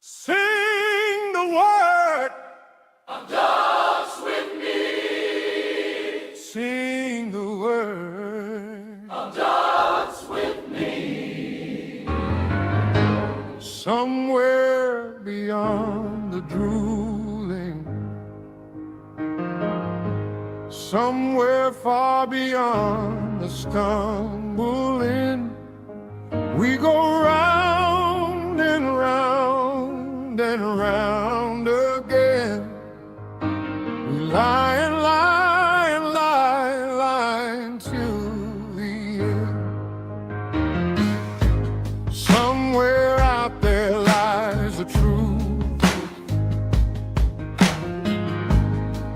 Sing the word of dogs with me. Sing the word of dogs with me. Somewhere beyond the drooling, somewhere far beyond the stumbling, we go round and round and round again. We lie and lie and lie and lie till the end. Somewhere out there lies the truth.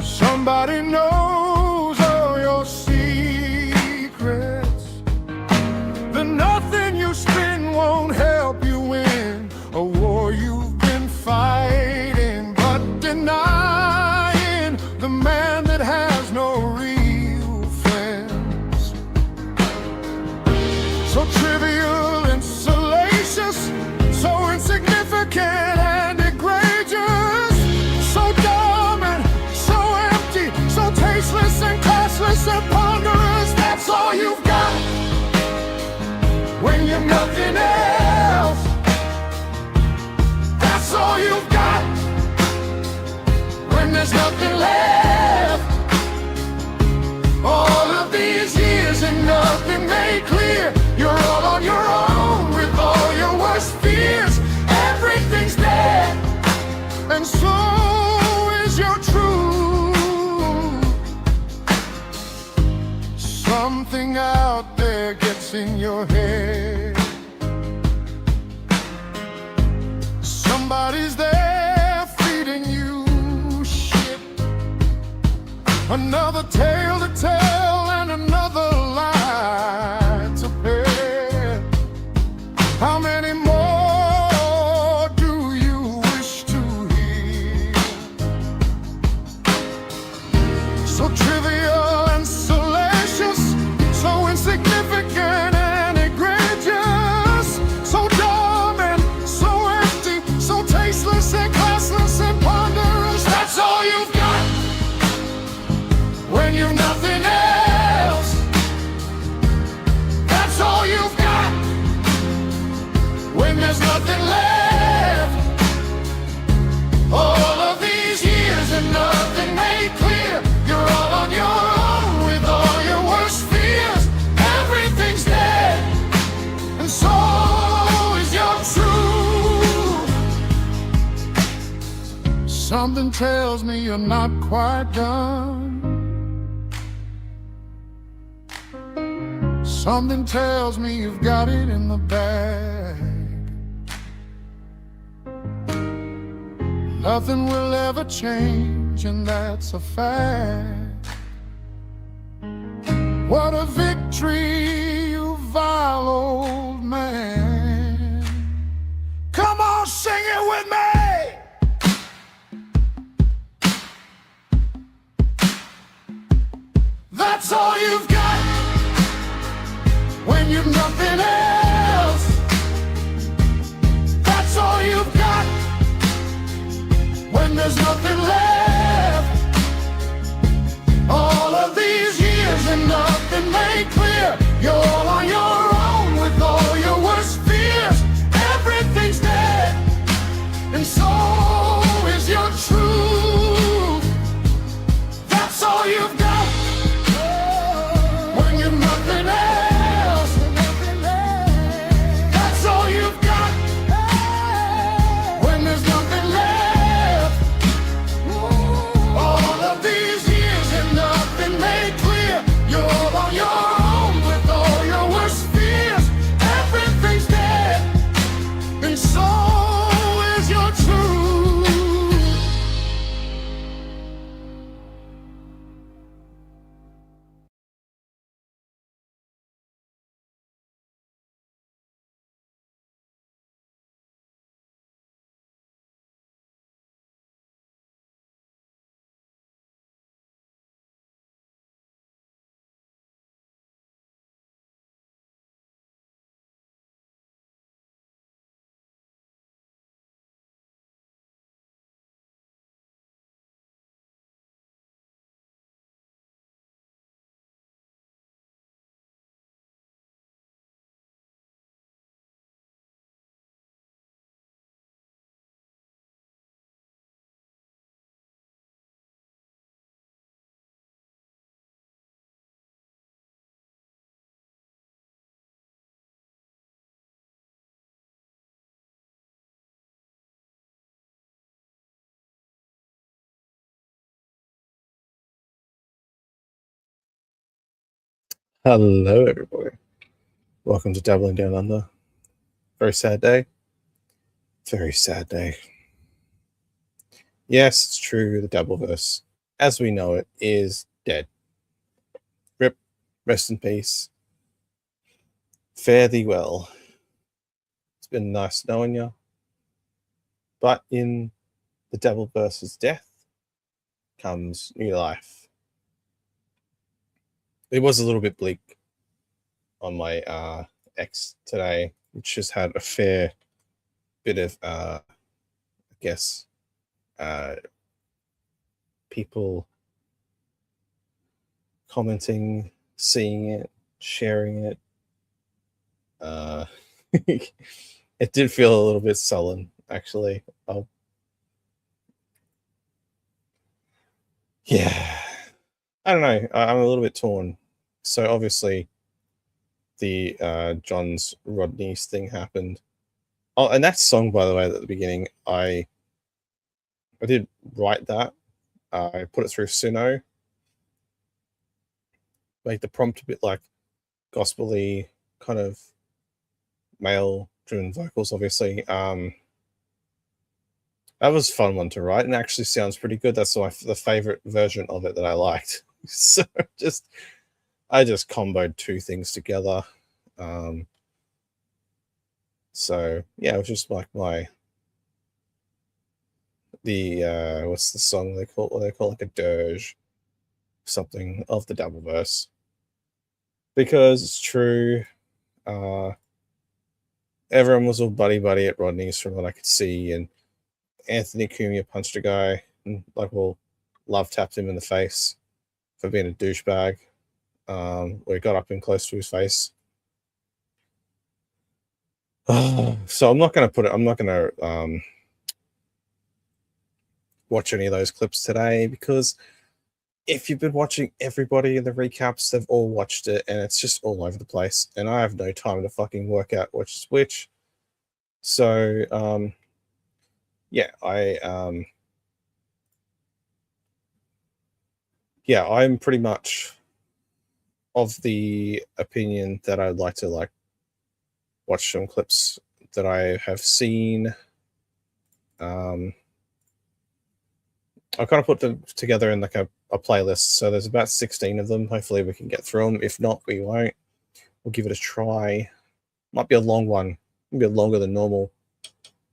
Somebody knows all your secrets. The nothing you spin won't help you win a war you've been fighting, but denying the man that has no real friends. So trivial and salacious, so insignificant and egregious, so dumb and so empty, so tasteless and classless and ponderous. That's all you've got when you've nothing else. That's all you've got when there's nothing left. All of these years and nothing made clear. You're all on your own with all your worst fears. Everything's dead, and so is your truth. Something out there gets in your head. Somebody's there feeding you shit. Another tale to tell and another lie to pay. How many more do you wish to hear? So trivial and salacious, so insignificant and egregious, so dumb and so empty, so tasteless and classless and ponderous. That's all you've got when you've nothing else. That's all you've got when there's nothing left. All of these years and nothing made clear. You're all on your own with all your worst fears. Everything's dead, and so is your truth. Something tells me you're not quite done. Something tells me you've got it in the bag. Nothing will ever change, and that's a fact. What a victory, you vile old man. Come on, sing it with me. That's all you've got when you've nothing else. That's all you've got when there's nothing left. All of these years and nothing made clear. You're all on your own with all your worst fears. Everything's dead, and so is your truth. That's all you've got when you've nothing else. That's all you've got when there's nothing left. All of these years and nothing made clear. You're all on your own with all your worst Hello, everybody. Welcome to Dabbling Down Under. Very sad day. Very sad day. Yes, it's true. The Dabbleverse, as we know it, is dead. Rip. Rest in peace. Fare thee well. It's been nice knowing you. But in the Dabbleverse's death comes new life. It was a little bit bleak on my X today, which has had a fair bit of, I guess, people commenting, seeing it, sharing it. It did feel a little bit sullen, actually. Yeah, I don't know. I'm a little bit torn. So obviously, the John's Rodney's thing happened. Oh, and that song, by the way, at the beginning, I did write that. I put it through Suno, make the prompt a bit like gospel-y, kind of male-driven vocals, obviously. That was a fun one to write, and actually sounds pretty good. That's the favorite version of it that I liked. So I just comboed two things together. So yeah, it was just like what's the song they call? What they call like a dirge, something of the Dabbleverse. Because it's true, everyone was all buddy at Rodney's from what I could see, and Anthony Cumia punched a guy and love tapped him in the face for being a douchebag. Where he got up and close to his face. So I'm not going to watch any of those clips today, because if you've been watching everybody in the recaps, they've all watched it and it's just all over the place, and I have no time to fucking work out which is which. So yeah, I'm pretty much of the opinion that I'd like to watch some clips that I have seen. I kind of put them together in like a playlist. So there's about 16 of them. Hopefully we can get through them. If not, we won't. We'll give it a try. Might be a long one. Maybe longer than normal.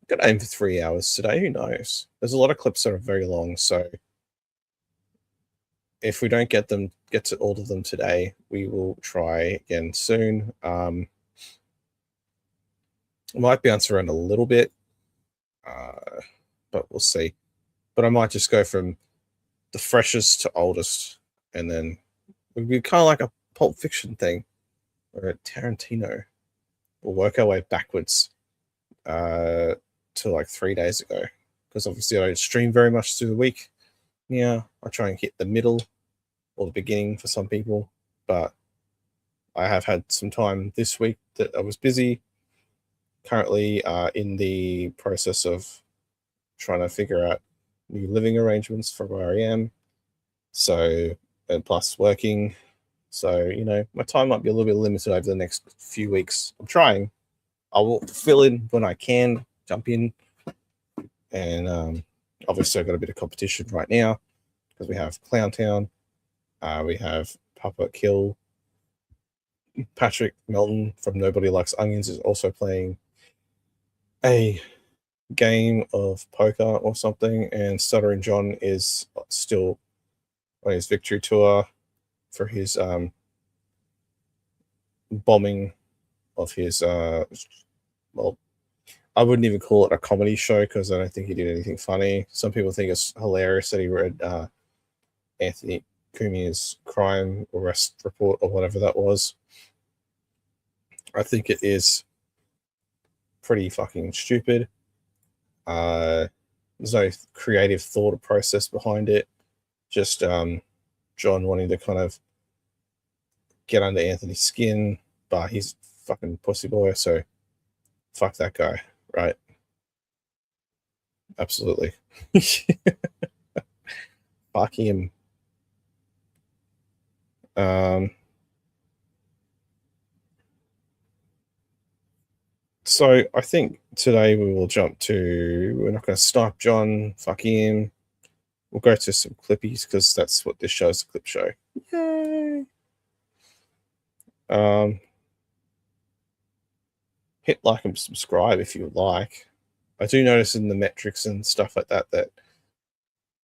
Got to aim for 3 hours today. Who knows? There's a lot of clips that are very long. So if we don't get to all of them today, we will try again soon. I might bounce around a little bit, but we'll see. But I might just go from the freshest to oldest, and then it'd be kind of like a Pulp Fiction thing or a Tarantino. We'll work our way backwards to like 3 days ago, because obviously I don't stream very much through the week. Yeah, I try and hit the middle or the beginning for some people, but I have had some time this week that I was busy. Currently in the process of trying to figure out new living arrangements for where I am. So, and plus working. So, you know, my time might be a little bit limited over the next few weeks. I'm trying. I will fill in when I can, jump in. And obviously I've got a bit of competition right now, because we have Clowntown. We have Papa Kill. Patrick Melton from Nobody Likes Onions is also playing a game of poker or something, and Stuttering John is still on his victory tour for his bombing of his well, I wouldn't even call it a comedy show, because I don't think he did anything funny. Some people think it's hilarious that he read Anthony Cumia's crime arrest report or whatever that was. I think it is pretty fucking stupid. There's no creative thought or process behind it. Just John wanting to kind of get under Anthony's skin, but he's fucking pussy boy, so fuck that guy, right? Absolutely. Fuck him. So I think today we will jump to. We're not going to snipe John. Fuck him. We'll go to some clippies because that's what this show is, a clip show. Yay! Hit like and subscribe if you would like. I do notice in the metrics and stuff like that that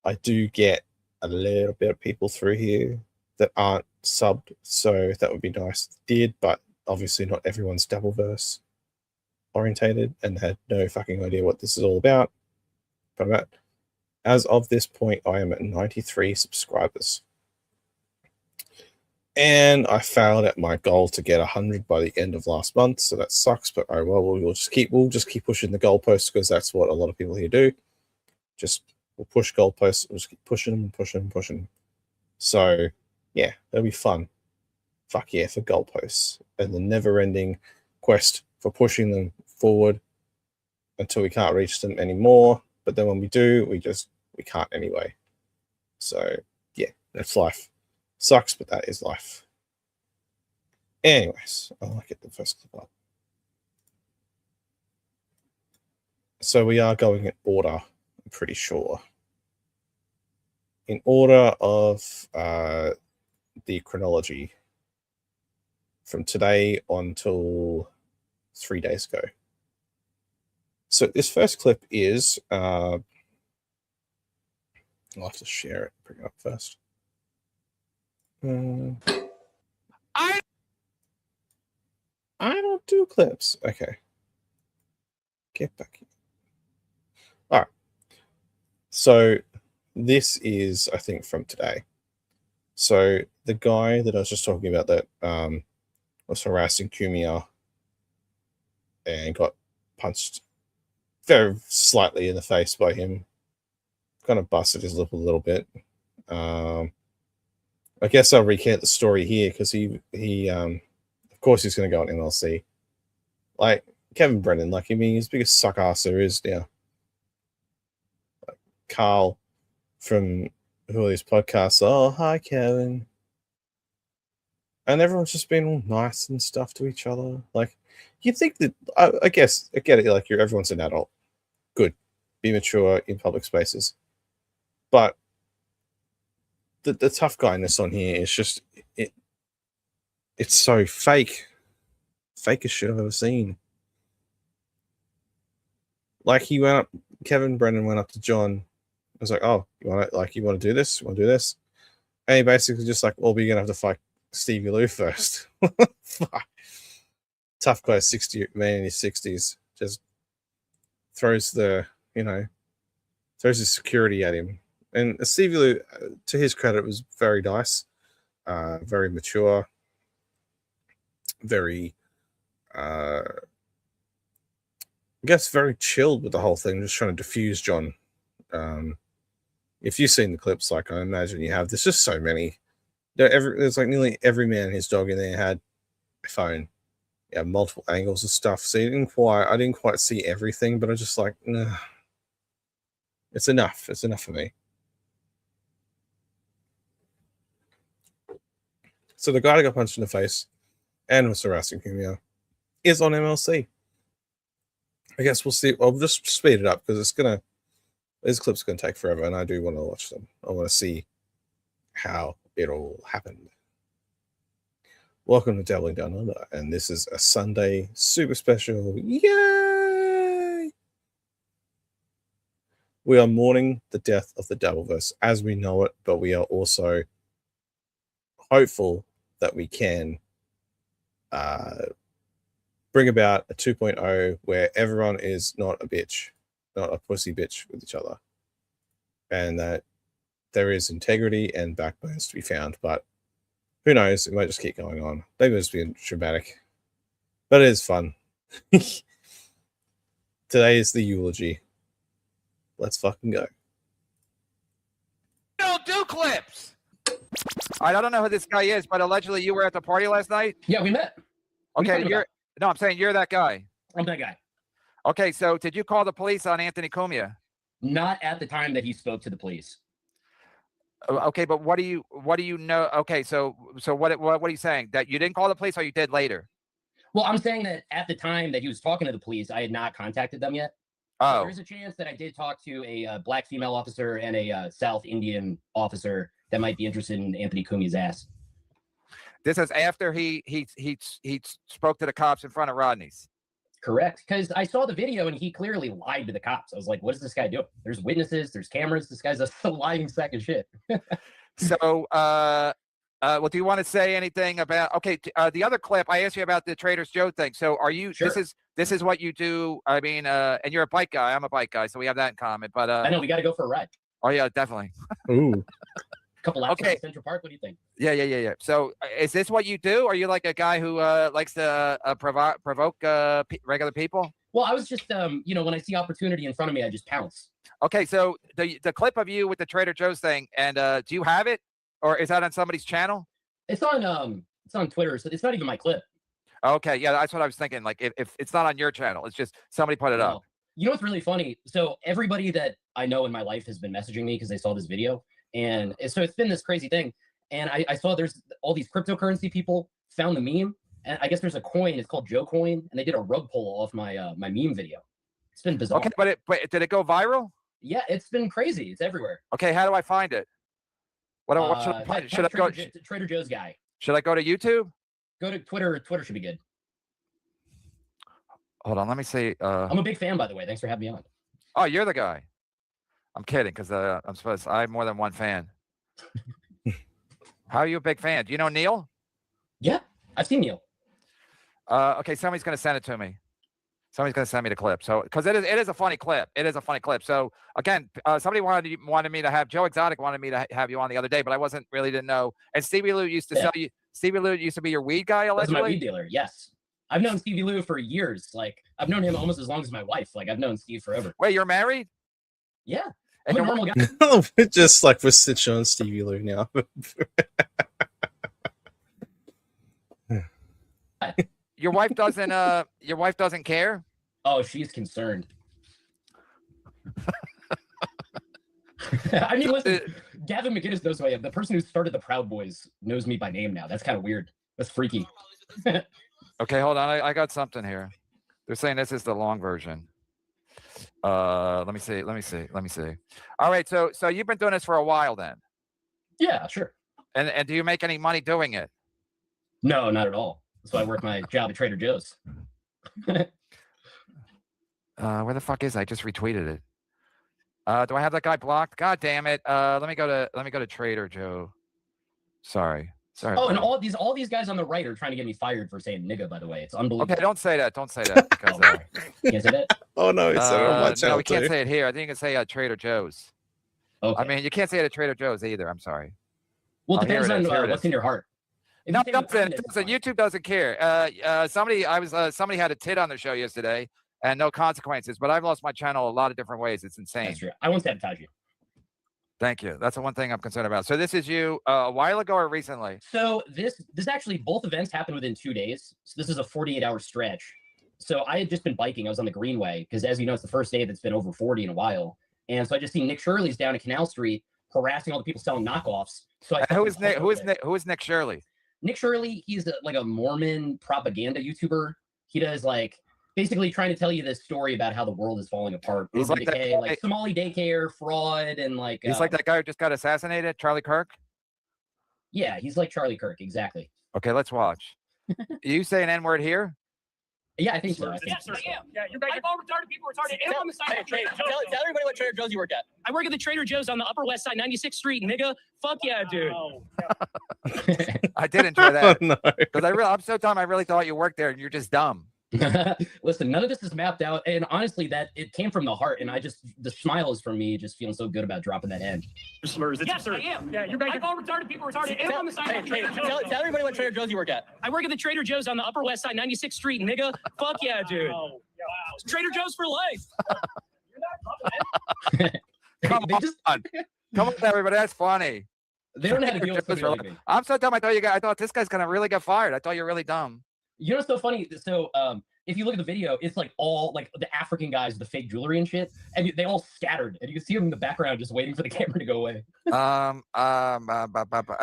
I do get a little bit of people through here that aren't subbed, so that would be nice if they did, but obviously not everyone's Dabbleverse orientated and had no fucking idea what this is all about. But as of this point, I am at 93 subscribers. And I failed at my goal to get 100 by the end of last month, so that sucks. But oh well, we'll just keep pushing the goalposts because that's what a lot of people here do. We'll push goalposts. We'll just keep pushing them, pushing. So yeah, that'll be fun. Fuck yeah for goalposts and the never-ending quest for pushing them forward until we can't reach them anymore. But then when we do, we can't anyway. So yeah, that's life. Sucks, but that is life. Anyways, I'll get the first clip up. So we are going in order, I'm pretty sure. In order of the chronology from today until 3 days ago. So this first clip is, I'll have to share it, bring it up first. I don't do clips. Okay. Get back here. All right. So this is, I think, from today. So the guy that I was just talking about that was harassing Kumia and got punched very slightly in the face by him. Kind of busted his lip a little bit. I guess I'll recant the story here because he of course he's going to go on MLC. Like Kevin Brennan, like I mean, he's the biggest suck ass there is now. Like Carl from who are these podcasts? Oh, hi Kevin, and everyone's just been all nice and stuff to each other. Like you'd think that I guess I get it. Like everyone's an adult, good, be mature in public spaces, but the tough guyness on here is just it's so fakest shit I've ever seen. Like Kevin Brennan went up to John. I was like, "Oh, you want to do this? You want to do this?" And he basically just like, "Well, we're gonna have to fight Stevie Lou first." Fuck. Tough guy, 60 man in his 60s, just throws his security at him. And Stevie Lou, to his credit, was very nice, very mature, very, I guess, very chilled with the whole thing, just trying to diffuse John. If you've seen the clips, like I imagine you have, there's just so many. There's like nearly every man and his dog in there had a phone. Yeah, multiple angles of stuff. So I didn't quite see everything, but I just like, nah, it's enough. It's enough for me. So the guy that got punched in the face and was harassing Kumio is on MLC. I guess we'll see. I'll just speed it up because this clip's gonna take forever, and I do want to watch them. I want to see how it all happened. Welcome to Dabbling Down Under, and this is a Sunday super special. Yay! We are mourning the death of the Dabbleverse as we know it, but we are also hopeful that we can bring about a 2.0 where everyone is not a bitch, not a pussy bitch with each other, and that there is integrity and backbones to be found. But who knows? It might just keep going on. Maybe it's being dramatic, but it is fun. Today is the eulogy. Let's fucking go. Don't do clips. I don't know who this guy is, but allegedly you were at the party last night. Yeah, we met. Okay, I'm saying you're that guy. I'm that guy. Okay, so did you call the police on Anthony Cumia? Not at the time that he spoke to the police. Okay, but what do you know? Okay, so what are you saying? That you didn't call the police or you did later? Well, I'm saying that at the time that he was talking to the police, I had not contacted them yet. Oh, There's a chance that I did talk to a black female officer and a South Indian officer that might be interested in Anthony Cumi's ass. this is after he spoke to the cops in front of Rodney's. Correct, because I saw the video and he clearly lied to the cops. I was like, "What is this guy doing?" There's witnesses, there's cameras. This guy's a lying sack of shit. So, well, do you want to say anything about? Okay, the other clip I asked you about the Trader Joe thing. So, are you? Sure. This is what you do. I mean, and you're a bike guy. I'm a bike guy, so we have that in common. But I know we got to go for a ride. Oh yeah, definitely. Ooh. Couple laps Okay. in Central Park. What do you think? Yeah. So, is this what you do? Are you like a guy who likes to provoke regular people? Well, I was just, when I see opportunity in front of me, I just pounce. Okay, so the clip of you with the Trader Joe's thing, and do you have it, or is that on somebody's channel? It's on Twitter, so it's not even my clip. Okay, yeah, that's what I was thinking. Like, if it's not on your channel, it's just somebody put it up. You know what's really funny? So everybody that I know in my life has been messaging me because they saw this video, and so it's been this crazy thing. And I saw there's all these cryptocurrency people found the meme, and I guess there's a coin. It's called Joe Coin, and they did a rug pull off my my meme video. It's been bizarre. Okay, but did it go viral? Yeah, it's been crazy. It's everywhere. Okay, how do I find it? What should I find? Should I go? Trader Joe's guy. Should I go to YouTube? Go to Twitter. Twitter should be good. Hold on, let me see. I'm a big fan, by the way. Thanks for having me on. Oh, you're the guy. I'm kidding, because I have more than one fan. How are you a big fan? Do you know Neil? Yeah, I've seen Neil. Okay, somebody's gonna send it to me. Somebody's gonna send me the clip. So, because it is a funny clip. It is a funny clip. So again, somebody wanted me to have Joe Exotic wanted me to have you on the other day, but I didn't know. And Stevie Lou used to sell you. Stevie Lou used to be your weed guy, That's allegedly. my weed dealer. Yes, I've known Stevie Lou for years. Like I've known him almost as long as my wife. Like I've known Steve forever. Wait, you're married? Yeah, And I'm a your, normal guy. We're just like we're stitching on Stevie Lou now. your wife doesn't care? Oh, she's concerned. I mean, listen, Gavin McGinnis knows who I am. The person who started the Proud Boys knows me by name now. That's kind of weird. That's freaky. Okay, hold on. I got something here. They're saying this is the long version. Let me see. All right, so you've been doing this for a while then. Yeah, sure. And do you make any money doing it? No, not at all. That's why I work my job at Trader Joe's. Where the fuck is I just retweeted it. Do I have that guy blocked? God damn it. Let me go to Trader Joe. Sorry. Oh, and all these guys on the right are trying to get me fired for saying nigga, by the way. It's unbelievable. Okay, don't say that. Because, Can't say that? Oh no, it's on my channel no, we can't too. say it here. I think you can say Trader Joe's. Okay. I mean, you can't say it at Trader Joe's either. I'm sorry. Well, it Oh, here depends it on is, here it what's is. in your heart. If No, you say nothing. kindness, it's fine. YouTube doesn't care. Somebody had a tit on their show yesterday, and no consequences. But I've lost my channel a lot of different ways. It's insane. That's true. I won't sabotage you. Thank you. That's the one thing I'm concerned about. So this is you a while ago or recently? So this actually, both events happened within 2 days. So this is a 48-hour stretch. So I had just been biking. I was on the Greenway because, as you know, it's the first day that's been over 40 in a while. And so I just seen Nick Shirley's down at Canal Street harassing all the people selling knockoffs. So I Who is Nick Shirley? Nick Shirley, he's like a Mormon propaganda YouTuber. He does like basically trying to tell you this story about how the world is falling apart. He's like that guy- like Somali daycare fraud and like He's like that guy who just got assassinated, Charlie Kirk. yeah, he's like Charlie Kirk, exactly. Okay, let's watch. You say an N-word here? Yeah, I think so. I think Yes, so. I am. Yeah, you're right. All retarded people are retarded. And I'm on the side of Trader Joe's. Tell everybody what Trader Joe's you work at. I work at the Trader Joe's on the Upper West Side, 96th Street, nigga. Fuck yeah, dude. I did enjoy Oh that no. because I'm so dumb. I really thought you worked there, and you're just dumb. Listen, none of this is mapped out, and honestly, that it came from the heart, and the smile is from me just feeling so good about dropping that N. Slurs. It's Yes, absurd. I am. Yeah, you're right. All retarded people are retarded. And I'm on the side of Trader Joe's. Tell everybody what Trader Joe's you work at. I work at the Trader Joe's on the Upper West Side, 96th Street, nigga. Fuck yeah, dude. Trader Joe's for life. Come They just- on, come on, everybody. That's funny. They don't know how to deal with Trader somebody Joe's like me. I'm so dumb. I thought this guy's gonna really get fired. I thought you're really dumb. You know what's so funny? So if you look at the video, it's like all like the African guys with the fake jewelry and shit, and they all scattered, and you can see them in the background just waiting for the camera to go away.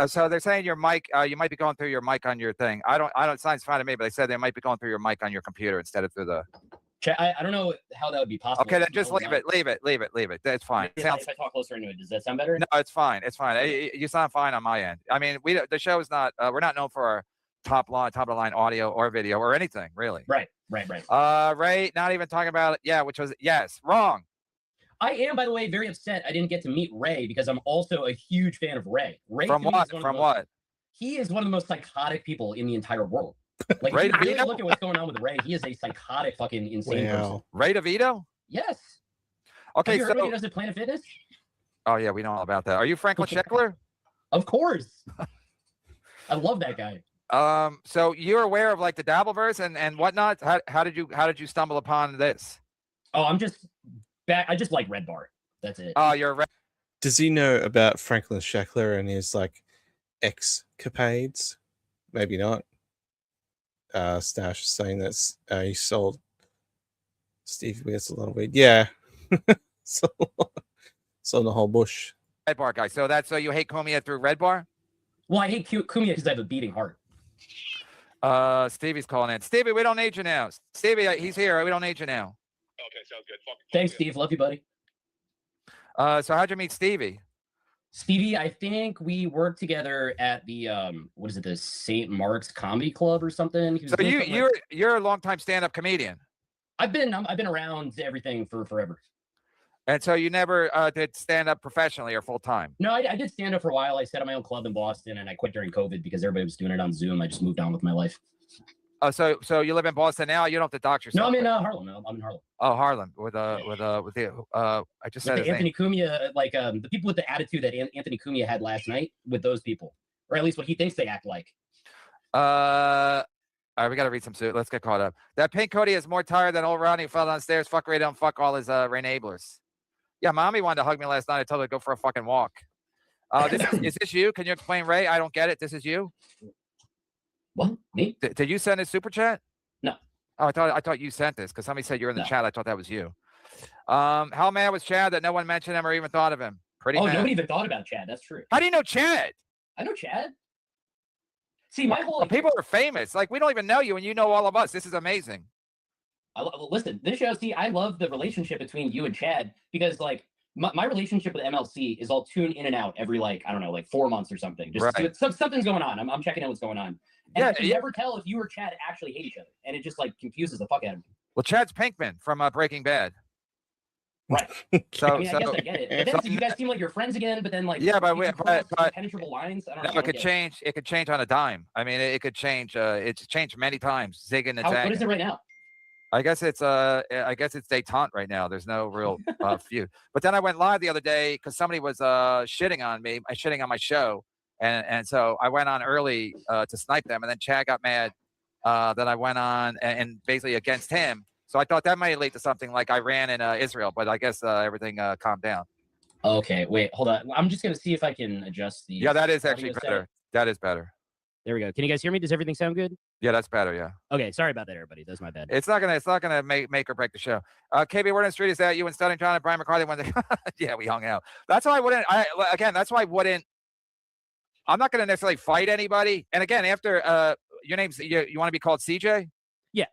So they're saying your mic, you might be going through your mic on your thing. I don't. Sounds fine to me, but they said they might be going through your mic on your computer instead of through the. I don't know how that would be possible. Okay, then just leave it. That's fine. If I talk closer into it, does that sound better? No, it's fine. It's fine. You sound fine on my end. I mean, the show is not. We're not known for our top of the line audio or video or anything really. Right. Ray, not even talking about it. Yeah, which was yes, wrong. I am, by the way, very upset I didn't get to meet Ray because I'm also a huge fan of Ray. From what? From what? He is one of the most psychotic people in the entire world. Like, Ray if you really DeVito? look at what's going on with Ray, he is a psychotic, fucking insane person. Ray DeVito? Yes. Okay, Have you heard what so he does at Planet Fitness? oh yeah, we know all about that. Are you Franklin Sheckler? Of course. I love that guy. So you're aware of like the Dabbleverse and whatnot? How did you stumble upon this? Oh, I'm just back. I just like Red Bar. That's it. Oh, you're right. Does he know about Franklin Sheckler and his like escapades? Maybe not. Stash is saying that he sold Stevie Weir's a lot of weed. Yeah. sold the whole bush. Red Bar guy. So that's so you hate Kumia through Red Bar? Well, I hate Kumia because I have a beating heart. Stevie's calling in. Stevie, we don't need you now. Stevie, he's here. We don't need you now. Okay, sounds good. Thanks, Steve. Love you, buddy. So how'd you meet Stevie? Stevie, I think we worked together at the what is it, the St. Mark's Comedy Club or something. He was So doing something like- you're a longtime stand-up comedian. I've been around everything for forever. And so you never did stand-up professionally or full-time? No, I did stand up for a while. I set up my own club in Boston, and I quit during COVID because everybody was doing it on Zoom. I just moved on with my life. Oh, so you live in Boston now? You don't have to dox yourself. No, I'm in right? Harlem. No, I'm in Harlem. Oh, Harlem with the I just said With his the name. Anthony Cumia, like the people with the attitude that Anthony Cumia had last night, with those people, or at least what he thinks they act like. All right, we got to read some suit. Let's get caught up. That pink Cody is more tired than old Ronnie who fell downstairs. Fuck Ray down. Fuck all his enablers. Yeah, mommy wanted to hug me last night. I told her to go for a fucking walk. Is this you? Can you explain, Ray? I don't get it. This is you? What? Me? Did you send a super chat? No. Oh, I thought you sent this because somebody said you're in the No. chat. I thought that was you. How mad was Chad that no one mentioned him or even thought of him? Pretty Oh, mad. nobody even thought about Chad. That's true. How do you know Chad? I know Chad. See, my whole People are famous. Like we don't even know you, and you know all of us. This is amazing. listen, this show. See, I love the relationship between you and Chad because, like, my relationship with MLC is all tune in and out every, like, I don't know, like 4 months or something. Just Right. something's going on. I'm checking out what's going on. And Yeah, I can yeah. never tell if you or Chad actually hate each other, and it just like confuses the fuck out of me. Well, Chad's Pinkman from Breaking Bad. Right. So, I mean, I guess I get it. But then you guys seem like you're friends again, but then like Yeah, but you we- can cross but- impenetrable lines. I don't know. no, it could change. It could change on a dime. I mean, it could change. It's changed many times. Zigging and What zagging. is it right now? I guess it's detente right now. There's no real feud. But then I went live the other day because somebody was shitting on me, shitting on my show, and so I went on early to snipe them, and then Chad got mad that I went on and basically against him. So I thought that might lead to something like Iran and Israel, but I guess everything calmed down. Okay, wait, hold on. I'm just gonna see if I can adjust the. Yeah, that is actually audio better. That is better. There we go. Can you guys hear me? Does everything sound good? Yeah, that's better. Yeah. Okay, sorry about that, everybody. That's my bad. It's not gonna make or break the show. KB, word on the street is that you and Stunning John and Brian McCarthy went to yeah, we hung out. That's why I wouldn't. That's why I wouldn't. I'm not gonna necessarily fight anybody. And again, after your name's you want to be called CJ? Yeah.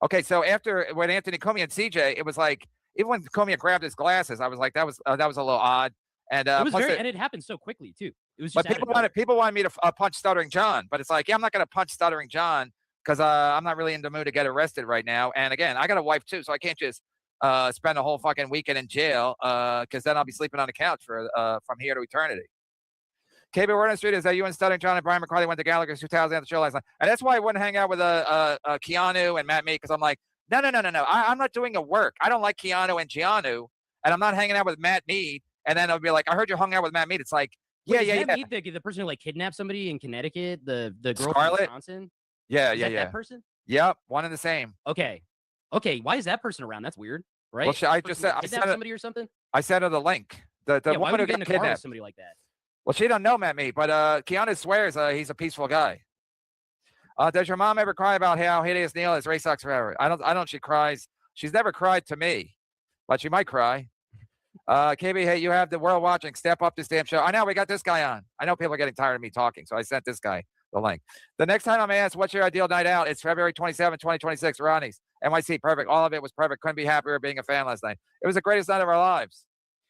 Okay, so after when Anthony Cumia and CJ, it was like even when Cumia grabbed his glasses, I was like that was a little odd. And it was plus and it happened so quickly too. It was but just people wanted me to punch Stuttering John, but it's like, yeah, I'm not going to punch Stuttering John because I'm not really in the mood to get arrested right now. And again, I got a wife too, so I can't just spend a whole fucking weekend in jail because then I'll be sleeping on the couch for from here to eternity. KB, word on the street is that you and Stuttering John and Brian McCarthy went to Gallagher's 2000 at the show last night, and that's why I wouldn't hang out with Keanu and Matt Mead because I'm like, no, I'm not doing a work. I don't like Keanu and Gianu, and I'm not hanging out with Matt Mead. And then I'll be like, I heard you hung out with Matt Mead. It's like, yeah. The person who like kidnapped somebody in Connecticut, the girl Scarlett? from Wisconsin. Yeah. That person? Yep, one and the same. Okay. Why is that person around? That's weird, right? Well, I Person just who said I kidnapped sent somebody or something. I sent her the link. The Yeah, why woman would who you get in got a car with kidnapped. somebody like that? Well, she don't know Matt Mead, but Keanu swears he's a peaceful guy. Does your mom ever cry about how hideous Neil is? Ray sucks forever. I don't. She cries. She's never cried to me, but she might cry. KB, hey, you have the world watching. Step up this damn show. I know we got this guy on. I know people are getting tired of me talking, so I sent this guy the link. The next time I'm asked, what's your ideal night out? It's February 27, 2026. Ronnie's. NYC. Perfect. All of it was perfect. Couldn't be happier being a fan last night. It was the greatest night of our lives.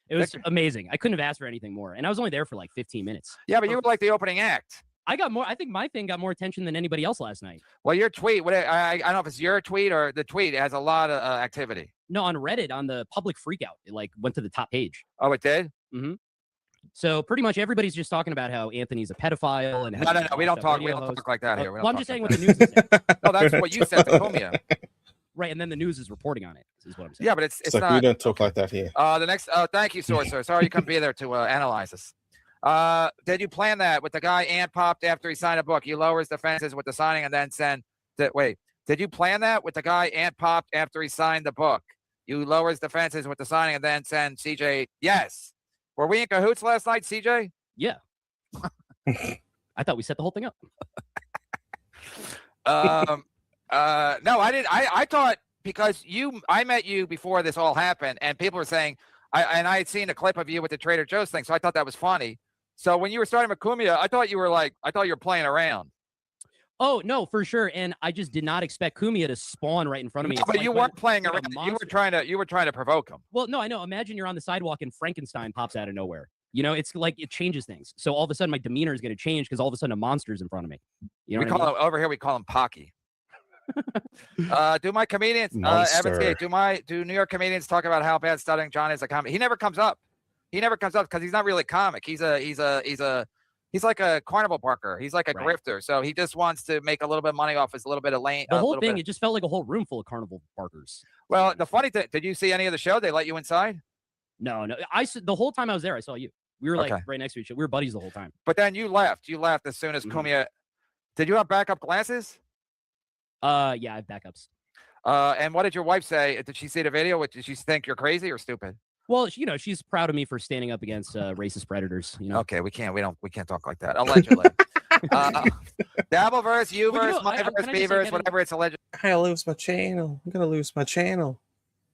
It was amazing. I couldn't have asked for anything more. And I was only there for like 15 minutes. Yeah, but you were like the opening act. I got more. I think my thing got more attention than anybody else last night. Well, your tweet, I don't know if it's your tweet or the tweet, it has a lot of activity. No, on Reddit, on the public freakout, it like went to the top page. Oh, it did? Mm-hmm. So pretty much everybody's just talking about how Anthony's a pedophile. And No. We don't talk like that here. Well, I'm just saying what the news is saying. No, that's what you said to Kumia. Right, and then the news is reporting on it, is what I'm saying. Yeah, but it's like not. We don't talk like that here. The next, thank you, Sorcerer. Sorry you couldn't be there to analyze this. Did you plan that with the guy Ant popped after he signed a book? He lowers defenses with the signing and then send. Wait, did you plan that with the guy Ant popped after he signed the book? You lowers defenses with the signing and then send CJ. Yes. Were we in cahoots last night, CJ? Yeah. I thought we set the whole thing up. No, I didn't. I thought because I met you before this all happened, and people were saying, I had seen a clip of you with the Trader Joe's thing, so I thought that was funny. So when you were starting with Kumia, I thought you were playing around. Oh no, for sure. And I just did not expect Kumia to spawn right in front of me. No, but you weren't playing around. You were trying to provoke him. Well, no, I know. Imagine you're on the sidewalk and Frankenstein pops out of nowhere. You know, it's like it changes things. So all of a sudden my demeanor is going to change because all of a sudden a monster's in front of me. You know, over here we call him Pocky. Do my comedians do New York comedians talk about how bad Stuttering John is a comic? He never comes up. Because he's not really a comic. He's like a carnival barker. He's like a grifter. So he just wants to make a little bit of money off his little bit of lane. The whole thing, it just felt like a whole room full of carnival barkers. Well, the funny thing, did you see any of the show? They let you inside? No. The whole time I was there, I saw you. We were like right next to each other. We were buddies the whole time. But then you left. You left as soon as Kumia. Did you have backup glasses? Yeah, I have backups. And what did your wife say? Did she see the video? Did she think you're crazy or stupid? Well, you know, she's proud of me for standing up against racist predators. You know. Okay, we can't talk like that. Allegedly. Dabbleverse, Uverse, Myverse, Beavers, whatever. It's alleged. I lose my channel. I'm gonna lose my channel.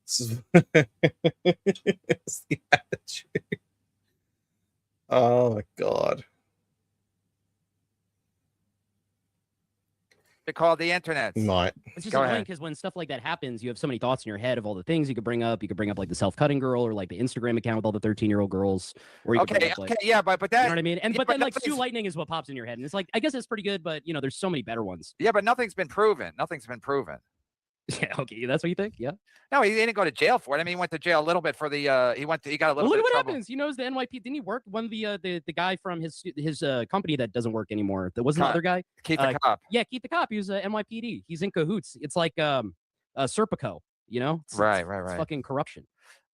This is it's the attitude. Oh my god. Called the internet. Might. It's just annoying because when stuff like that happens, you have so many thoughts in your head of all the things you could bring up. You could bring up like the self-cutting girl or like the Instagram account with all the 13-year-old girls. Or you could up, yeah, but that, you know what I mean? And yeah, but then like Stu Lightning is what pops in your head, and it's like I guess it's pretty good, but you know, there's so many better ones. Yeah, but nothing's been proven. Yeah, okay, that's what you think? Yeah. No, he didn't go to jail for it. I mean, he went to jail a little bit for the. He got a little. Well, look bit at what trouble. happens. He knows the NYP. Didn't he work? One of the guy from his company that doesn't work anymore. There wasn't the other guy. Keith the cop. Yeah, Keith the cop. He was NYPD. He's in cahoots. It's like Serpico. You know. Right. It's fucking corruption.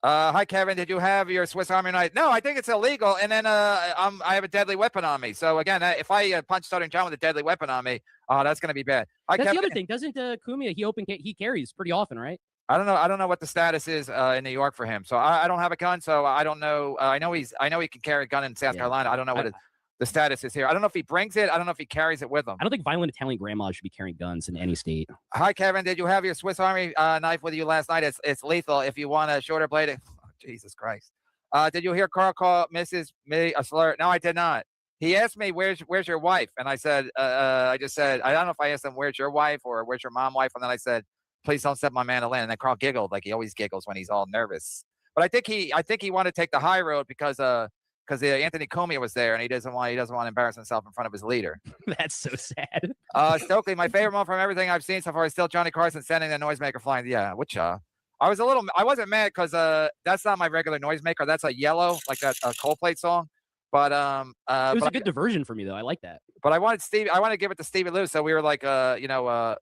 Hi, Kevin. Did you have your Swiss Army knife? No, I think it's illegal. And then I have a deadly weapon on me. So again, if I punch Stuttering John with a deadly weapon on me, that's going to be bad. Hi, That's Kevin. the other thing. Doesn't Kumia he carries pretty often, right? I don't know what the status is in New York for him. So I don't have a gun. So I don't know. I know he can carry a gun in South Carolina. I don't know what the status is here. I don't know if he brings it. I don't know if he carries it with him. I don't think violent Italian grandmas should be carrying guns in any state. Hi, Kevin. Did you have your Swiss Army knife with you last night? It's lethal. If you want a shorter blade. Oh, Jesus Christ. Did you hear Carl call Mrs. Me a slur? No, I did not. He asked me, where's your wife? And I said, I just said, I don't know if I asked him, where's your wife or where's your mom wife? And then I said, please don't step my mandolin. And then Carl giggled like he always giggles when he's all nervous. But I think he wanted to take the high road because Anthony Comey was there and he doesn't want to embarrass himself in front of his leader. That's so sad. Stokely, my favorite moment from everything I've seen so far is still Johnny Carson sending the noisemaker flying. Yeah, which I wasn't mad because that's not my regular noisemaker. That's a yellow, like that Coldplay song. But it was a good diversion for me though. I like that. But I wanted to give it to Stevie Lou, so we were like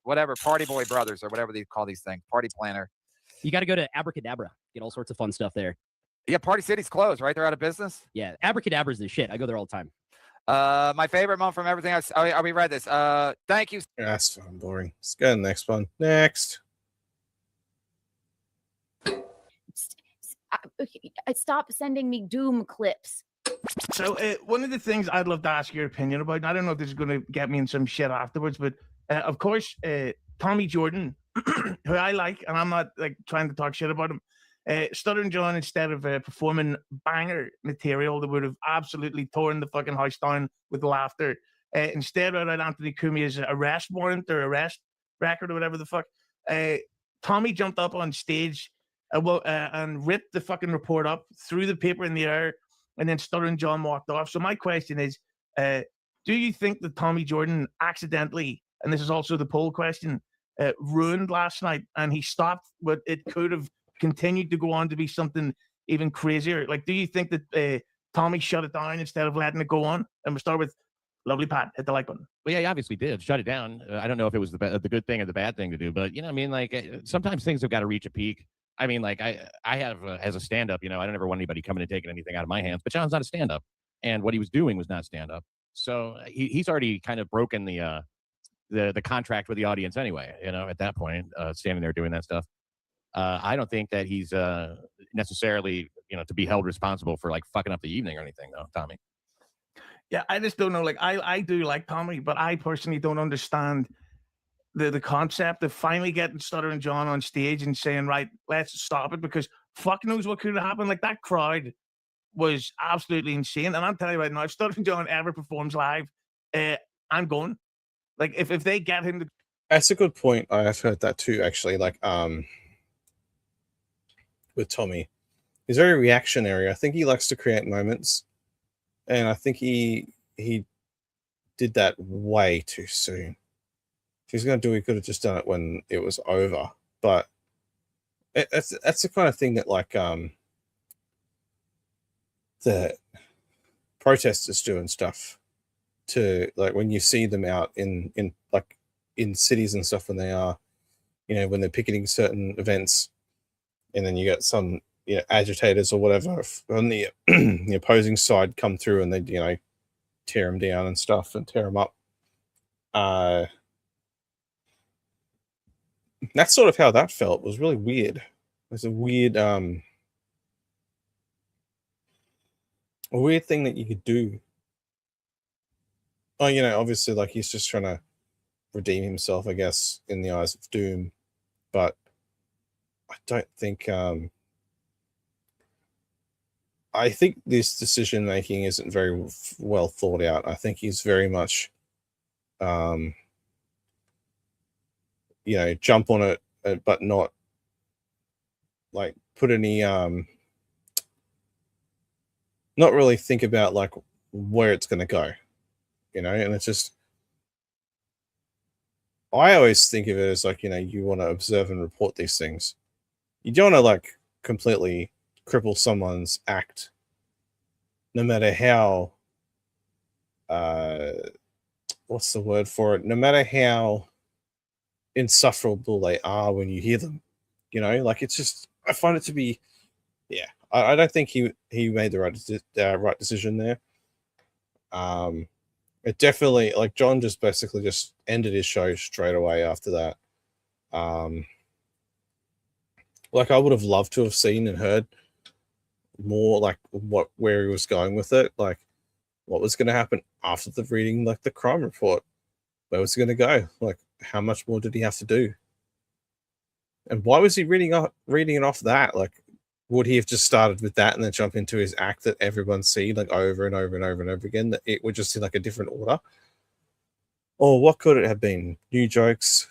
whatever, Party Boy Brothers or whatever they call these things, Party Planner. You got to go to Abracadabra, get all sorts of fun stuff there. Yeah, Party City's closed, right? They're out of business. Yeah, Abracadabra's the shit. I go there all the time. My favorite moment from everything we read this. Thank you. Yeah, that's fucking boring. Let's go to the next one. Next. Stop sending me doom clips. So one of the things I'd love to ask your opinion about, and I don't know if this is going to get me in some shit afterwards, but Of course, Tommy Jordan, who I like, and I'm not like trying to talk shit about him. Stuttering John, instead of performing banger material that would have absolutely torn the fucking house down with laughter, instead wrote out Anthony Cumia's arrest warrant or arrest record or whatever the fuck. Tommy jumped up on stage and ripped the fucking report up, threw the paper in the air, and then Stuttering John walked off. So my question is, do you think that Tommy Jordan accidentally, and this is also the poll question, ruined last night, and he stopped what it could have continued to go on to be something even crazier? Like, do you think that Tommy shut it down instead of letting it go on? And we'll start with lovely Pat. Hit the like button. Well, yeah, he obviously did shut it down. I don't know if it was the good thing or the bad thing to do, but I mean, like sometimes things have got to reach a peak. I mean, like I have as a stand-up, I don't ever want anybody coming and taking anything out of my hands. But John's not a stand-up, and what he was doing was not stand-up. So he's already kind of broken the contract with the audience anyway. At that point, standing there doing that stuff. I don't think that he's necessarily, to be held responsible for like fucking up the evening or anything, though, Tommy. Yeah, I just don't know. Like, I do like Tommy, but I personally don't understand the concept of finally getting Stuttering John on stage and saying, right, let's stop it, because fuck knows what could have happened. Like, that crowd was absolutely insane. And I'm telling you right now, if Stuttering John ever performs live, I'm going. Like, if they get him to... That's a good point. I have heard that too, actually. Like, with Tommy, he's very reactionary. I think he likes to create moments, and I think he did that way too soon. If he's going to do it, he could have just done it when it was over. But that's the kind of thing that, like, the protesters do and stuff, to, like, when you see them out in cities and stuff, when they are, when they're picketing certain events, and then you get some agitators or whatever on the the opposing side come through, and they tear them down and stuff and tear them up. That's sort of how that felt. It was really weird. It was a weird thing that you could do. Oh, obviously, like, he's just trying to redeem himself, I guess, in the eyes of Doom, but I don't think I think this decision making isn't very well thought out. I think he's very much jump on it, but not like put any not really think about like where it's going to go, and it's just, I always think of it as like, you want to observe and report these things. You don't want to like completely cripple someone's act, no matter how, what's the word for it? No matter how insufferable they are when you hear them, like, it's just, I find it to be, yeah, I don't think he made the right decision there. It definitely, like, John just basically just ended his show straight away after that. Like, I would have loved to have seen and heard more, like, where he was going with it, like what was going to happen after the reading, like the crime report. Where was it going to go? Like, how much more did he have to do? And why was he reading it off that? Like, would he have just started with that and then jump into his act that everyone see, like, over and over and over and over again, that it would just be like a different order? Or what could it have been? New jokes,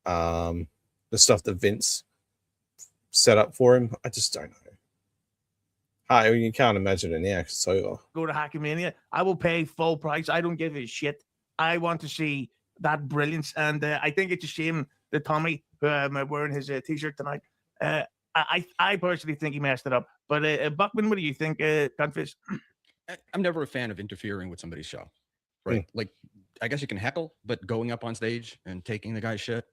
the stuff that Vince set up for him? I just don't know. You can't imagine it now because it's over. Go to Hackmania. I will pay full price. I don't give a shit. I want to see that brilliance. And I think it's a shame that Tommy, who I'm wearing his t-shirt tonight, I personally think he messed it up. But Buckman, what do you think, Gunfish? I'm never a fan of interfering with somebody's show, right? Like, I guess you can heckle, but going up on stage and taking the guy's shit,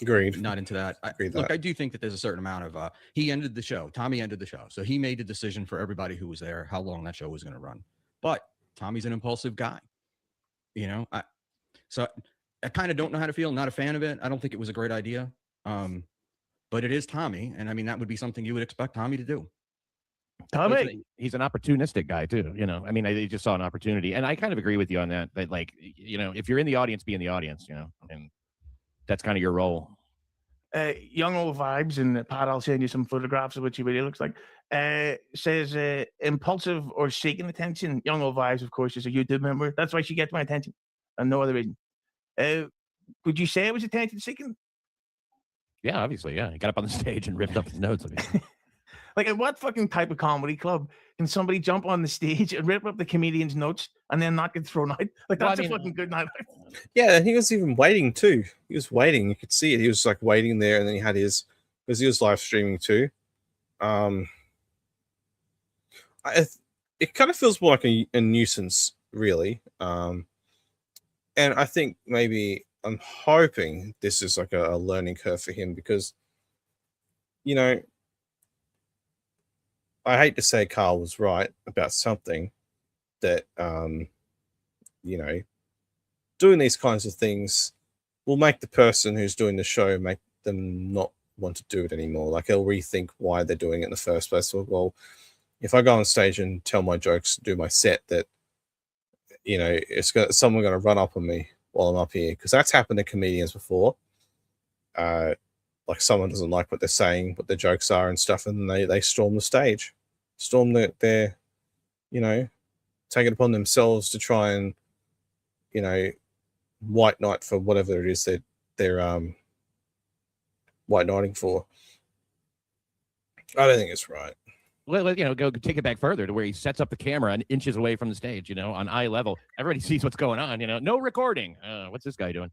agreed. Not into that. Look, I do think that there's a certain amount of he ended the show. Tommy ended the show, so he made the decision for everybody who was there how long that show was going to run. But Tommy's an impulsive guy, so I kind of don't know how to feel. Not a fan of it. I don't think it was a great idea. But it is Tommy, and I mean that would be something you would expect Tommy to do. Tommy. He's an opportunistic guy too. You know, I mean, I just saw an opportunity, and I kind of agree with you on that. That like, you know, if you're in the audience, be in the audience. You know, and that's kind of your role. Young old vibes, and Pat, I'll send you some photographs of what she really looks like. Says impulsive or seeking attention. Young old vibes, of course, is a YouTube member. That's why she gets my attention, and no other reason. Would you say it was attention seeking? Yeah, obviously, yeah. He got up on the stage and ripped up his notes. Like, at what fucking type of comedy club can somebody jump on the stage and rip up the comedian's notes and then not get thrown out? Like, that's a fucking good night. Yeah, and he was even waiting too. He was waiting. You could see it. He was like waiting there, and then he had his, because he was live streaming too. It kind of feels more like a nuisance, really. And I think maybe I'm hoping this is like a learning curve for him, because, you know, I hate to say Carl was right about something, that, you know, doing these kinds of things will make the person who's doing the show, make them not want to do it anymore. Like, they'll rethink why they're doing it in the first place. Well, if I go on stage and tell my jokes, do my set, that, you know, someone going to run up on me while I'm up here, because that's happened to comedians before. Like, someone doesn't like what they're saying, what their jokes are and stuff, and they storm the stage, their, you know, take it upon themselves to try and, you know, white knight for whatever it is they're white knighting for. I don't think it's right. Well, you know, go take it back further to where he sets up the camera and inches away from the stage, you know, on eye level. Everybody sees what's going on, you know. No recording. What's this guy doing?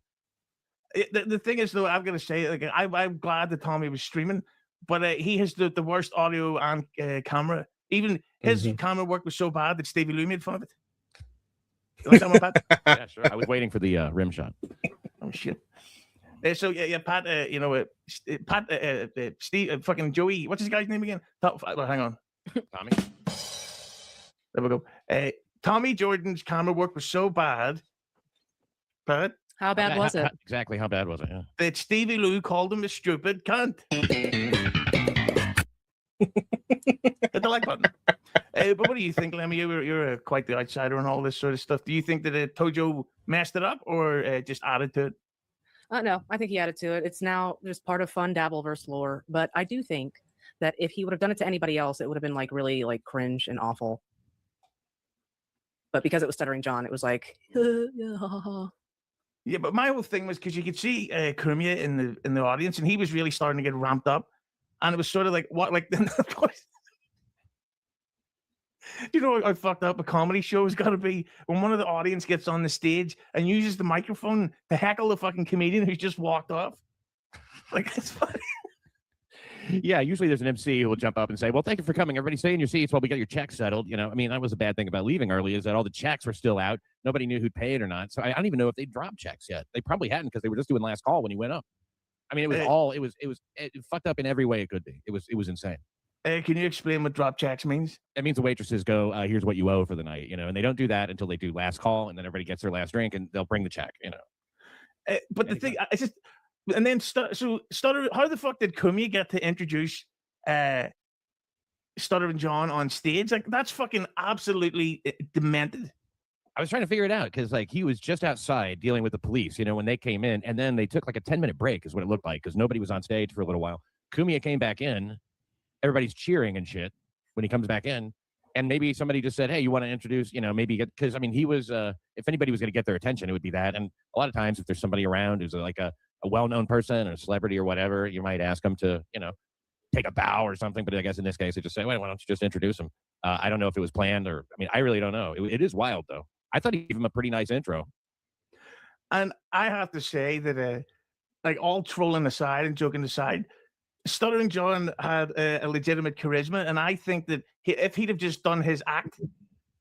The thing is, though, I'm going to say, like, I'm glad that Tommy was streaming, but he has the worst audio and camera. Even his camera work was so bad that Stevie Lou made fun of it. You like that one, Pat? Yeah, sure. I was waiting for the rim shot. Oh, shit. So, yeah, Pat, you know, Pat, Steve, fucking Joey, what's his guy's name again? Well, hang on. Tommy. There we go. Tommy Jordan's camera work was so bad, Pat. How bad was it? Exactly, how bad was it? Yeah. That Stevie Lou called him a stupid cunt. Hit the like button. But what do you think, Lemmy? You're quite the outsider on all this sort of stuff. Do you think that Tojo messed it up, or just added to it? No, I think he added to it. It's now just part of fun Dabbleverse lore. But I do think that if he would have done it to anybody else, it would have been like really like cringe and awful. But because it was Stuttering John, it was like, yeah. But my whole thing was because you could see Kumia in the audience, and he was really starting to get ramped up, and it was sort of like what, like you know how fucked up a comedy show has got to be when one of the audience gets on the stage and uses the microphone to heckle the fucking comedian who's just walked off. Like, it's funny. Yeah, usually there's an MC who will jump up and say, well, thank you for coming. Everybody stay in your seats while we get your checks settled. You know, I mean, that was a bad thing about leaving early, is that all the checks were still out. Nobody knew who'd pay it or not. So I don't even know if they dropped checks yet. They probably hadn't, because they were just doing last call when he went up. I mean, it fucked up in every way it could be. It was insane. Can you explain what drop checks means? That means the waitresses go, here's what you owe for the night, you know, and they don't do that until they do last call, and then everybody gets their last drink, and they'll bring the check, you know. But the thing, I just, and then Stutter, how the fuck did Kumia get to introduce Stuttering John on stage? Like, that's fucking absolutely demented. I was trying to figure it out, because like he was just outside dealing with the police, you know, when they came in, and then they took like a 10-minute break is what it looked like, because nobody was on stage for a little while. Kumia came back in. Everybody's cheering and shit when he comes back in, and maybe somebody just said, hey, you want to introduce, you know, maybe because I mean, he was if anybody was going to get their attention, it would be that. And a lot of times if there's somebody around who's like a well-known person or a celebrity or whatever, you might ask them to, you know, take a bow or something. But I guess in this case they just say, wait, why don't you just introduce him? I don't know if it was planned, or I mean, I really don't know. It is wild though. I thought he gave him a pretty nice intro. And I have to say that like, all trolling aside and joking aside, Stuttering John had a legitimate charisma, and I think that if he'd have just done his act,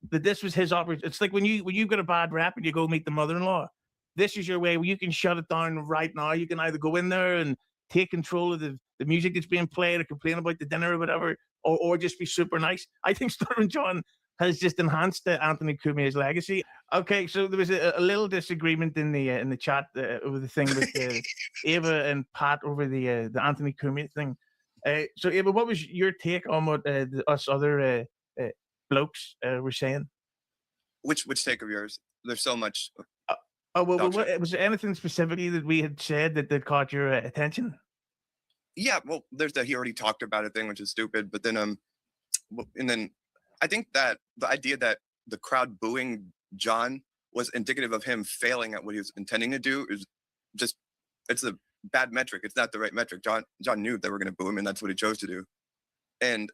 that this was his opportunity. It's like when you get a bad rap and you go meet the mother-in-law. This is your way where you can shut it down right now. You can either go in there and take control of the music that's being played, or complain about the dinner or whatever, or just be super nice. I think Stuttering John has just enhanced Anthony Cumia's legacy. Okay, so there was a little disagreement in the chat over the thing with Ava and Pat over the Anthony Cumia thing. So, Ava, what was your take on what us other blokes were saying? Which take of yours? There's so much. Oh well, dog shit. was there anything specifically that we had said that caught your attention? Yeah, well, there's the he already talked about it thing, which is stupid. But then and then I think that the idea that the crowd booing John was indicative of him failing at what he was intending to do is just, it's a bad metric. It's not the right metric. John knew they were going to boo him, and that's what he chose to do. And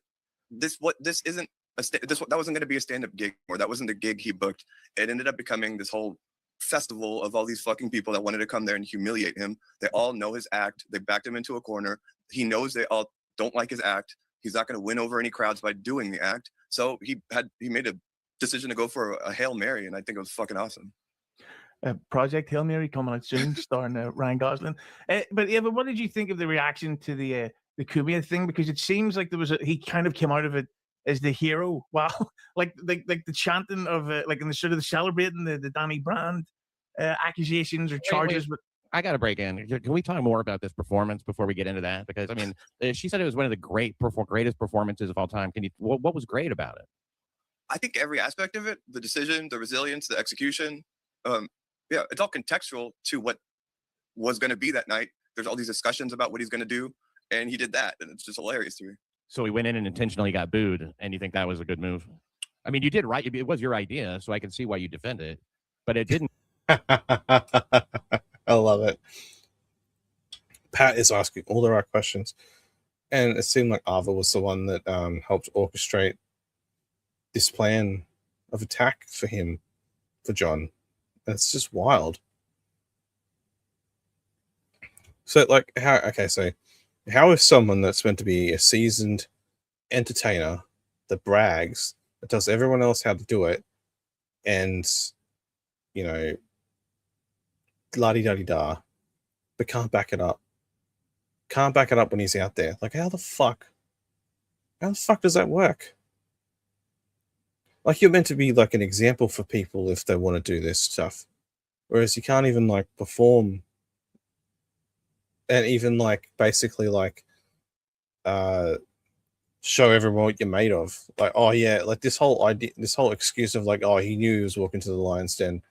this isn't that wasn't going to be a stand-up gig, or that wasn't the gig he booked. It ended up becoming this whole festival of all these fucking people that wanted to come there and humiliate him. They all know his act. They backed him into a corner. He knows they all don't like his act. He's not going to win over any crowds by doing the act. So he made a decision to go for a Hail Mary, and I think it was fucking awesome. Project Hail Mary coming out soon, starring Ryan Gosling. But Eva, what did you think of the reaction to the Kubia thing? Because it seems like he kind of came out of it as the hero. Wow, like the chanting of like in the sort of the celebrating the Danny Brand accusations or charges. But I got to break in. Can we talk more about this performance before we get into that? Because I mean, she said it was one of the greatest performances of all time. What was great about it? I think every aspect of it, the decision, the resilience, the execution, yeah, it's all contextual to what was going to be that night. There's all these discussions about what he's going to do, and he did that, and it's just hilarious to me. So he went in and intentionally got booed, and you think that was a good move? I mean, you did right. It was your idea, so I can see why you defend it, but it didn't. I love it. Pat is asking all the right questions, and it seemed like Ava was the one that helped orchestrate this plan of attack for John. It's just wild. So, like, how is someone that's meant to be a seasoned entertainer that brags, that tells everyone else how to do it, and, you know, la-di-da-di-da, but can't back it up? Can't back it up when he's out there. Like, how the fuck does that work? Like, you're meant to be like an example for people if they want to do this stuff. Whereas you can't even like perform and even like basically like show everyone what you're made of. Like, oh yeah, like this whole excuse of like, oh, he knew he was walking to the lion's den.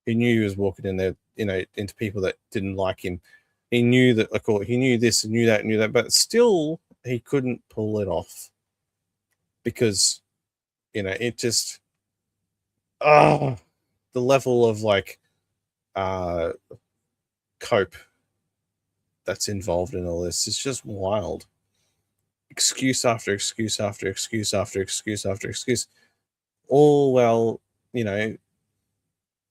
He knew he was walking in there, you know, into people that didn't like him. He knew that, like, he knew this and knew that, but still he couldn't pull it off because, you know, it just, the level of like cope that's involved in all this is just wild. Excuse after excuse after excuse after excuse after excuse, all while, you know,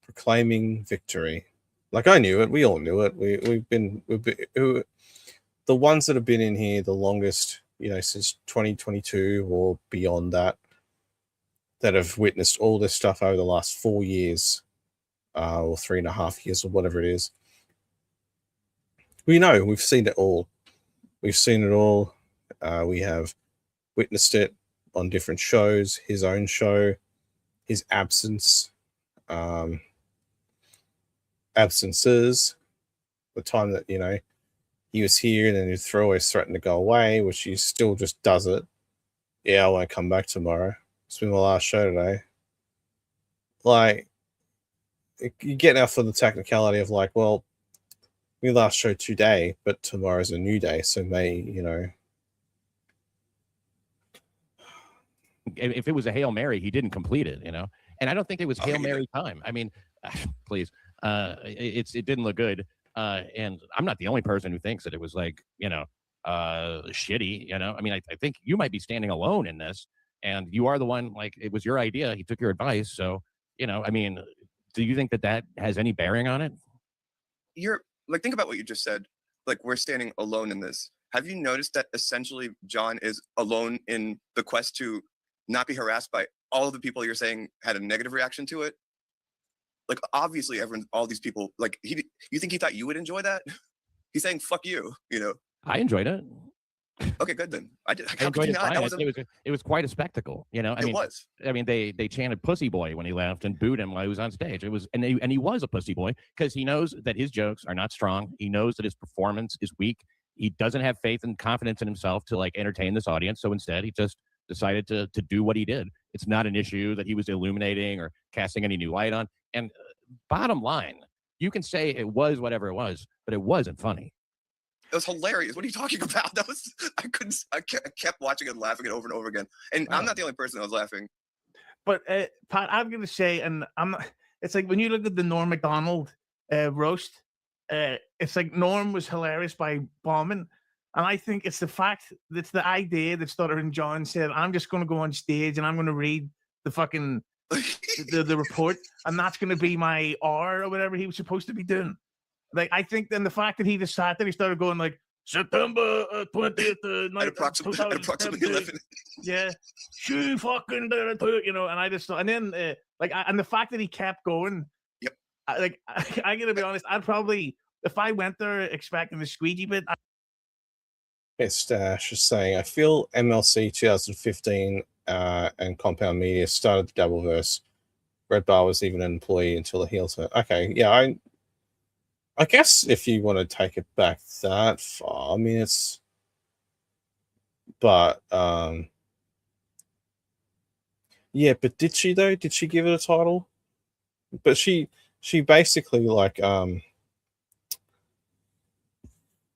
proclaiming victory. Like, I knew it, we all knew it. We've been the ones that have been in here the longest, you know, since 2022 or beyond that have witnessed all this stuff over the last 4 years, or 3.5 years, or whatever it is. We know, we've seen it all. We've seen it all. We have witnessed it on different shows, his own show, his absences, the time that, you know, he was here and then he'd always threaten to go away, which he still just does it. Yeah, I won't come back tomorrow. It's been my last show today. Like, you get now for the technicality of like, well, we last show today, but tomorrow's a new day, so you know. If it was a Hail Mary, he didn't complete it, you know. And I don't think it was Hail Mary time. I mean, please, it didn't look good. And I'm not the only person who thinks that it was like, you know, shitty, you know. I mean, I think you might be standing alone in this. And you are the one, like, it was your idea. He took your advice. So, you know, I mean, do you think that has any bearing on it? You're like, think about what you just said. Like, we're standing alone in this. Have you noticed that essentially John is alone in the quest to not be harassed by all of the people you're saying had a negative reaction to it? Like, obviously all these people, like, you think he thought you would enjoy that? He's saying, fuck you, you know? I enjoyed it. Okay, good then. I enjoyed it. It was quite a spectacle, you know. I mean, they chanted "pussy boy" when he left and booed him while he was on stage. It was, and he was a pussy boy because he knows that his jokes are not strong. He knows that his performance is weak. he doesn't have faith and confidence in himself to like entertain this audience. So instead, he just decided to do what he did. It's not an issue that he was illuminating or casting any new light on. And bottom line, you can say it was whatever it was, but it wasn't funny. It was hilarious. What are you talking about? That was I kept watching it, laughing it over and over again. And I'm not the only person that was laughing. But Pat, I'm gonna say, and I'm not. It's like when you look at the Norm Macdonald roast. It's like Norm was hilarious by bombing, and I think it's the fact that's the idea that Stuttering John said, "I'm just going to go on stage and I'm going to read the fucking the report, and that's going to be my R or whatever he was supposed to be doing." Like, I think then the fact that he just sat there, he started going like September 20th, approximately 11. Yeah, she fucking did it, you know. And I just thought, and then and the fact that he kept going. Yep. I'm gonna be honest. I'd probably, if I went there expecting the squeegee bit. It's Stash is saying, I feel MLC 2015 and Compound Media started the Dabbleverse. Red Bar was even an employee until the heel turn. Okay, yeah, I guess if you want to take it back that far, I mean, it's, but yeah, but did she though? Did she give it a title? But she basically like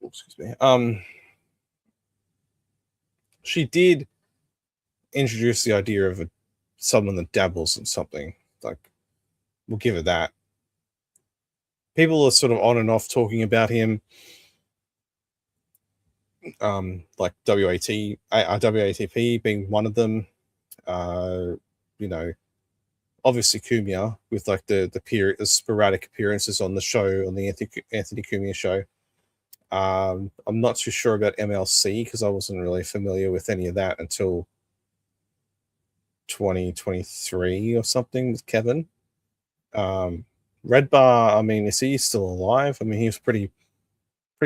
excuse me, she did introduce the idea of someone that dabbles in something. Like, we'll give it that. People are sort of on and off talking about him, like WATP being one of them. You know, obviously Cumia with like the sporadic appearances on the show, on the Anthony Cumia show. I'm not too sure about MLC because I wasn't really familiar with any of that until 2023 or something with Kevin. Red Bar, I mean, is he still alive? I mean, he was pretty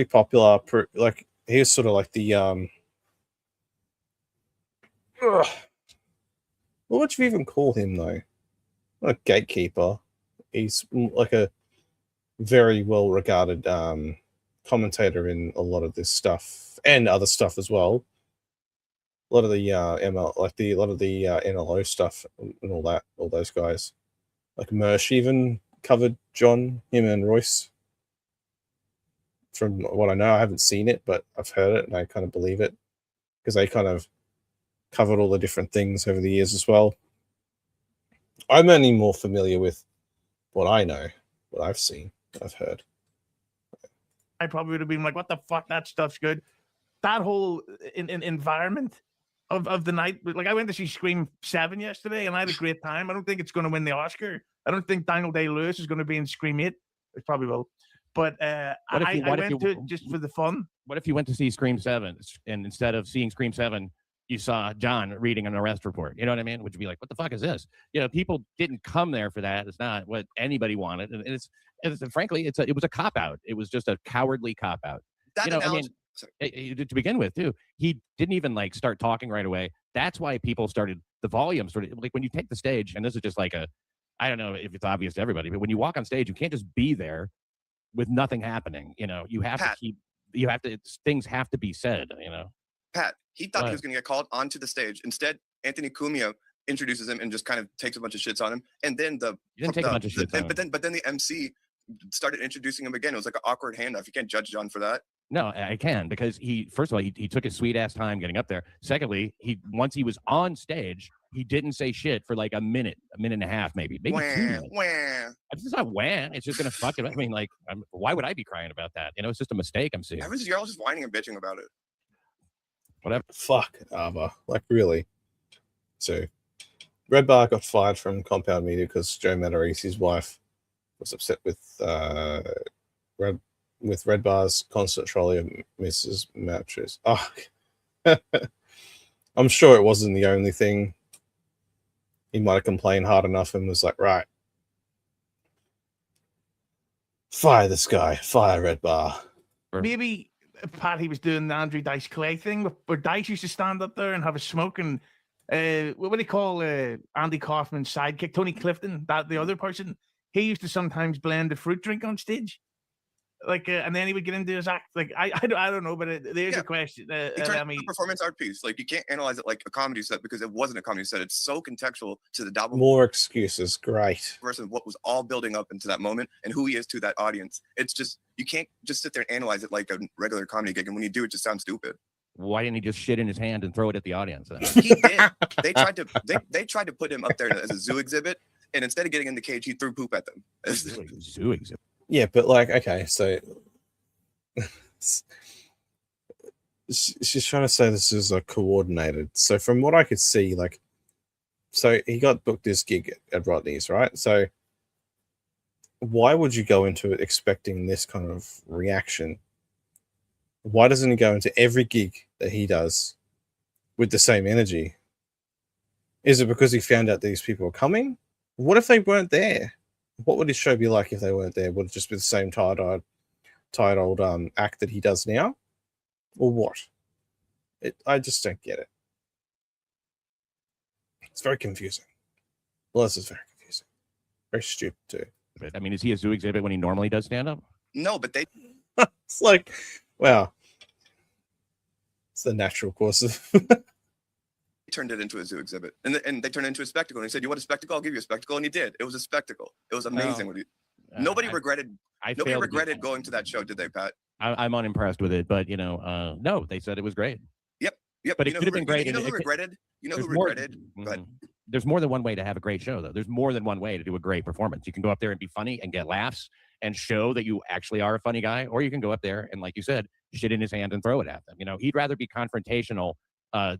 popular. Like, he was sort of like the what would you even call him though? Not a gatekeeper. He's like a very well regarded commentator in a lot of this stuff and other stuff as well. A lot of the NLO stuff and all that, all those guys. Like Mersh even covered John, him and Royce. From what I know, I haven't seen it, but I've heard it and I kind of believe it because they kind of covered all the different things over the years as well. I'm only more familiar with what I know, what I've seen, what I've heard. I probably would have been like, what the fuck, that stuff's good. That whole environment of the night, like I went to see Scream 7 yesterday and I had a great time. I don't think it's going to win the Oscar. I don't think Daniel Day-Lewis is going to be in Scream 8. It probably will. But I went to it just for the fun. What if you went to see Scream 7 and instead of seeing Scream 7, you saw John reading an arrest report? You know what I mean? Would you be like, what the fuck is this? You know, people didn't come there for that. It's not what anybody wanted. And it's frankly, it was a cop-out. It was just a cowardly cop-out. You know, I mean, to begin with, too, he didn't even like start talking right away. That's why people started, the volume started, like when you take the stage, and this is just like I don't know if it's obvious to everybody, but when you walk on stage, you can't just be there with nothing happening. You know, you have things have to be said, you know. Pat, he thought he was going to get called onto the stage. Instead, Anthony Cumia introduces him and just kind of takes a bunch of shits on him. And then you didn't take a bunch of shits on him. But then the MC started introducing him again. It was like an awkward handoff. You can't judge John for that. No, I can, because first of all, he took his sweet ass time getting up there. Secondly, once he was on stage, he didn't say shit for like a minute and a half, maybe 2 minutes. It's not wham. It's just gonna fuck it. I mean, like, why would I be crying about that? You know, it's just a mistake I'm seeing. You're all just whining and bitching about it. Whatever. Fuck, Arba. Like, really. So, Red Bar got fired from Compound Media because Joe Matarisi's wife was upset with Red Bar's constant trolling of Mrs. Mattress. Oh, I'm sure it wasn't the only thing. He might have complained hard enough and was like, right, fire this guy, fire Red Bar. Maybe Pat, he was doing the Andrew Dice Clay thing where Dice used to stand up there and have a smoke, and what do they call Andy Kaufman's sidekick, Tony Clifton, that the other person, he used to sometimes blend a fruit drink on stage. Like, and then he would get into his act. Like, I don't know, but there's Yeah. a question. He turned it into a performance art piece. Like, you can't analyze it like a comedy set because it wasn't a comedy set. It's so contextual to the Dabble More excuses. Great. versus what was all building up into that moment and who he is to that audience. It's just, you can't just sit there and analyze it like a regular comedy gig. And when you do, it just sounds stupid. Why didn't he just shit in his hand and throw it at the audience? Then? He did. They tried to put him up there as a zoo exhibit, and instead of getting in the cage, he threw poop at them. Zoo exhibit. Yeah, but like, okay, so she's trying to say this is a coordinated. So from what I could see, like, so he got booked this gig at Rodney's, right? So why would you go into it expecting this kind of reaction? Why doesn't he go into every gig that he does with the same energy? Is it because he found out these people are coming? What if they weren't there? What would his show be like if they weren't there? Would it just be the same tired old act that he does now? Or what? I just don't get it. It's very confusing. Well, this is very confusing. Very stupid too. I mean, is he a zoo exhibit when he normally does stand up? No, but they It's like, wow. It's the natural course of turned it into a zoo exhibit, and they turned it into a spectacle. And he said, "You want a spectacle? I'll give you a spectacle." And he did. It was a spectacle. It was amazing. Nobody regretted. Nobody regretted going to that show, did they, Pat? I'm unimpressed with it, but no, they said it was great. Yep. But it could have been great. You know and who regretted? You know who more- regretted? But There's more than one way to have a great show, though. There's more than one way to do a great performance. You can go up there and be funny and get laughs and show that you actually are a funny guy, or you can go up there and, like you said, shit in his hand and throw it at them. He'd rather be confrontational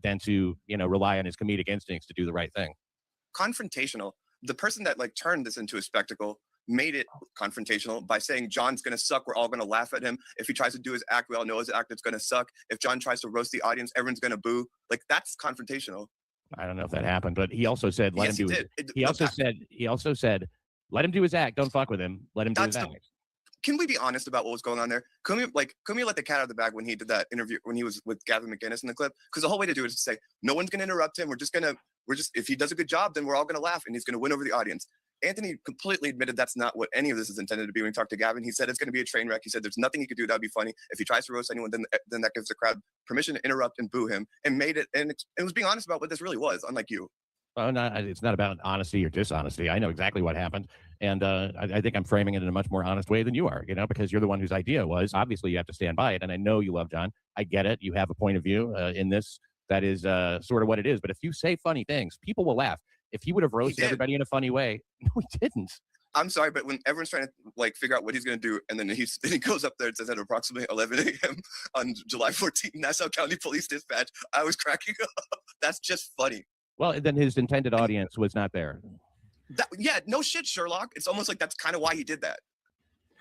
than to, rely on his comedic instincts to do the right thing. confrontational. The person that like turned this into a spectacle made it confrontational by saying John's gonna suck. We're all gonna laugh at him. If he tries to do his act, we all know his act is gonna suck. If John tries to roast the audience, everyone's gonna boo. Like that's confrontational. I don't know if that happened, but he also said, let Yes, him do he it. did. He also said, let him do his act. Don't fuck with him. Let him do his act. Can we be honest about what was going on there? Can we let the cat out of the bag when he did that interview when he was with Gavin McInnes in the clip? Because the whole way to do it is to say, no one's gonna interrupt him. If he does a good job, then we're all gonna laugh and he's gonna win over the audience. Anthony completely admitted that's not what any of this is intended to be. When he talked to Gavin, he said it's going to be a train wreck. He said there's nothing he could do that'd be funny. If he tries to roast anyone, then that gives the crowd permission to interrupt and boo him, and made it. And it was being honest about what this really was, unlike you. Well, no, it's not about honesty or dishonesty. I know exactly what happened, and I think I'm framing it in a much more honest way than you are. Because you're the one whose idea was. Obviously, you have to stand by it, and I know you love John. I get it. You have a point of view in this. That is sort of what it is. But if you say funny things, people will laugh. If he would have roasted everybody in a funny way, no, he didn't. I'm sorry, but when everyone's trying to figure out what he's going to do, and then he goes up there and says at approximately 11 a.m. on July 14th, Nassau County Police Dispatch, I was cracking up. That's just funny. Well, then his intended audience was not there. Yeah, no shit, Sherlock. It's almost like that's kind of why he did that.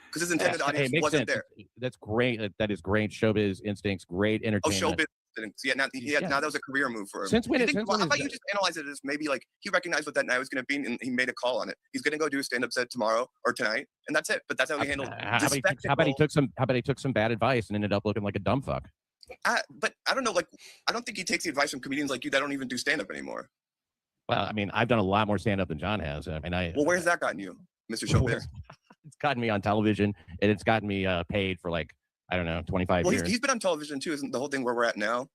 Because his intended audience wasn't there. That's great. That is great showbiz instincts, great entertainment. Oh, showbiz. Yeah, now that was a career move for him. Since when? I thought you just analyzed it as maybe like he recognized what that night was going to be, and he made a call on it. He's going to go do a stand-up set tomorrow or tonight, and that's it. But that's how he handled. How about he took some bad advice and ended up looking like a dumb fuck? But I don't know. I don't think he takes the advice from comedians like you that don't even do stand-up anymore. Well, I mean, I've done a lot more stand-up than John has. Well, where's that gotten you, Mr. Showbiz? It's gotten me on television, and it's gotten me paid for 25 years. He's been on television too. Isn't the whole thing where we're at now?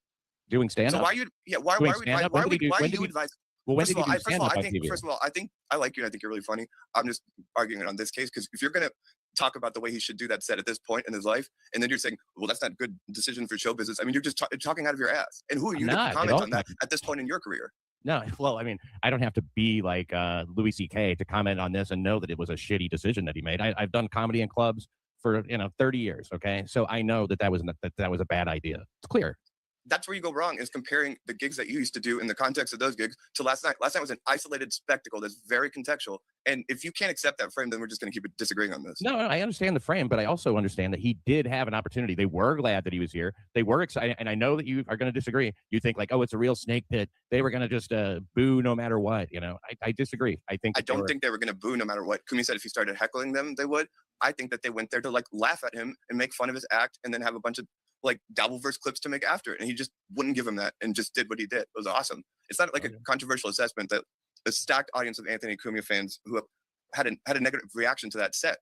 Doing stand-up. So why are you advising? Well, when did you do first of all, stand-up? I think I like you and I think you're really funny. I'm just arguing on this case because if you're gonna talk about the way he should do that set at this point in his life, and then you're saying, well, that's not a good decision for show business. I mean, you're just talking out of your ass. And who are you to comment on that at this point in your career? No, well, I mean, I don't have to be like Louis C.K. to comment on this and know that it was a shitty decision that he made. I've done comedy in clubs for 30 years. Okay, so I know that was a bad idea. It's clear. That's where you go wrong, is comparing the gigs that you used to do in the context of those gigs to last night. Last night was an isolated spectacle that's very contextual. And if you can't accept that frame, then we're just going to keep disagreeing on this. No, I understand the frame, but I also understand that he did have an opportunity. They were glad that he was here. They were excited. And I know that you are going to disagree. You think oh, it's a real snake pit. They were going to just boo no matter what. I disagree. I don't think they were going to boo no matter what. Kumi said if he started heckling them, they would. I think that they went there to laugh at him and make fun of his act and then have a bunch of Dabbleverse clips to make after it. And he just wouldn't give him that and just did what he did. It was awesome. It's not like a controversial assessment that a stacked audience of Anthony Cumia fans who had a negative reaction to that set.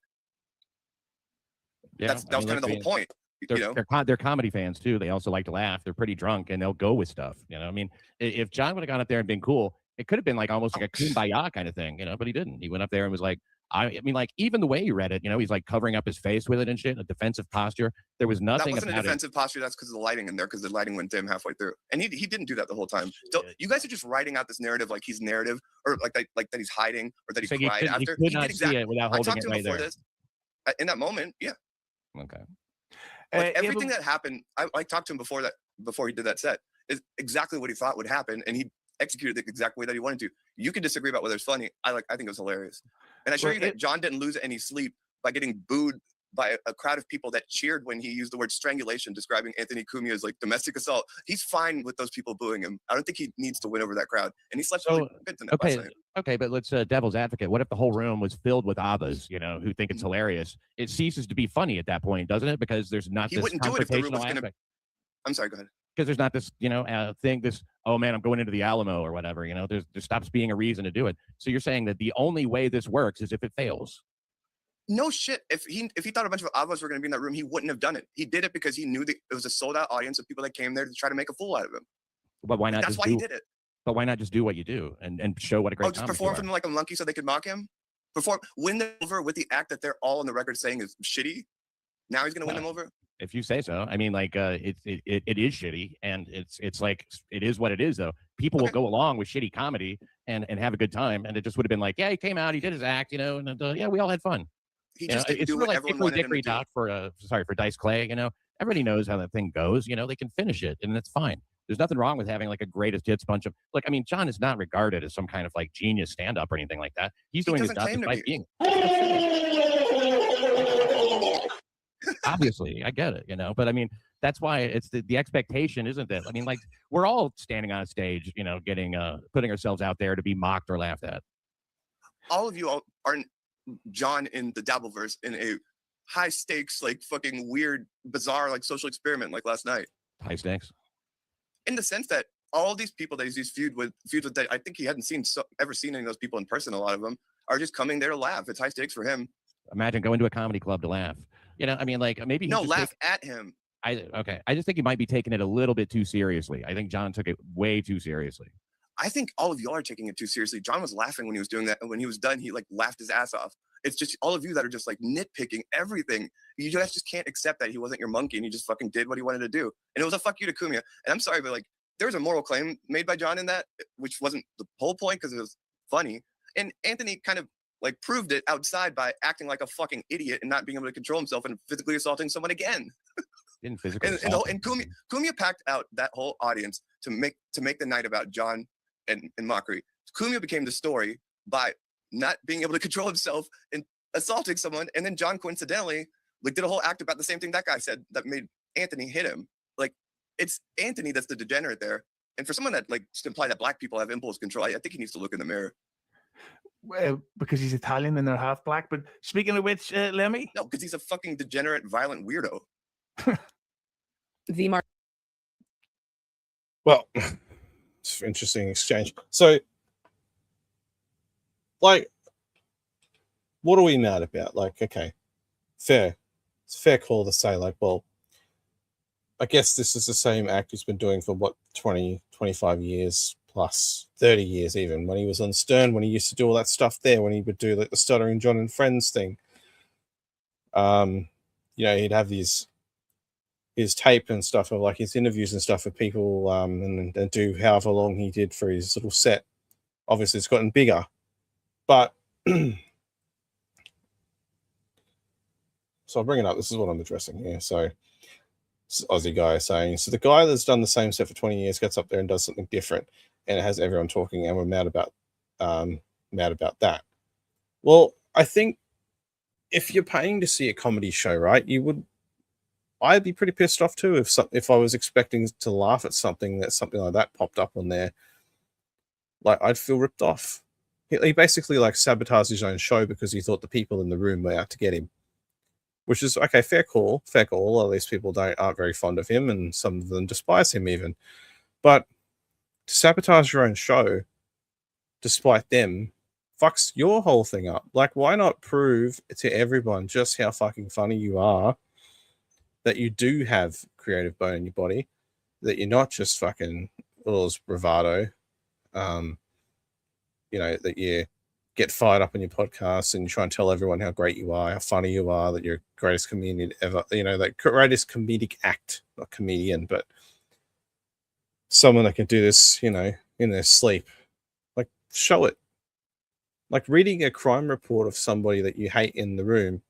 Yeah, that was kind of the whole point. They're comedy fans too. They also like to laugh. They're pretty drunk and they'll go with stuff. I mean, if John would have gone up there and been cool, it could have been like almost like a kumbaya kind of thing, but he didn't. He went up there and was like, I mean, like even the way he read it, he's like covering up his face with it and shit, a defensive posture. There was nothing That wasn't about a defensive posture. That's because of the lighting in there, because the lighting went dim halfway through. And he didn't do that the whole time. So you guys are just writing out this narrative like he's narrative, or like that he's hiding, or that he cried after. He could not see it without holding it right there. This, in that moment, yeah. Okay. Like everything that happened, I talked to him before he did that set, is exactly what he thought would happen, and he executed the exact way that he wanted to. You can disagree about whether it's funny. I think it was hilarious, and I show you that John didn't lose any sleep by getting booed by a crowd of people that cheered when he used the word strangulation, describing Anthony Cumia as like domestic assault. He's fine with those people booing him. I don't think he needs to win over that crowd, and he slept really good tonight. Okay, but let's devil's advocate. What if the whole room was filled with Abbas, who think it's hilarious? It ceases to be funny at that point, doesn't it? Because there's not this confrontational aspect. I'm sorry, go ahead. Because there's not this, thing, oh man, I'm going into the Alamo or whatever, there stops being a reason to do it. So you're saying that the only way this works is if it fails. No shit. If he thought a bunch of Abbas were going to be in that room, he wouldn't have done it. He did it because he knew that it was a sold out audience of people that came there to try to make a fool out of him. But why not? That's why he did it. But why not just do what you do and show what a great just perform for them like a monkey so they could mock him? Win them over with the act that they're all on the record saying is shitty. Now he's going to win them over? If you say so. I mean, like it is shitty, and it's like it is what it is though. People will go along with shitty comedy and have a good time, and it just would have been like, yeah, he came out, he did his act, and yeah, we all had fun. It's sort of like Dickory Dock for Dice Clay. Everybody knows how that thing goes. They can finish it, and it's fine. There's nothing wrong with having like a greatest hits bunch of like. I mean, John is not regarded as some kind of like genius stand-up or anything like that. He's doing his job despite being. Obviously, I get it, but I mean, that's why it's the expectation, isn't it? I mean, like we're all standing on a stage, getting putting ourselves out there to be mocked or laughed at. All of you are John in the Dabbleverse in a high stakes, like fucking weird, bizarre, like social experiment like last night. High stakes? In the sense that all these people that he's feuds with that I think he hadn't ever seen any of those people in person, a lot of them are just coming there to laugh. It's high stakes for him. Imagine going to a comedy club to laugh. I mean, like maybe laugh at him. I just think he might be taking it a little bit too seriously. I think John took it way too seriously. I think all of y'all are taking it too seriously. John was laughing when he was doing that, and when he was done, he like laughed his ass off. It's just all of you that are just like nitpicking everything. You guys just can't accept that he wasn't your monkey and he just fucking did what he wanted to do. And it was a fuck you to Cumia. And I'm sorry, but like there was a moral claim made by John in that, which wasn't the whole point because it was funny. And Anthony kind of like proved it outside by acting like a fucking idiot and not being able to control himself and physically assaulting someone again. Didn't physically and Cumia packed out that whole audience to make the night about John and mockery. Cumia became the story by not being able to control himself and assaulting someone, and then John coincidentally like did a whole act about the same thing that guy said that made Anthony hit him. Like it's Anthony that's the degenerate there. And for someone that like to imply that black people have impulse control, I think he needs to look in the mirror. Because he's Italian and they're half black. But speaking of which, Lemmy? No, because he's a fucking degenerate, violent weirdo. Well, it's an interesting exchange. So, like, what are we mad about? Like, okay, fair. It's a fair call to say, like, well, I guess this is the same act he's been doing for, 20, 25 years plus, 30 years even, when he was on Stern, when he used to do all that stuff there, when he would do, like, the Stuttering John and Friends thing. He'd have his tape and stuff of, like, his interviews and stuff with people, and do however long he did for his little set. Obviously, it's gotten bigger. But so I'll bring it up. This is what I'm addressing here. So this Aussie guy is saying, so the guy that's done the same set for 20 years gets up there and does something different, and it has everyone talking, and we're mad about that. Well, I think if you're paying to see a comedy show, right, I'd be pretty pissed off too if I was expecting to laugh at something like that popped up on there. Like, I'd feel ripped off. He basically like sabotaged his own show because he thought the people in the room were out to get him, which is okay. Fair call. A lot of these people aren't very fond of him, and some of them despise him even. But to sabotage your own show, despite them, fucks your whole thing up. Like, why not prove to everyone just how fucking funny you are, that you do have creative bone in your body, that you're not just fucking all this bravado, you know, that you get fired up on your podcast and you try and tell everyone how great you are, how funny you are, that you're the greatest comedian ever, you know, that greatest comedic act, not comedian, but someone that can do this, you know, in their sleep. Like, show it. Like reading a crime report of somebody that you hate in the room.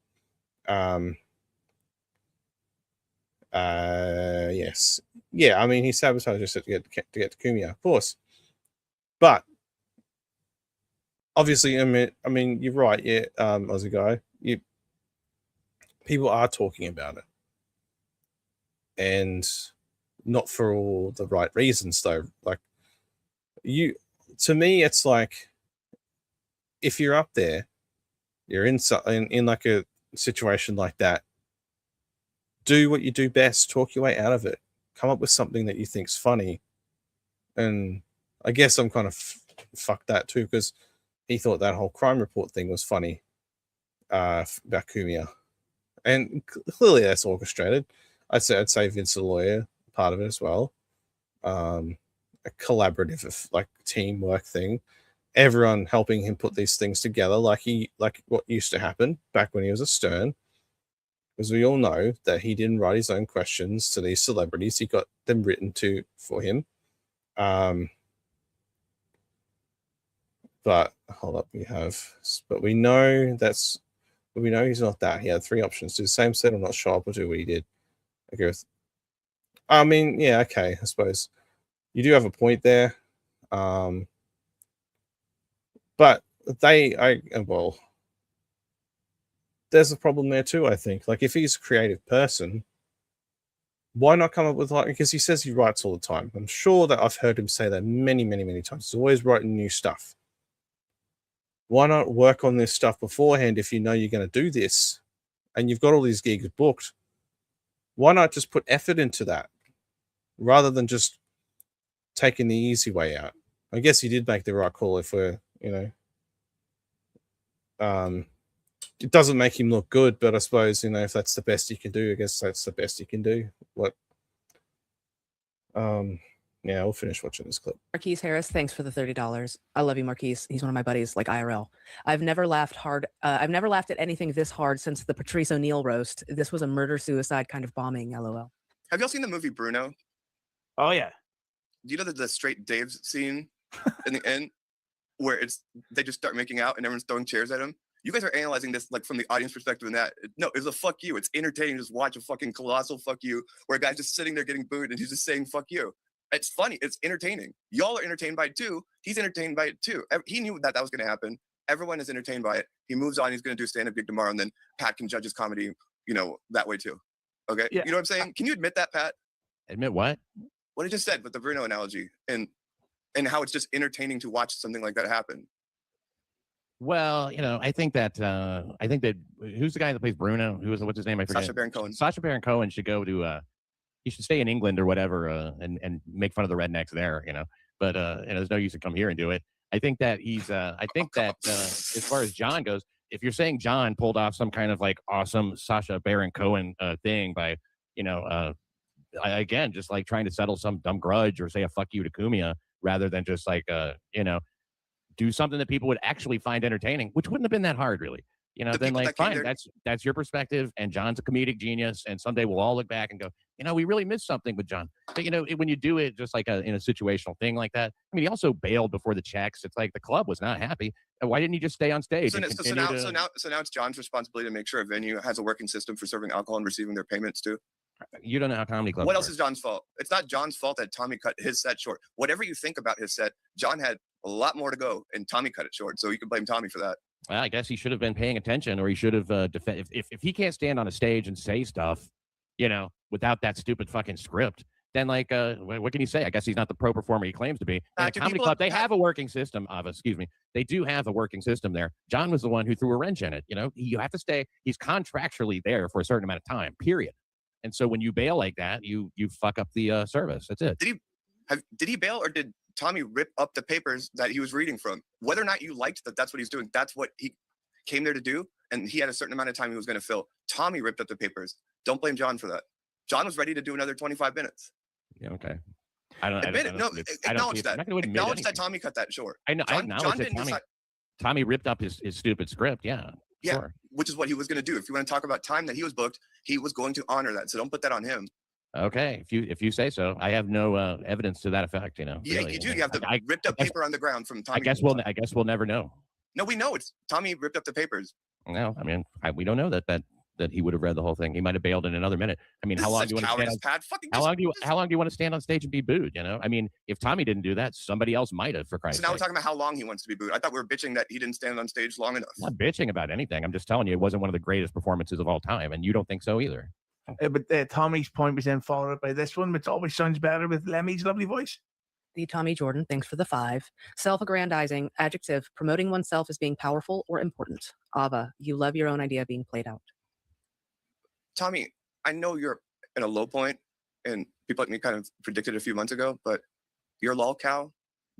Yes. Yeah, I mean, he sabotaged us to get to Kumia, of course. But obviously, I mean, you're right. Yeah, Aussie guy, people are talking about it, and not for all the right reasons, though. Like to me, it's like if you're up there, you're in like a situation like that. Do what you do best. Talk your way out of it. Come up with something that you think's funny. And I guess I'm kind of fucked that too, because he thought that whole crime report thing was funny about Kumia, and clearly that's orchestrated. I'd say Vince the lawyer part of it as well. A collaborative, like teamwork thing. Everyone helping him put these things together, like what used to happen back when he was a Stern. Because we all know that he didn't write his own questions to these celebrities; he got them written for him. But hold up, but we know he's not that. He had 3 options: do the same set or not show up, or do what he did. I mean, yeah, okay, I suppose you do have a point there. But there's a problem there too, I think. Like, if he's a creative person, why not come up with, like, because he says he writes all the time. I'm sure that I've heard him say that many, many, many times. He's always writing new stuff. Why not work on this stuff beforehand if you know you're going to do this and you've got all these gigs booked? Why not just put effort into that rather than just taking the easy way out? I guess he did make the right call if we're, you know, it doesn't make him look good, but I suppose, you know, if that's the best you can do, I guess that's the best you can do. Yeah, we'll finish watching this clip. Marquise Harris, thanks for the $30. I love you, Marquise. He's one of my buddies, like IRL. I've never laughed at anything this hard since the Patrice O'Neill roast. This was a murder-suicide kind of bombing, LOL. Have y'all seen the movie Bruno? Oh, yeah. Do you know that the straight Dave's scene in the end where they just start making out and everyone's throwing chairs at him? You guys are analyzing this like from the audience perspective, and that no, it's a fuck you. It's entertaining to just watch a fucking colossal fuck you where a guy's just sitting there getting booed and he's just saying fuck you. It's funny. It's entertaining. Y'all are entertained by it too. He's entertained by it too. He knew that was going to happen. Everyone is entertained by it. He moves on. He's going to do a stand-up gig tomorrow, and then Pat can judge his comedy, you know, that way too. Okay, yeah. You know what I'm saying? Can you admit that, Pat? Admit what? What I just said with the Bruno analogy, and how it's just entertaining to watch something like that happen. Well, you know, I think that who's the guy that plays Bruno? What's his name? I forget. Sacha Baron Cohen. Sacha Baron Cohen should go to he should stay in England or whatever, and make fun of the rednecks there, you know. But and there's no use to come here and do it. I think that as far as John goes, if you're saying John pulled off some kind of like awesome Sacha Baron Cohen thing by, you know, again, just like trying to settle some dumb grudge or say a fuck you to Kumia rather than just like you know, do something that people would actually find entertaining, which wouldn't have been that hard, really. You know, then like fine, that's your perspective, and John's a comedic genius, and someday we'll all look back and go, you know, we really missed something with John. But you know, when you do it just like in a situational thing like that, I mean, he also bailed before the checks. It's like the club was not happy. Why didn't he just stay on stage? So now it's John's responsibility to make sure a venue has a working system for serving alcohol and receiving their payments too. You don't know how comedy clubs. What else is John's fault? It's not John's fault that Tommy cut his set short. Whatever you think about his set, John had a lot more to go, and Tommy cut it short. So you can blame Tommy for that. Well, I guess he should have been paying attention, or he should have defended. If he can't stand on a stage and say stuff, you know, without that stupid fucking script, then like, what can you say? I guess he's not the pro performer he claims to be. And comedy club, they have a working system. Excuse me, they do have a working system there. John was the one who threw a wrench in it. You know, you have to stay. He's contractually there for a certain amount of time. Period. And so when you bail like that, you fuck up the service. That's it. Did he bail, or did Tommy rip up the papers that he was reading from? Whether or not you liked that's what he's doing, that's what he came there to do, and he had a certain amount of time he was going to fill. Tommy ripped up the papers. Don't blame John for that. John was ready to do another 25 minutes. Yeah, okay. I don't Admit it. No, acknowledge that. I'm not gonna admit Acknowledge that anything. Tommy cut that short. I know. I John acknowledge that didn't decide. Tommy ripped up his stupid script. Yeah. Yeah, Sure. which is what he was going to do. If you want to talk about time that he was booked, he was going to honor that. So don't put that on him. Okay. If you say so, I have no evidence to that effect. You know. Yeah, really. you do. You have the ripped up paper on the ground from Tommy. I guess we'll never know. No, we know it's Tommy ripped up the papers. No, I mean, we don't know that he would have read the whole thing. He might have bailed in another minute. I mean, how long do you want to stand? How long do you want to stand on stage and be booed? You know, I mean, if Tommy didn't do that, somebody else might have. For Christ's So now sake. we're talking about how long he wants to be booed. I thought we were bitching that he didn't stand on stage long enough. I'm not bitching about anything. I'm just telling you, it wasn't one of the greatest performances of all time, and you don't think so either. But Tommy's point was then followed up by this one, which always sounds better with Lemmy's lovely voice. The Tommy Jordan, thanks for the 5. Self-aggrandizing, adjective, promoting oneself as being powerful or important. Ava, you love your own idea being played out. Tommy, I know you're in a low point, and people like me kind of predicted a few months ago, but you're a lol cow.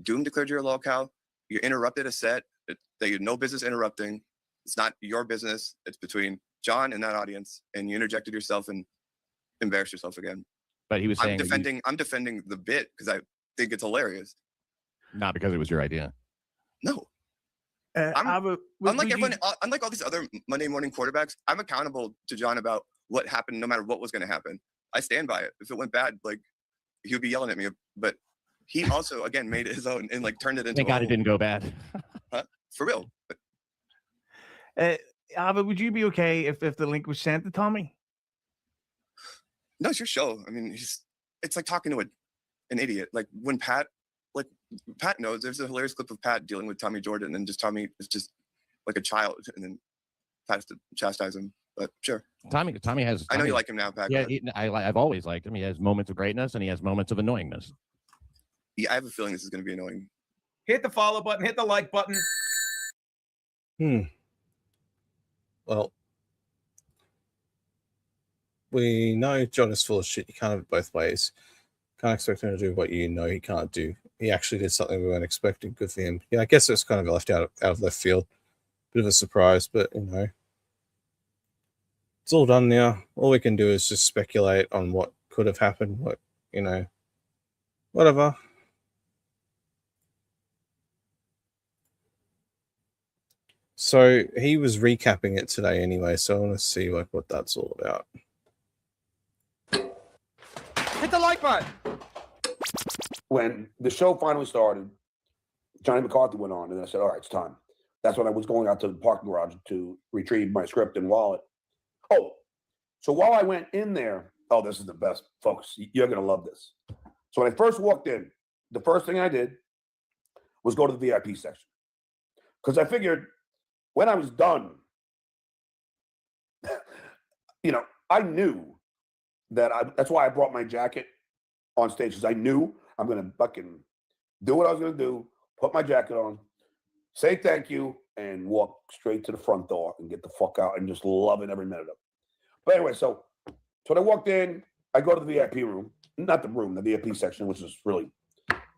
Doom declared you're a lol cow. You interrupted a set that you had no business interrupting. It's not your business. It's between John and that audience, and you interjected yourself and embarrassed yourself again. But he was saying I'm defending the bit because I think it's hilarious. Not because it was your idea. No. Unlike all these other Monday morning quarterbacks, I'm accountable to John about what happened, no matter what was going to happen. I stand by it. If it went bad, like, he would be yelling at me. But he also, again, made it his own and like turned it into. Thank God it didn't go bad. Huh? For real. Ava, would you be okay if the link was sent to Tommy? No, it's your show. I mean, it's like talking to an idiot. Like when Pat knows, there's a hilarious clip of Pat dealing with Tommy Jordan, and just Tommy is just like a child, and then Pat has to chastise him. But sure, Tommy has. I know you like him now, Pat. Yeah, I've always liked him. He has moments of greatness, and he has moments of annoyingness. Yeah, I have a feeling this is going to be annoying. Hit the follow button. Hit the like button. Well, we know John is full of shit. You can't have it both ways. Can't expect him to do what you know he can't do. He actually did something we weren't expecting. Good for him. Yeah, I guess it's kind of left out of left field. Bit of a surprise, but you know, it's all done now. All we can do is just speculate on what could have happened. What, you know, whatever. So he was recapping it today anyway, so I want to see like what that's all about. Hit the like button. When the show finally started, Johnny McCarthy went on, and I said, all right, it's time. That's when I was going out to the parking garage to retrieve my script and wallet. Oh, so while I went in there, oh, this is the best, folks. You're going to love this. So when I first walked in, the first thing I did was go to the VIP section. Because I figured when I was done, you know, I knew that that's why I brought my jacket on stage, because I knew I'm going to fucking do what I was going to do, put my jacket on, say thank you, and walk straight to the front door and get the fuck out and just love it every minute of it. But anyway, so when I walked in, I go to the VIP room, not the room, the VIP section, which is really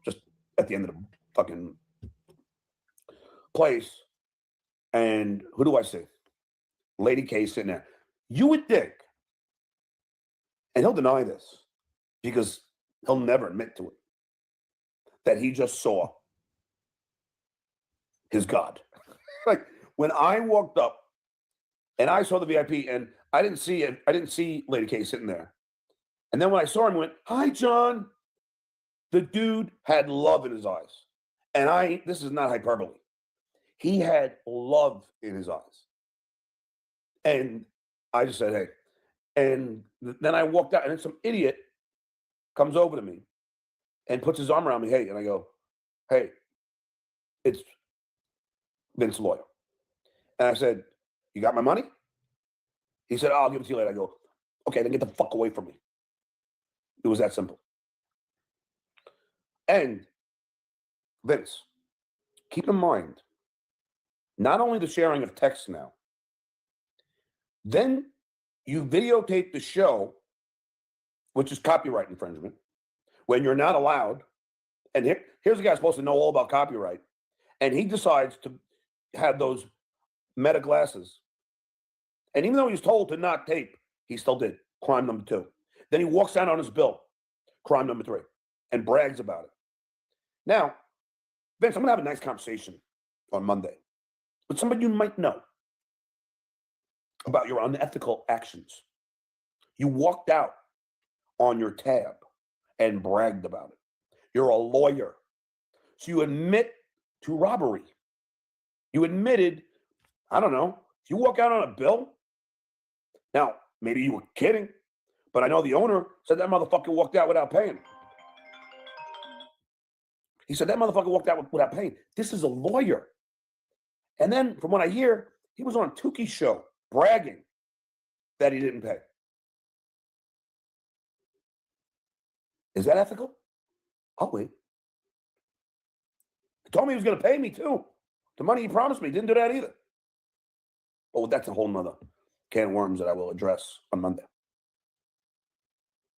just at the end of the fucking place. And who do I see? Lady K sitting there. You would think, and he'll deny this because he'll never admit to it, that he just saw his God. Like when I walked up and I saw the VIP and I didn't see Lady K sitting there. And then when I saw him, I went, hi, John. The dude had love in his eyes. And this is not hyperbole. He had love in his eyes. And I just said, hey. And then I walked out, and then some idiot comes over to me and puts his arm around me. Hey, and I go, hey, it's Vince Loy. And I said, you got my money? He said, I'll give it to you later. I go, okay, then get the fuck away from me. It was that simple. And Vince, keep in mind, not only the sharing of text now, then you videotape the show, which is copyright infringement, when you're not allowed. And here's a guy supposed to know all about copyright, and he decides to have those meta glasses. And even though he was told to not tape, he still did. Crime number 2. Then he walks down on his bill, crime number 3, and brags about it. Now, Vince, I'm going to have a nice conversation on Monday with somebody you might know about your unethical actions. You walked out on your tab and bragged about it. You're a lawyer. So you admit to robbery. You admitted, I don't know, if you walk out on a bill, now, maybe you were kidding, but I know the owner said that motherfucker walked out without paying. He said that motherfucker walked out without paying. This is a lawyer. And then, from what I hear, he was on Tuki's show bragging that he didn't pay. Is that ethical? I'll wait. He told me he was going to pay me, too. The money he promised me. Didn't do that either. Oh, that's a whole nother can of worms that I will address on Monday.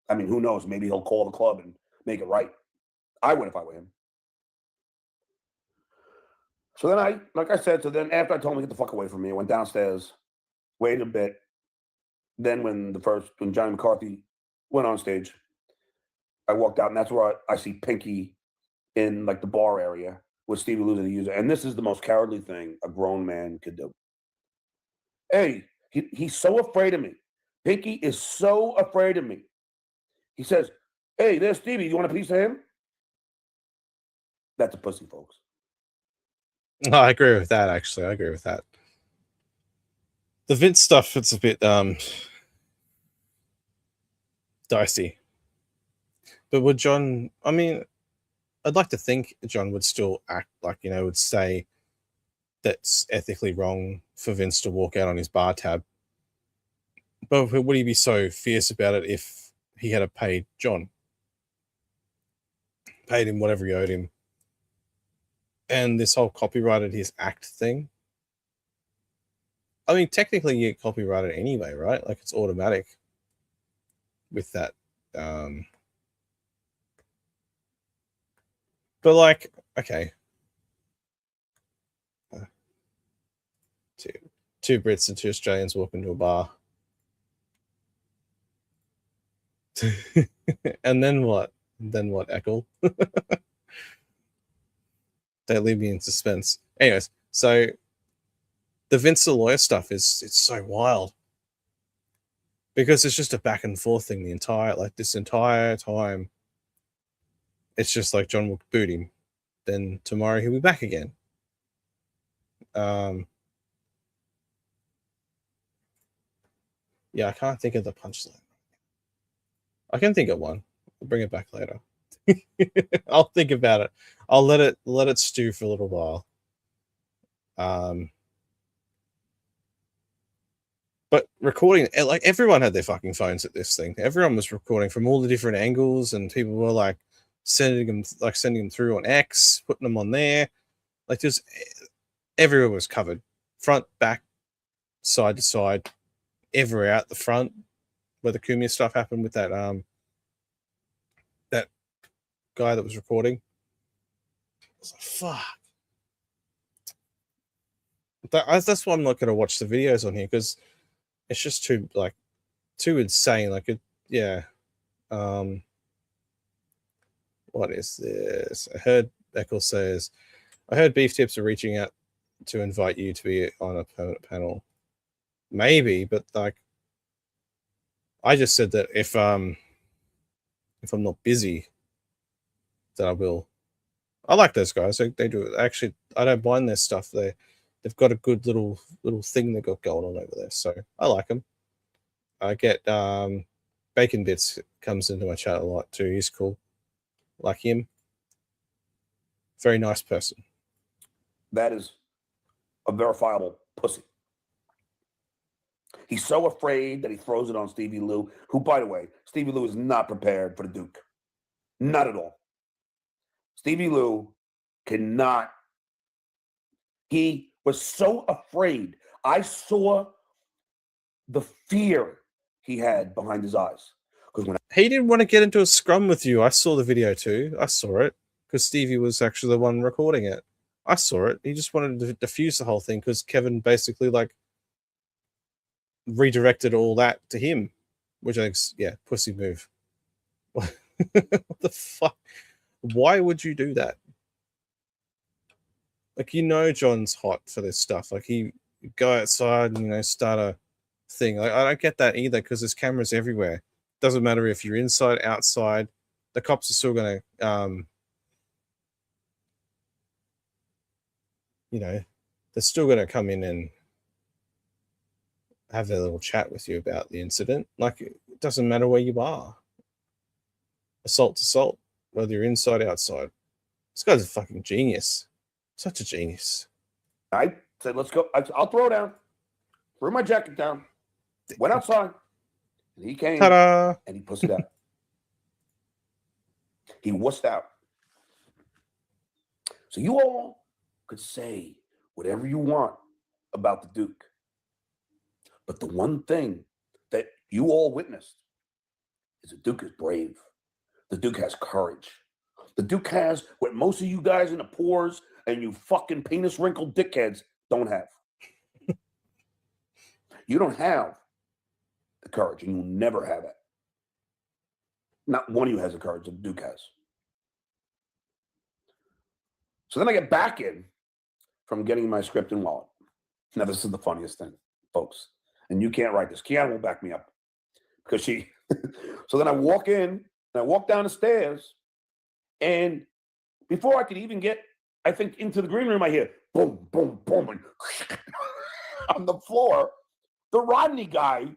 I mean, who knows? Maybe he'll call the club and make it right. I would if I were him. So then like I said, then after I told him to get the fuck away from me, I went downstairs, waited a bit. Then when Johnny McCarthy went on stage, I walked out, and that's where I see Pinky in like the bar area with Stevie Lou the user. And this is the most cowardly thing a grown man could do. Hey, he's so afraid of me. Pinky is so afraid of me. He says, hey, there's Stevie. You want a piece of him? That's a pussy, folks. No, I agree with that, actually. I agree with that. The Vince stuff, it's a bit dicey. But would John, I mean, I'd like to think John would still act like, would say that's ethically wrong for Vince to walk out on his bar tab. But would he be so fierce about it if he had paid John? Paid him whatever he owed him. And this whole copyrighted his act thing. I mean, technically you get copyrighted anyway, right? Like it's automatic with that. But like, okay. Two Brits and 2 Australians walk into a bar. And then what? Eccles? They leave me in suspense. Anyways, so the Vince the lawyer stuff it's so wild. Because it's just a back and forth thing this entire time. It's just like John will boot him. Then tomorrow he'll be back again. Yeah, I can't think of the punchline. I can think of one. I'll bring it back later. I'll think about it. I'll let it stew for a little while. But recording, like everyone had their fucking phones at this thing. Everyone was recording from all the different angles, and people were like sending them through on X, putting them on there. Like everywhere was covered, front, back, side to side, everywhere out the front where the Kumia stuff happened with that that guy that was recording. I was like, fuck. That's why I'm not going to watch the videos on here, because it's just too insane. Like it, yeah. What is this? I heard Eccles says, I heard Beef Tips are reaching out to invite you to be on a permanent panel. Maybe, but like, I just said that if I'm not busy, that I will. I like those guys. They do actually. I don't mind their stuff. They've got a good little thing they got going on over there. So I like them. I get Bacon Bits comes into my chat a lot too. He's cool. Like him. Very nice person. That is a verifiable pussy. He's so afraid that he throws it on Stevie Lou, who, by the way, Stevie Lou is not prepared for the Duke. Not at all. Stevie Lou cannot. He was so afraid. I saw the fear he had behind his eyes. Because he didn't want to get into a scrum with you. I saw the video too. I saw it because Stevie was actually the one recording it. I saw it. He just wanted to diffuse the whole thing because Kevin basically like redirected all that to him. which I think's, yeah, pussy move. What the fuck? Why would you do that? Like, you know, John's hot for this stuff. Like, he go outside and, you know, start a thing. Like, I don't get that either, because there's cameras everywhere. Doesn't matter if you're inside, outside. The cops are still going to, you know, they're still going to come in and have a little chat with you about the incident. Like, it doesn't matter where you are. Assault's assault, whether you're inside, outside. This guy's a fucking genius. Such a genius. I said, let's go. I'll throw down. Threw my jacket down. Went outside. And he came. Ta-da! And he pussied out. He wussed out. So you all could say whatever you want about the Duke. But the one thing that you all witnessed is the Duke is brave. The Duke has courage. The Duke has what most of you guys in the pores and you fucking penis wrinkled dickheads don't have. You don't have the courage, and you'll never have it. Not one of you has the courage that the Duke has. So then I get back in from getting my script and wallet. Now, this is the funniest thing, folks. And you can't write this. Kiana will back me up. Because she... So then I walk in, and I walk down the stairs, and before I could even get, I think, into the green room, I hear boom, boom, boom, and on the floor, the Rodney guy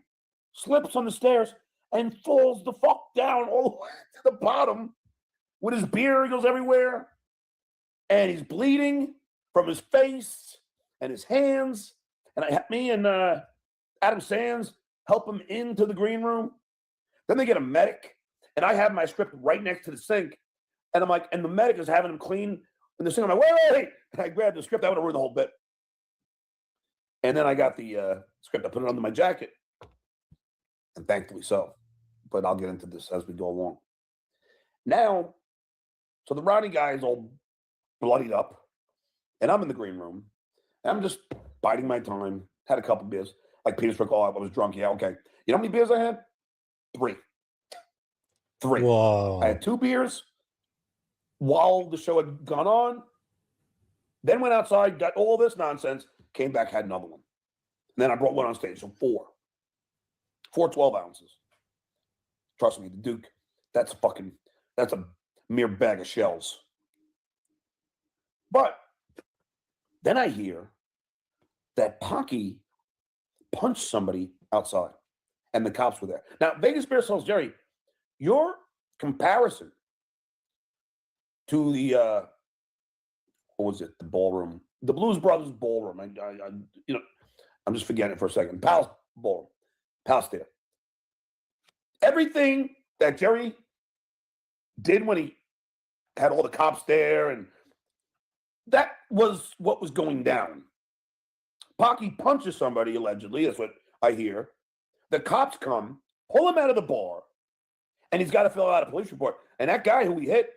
slips on the stairs and falls the fuck down all the way to the bottom with his beer goes everywhere. And he's bleeding from his face and his hands. And me and Adam Sands help him into the green room. Then they get a medic. And I have my script right next to the sink. And I'm like, and the medic is having him clean in the sink. I'm like, wait. And I grabbed the script. I would have ruined the whole bit. And then I got the script. I put it under my jacket. And thankfully so. But I'll get into this as we go along. Now, so the Rodney guy is all bloodied up. And I'm in the green room. And I'm just biding my time. Had a couple beers. Like Peter Strickle, I was drunk. Yeah, okay. You know how many beers I had? 3. Whoa. I had 2 beers while the show had gone on. Then went outside, got all this nonsense, came back, had another one. And then I brought one on stage, so 4. 4 12 ounces. Trust me, the Duke, that's a mere bag of shells. But then I hear that Pocky punched somebody outside, and the cops were there. Now, Vegas Bear Sells Jerry, your comparison to the what was it? The ballroom, the Blues Brothers ballroom. I'm just forgetting it for a second. Palace ballroom, Palace Theater. Everything that Jerry did when he had all the cops there, and that was what was going down. Pocky punches somebody, allegedly. That's what I hear. The cops come, pull him out of the bar, and he's got to fill out a police report. And that guy who he hit,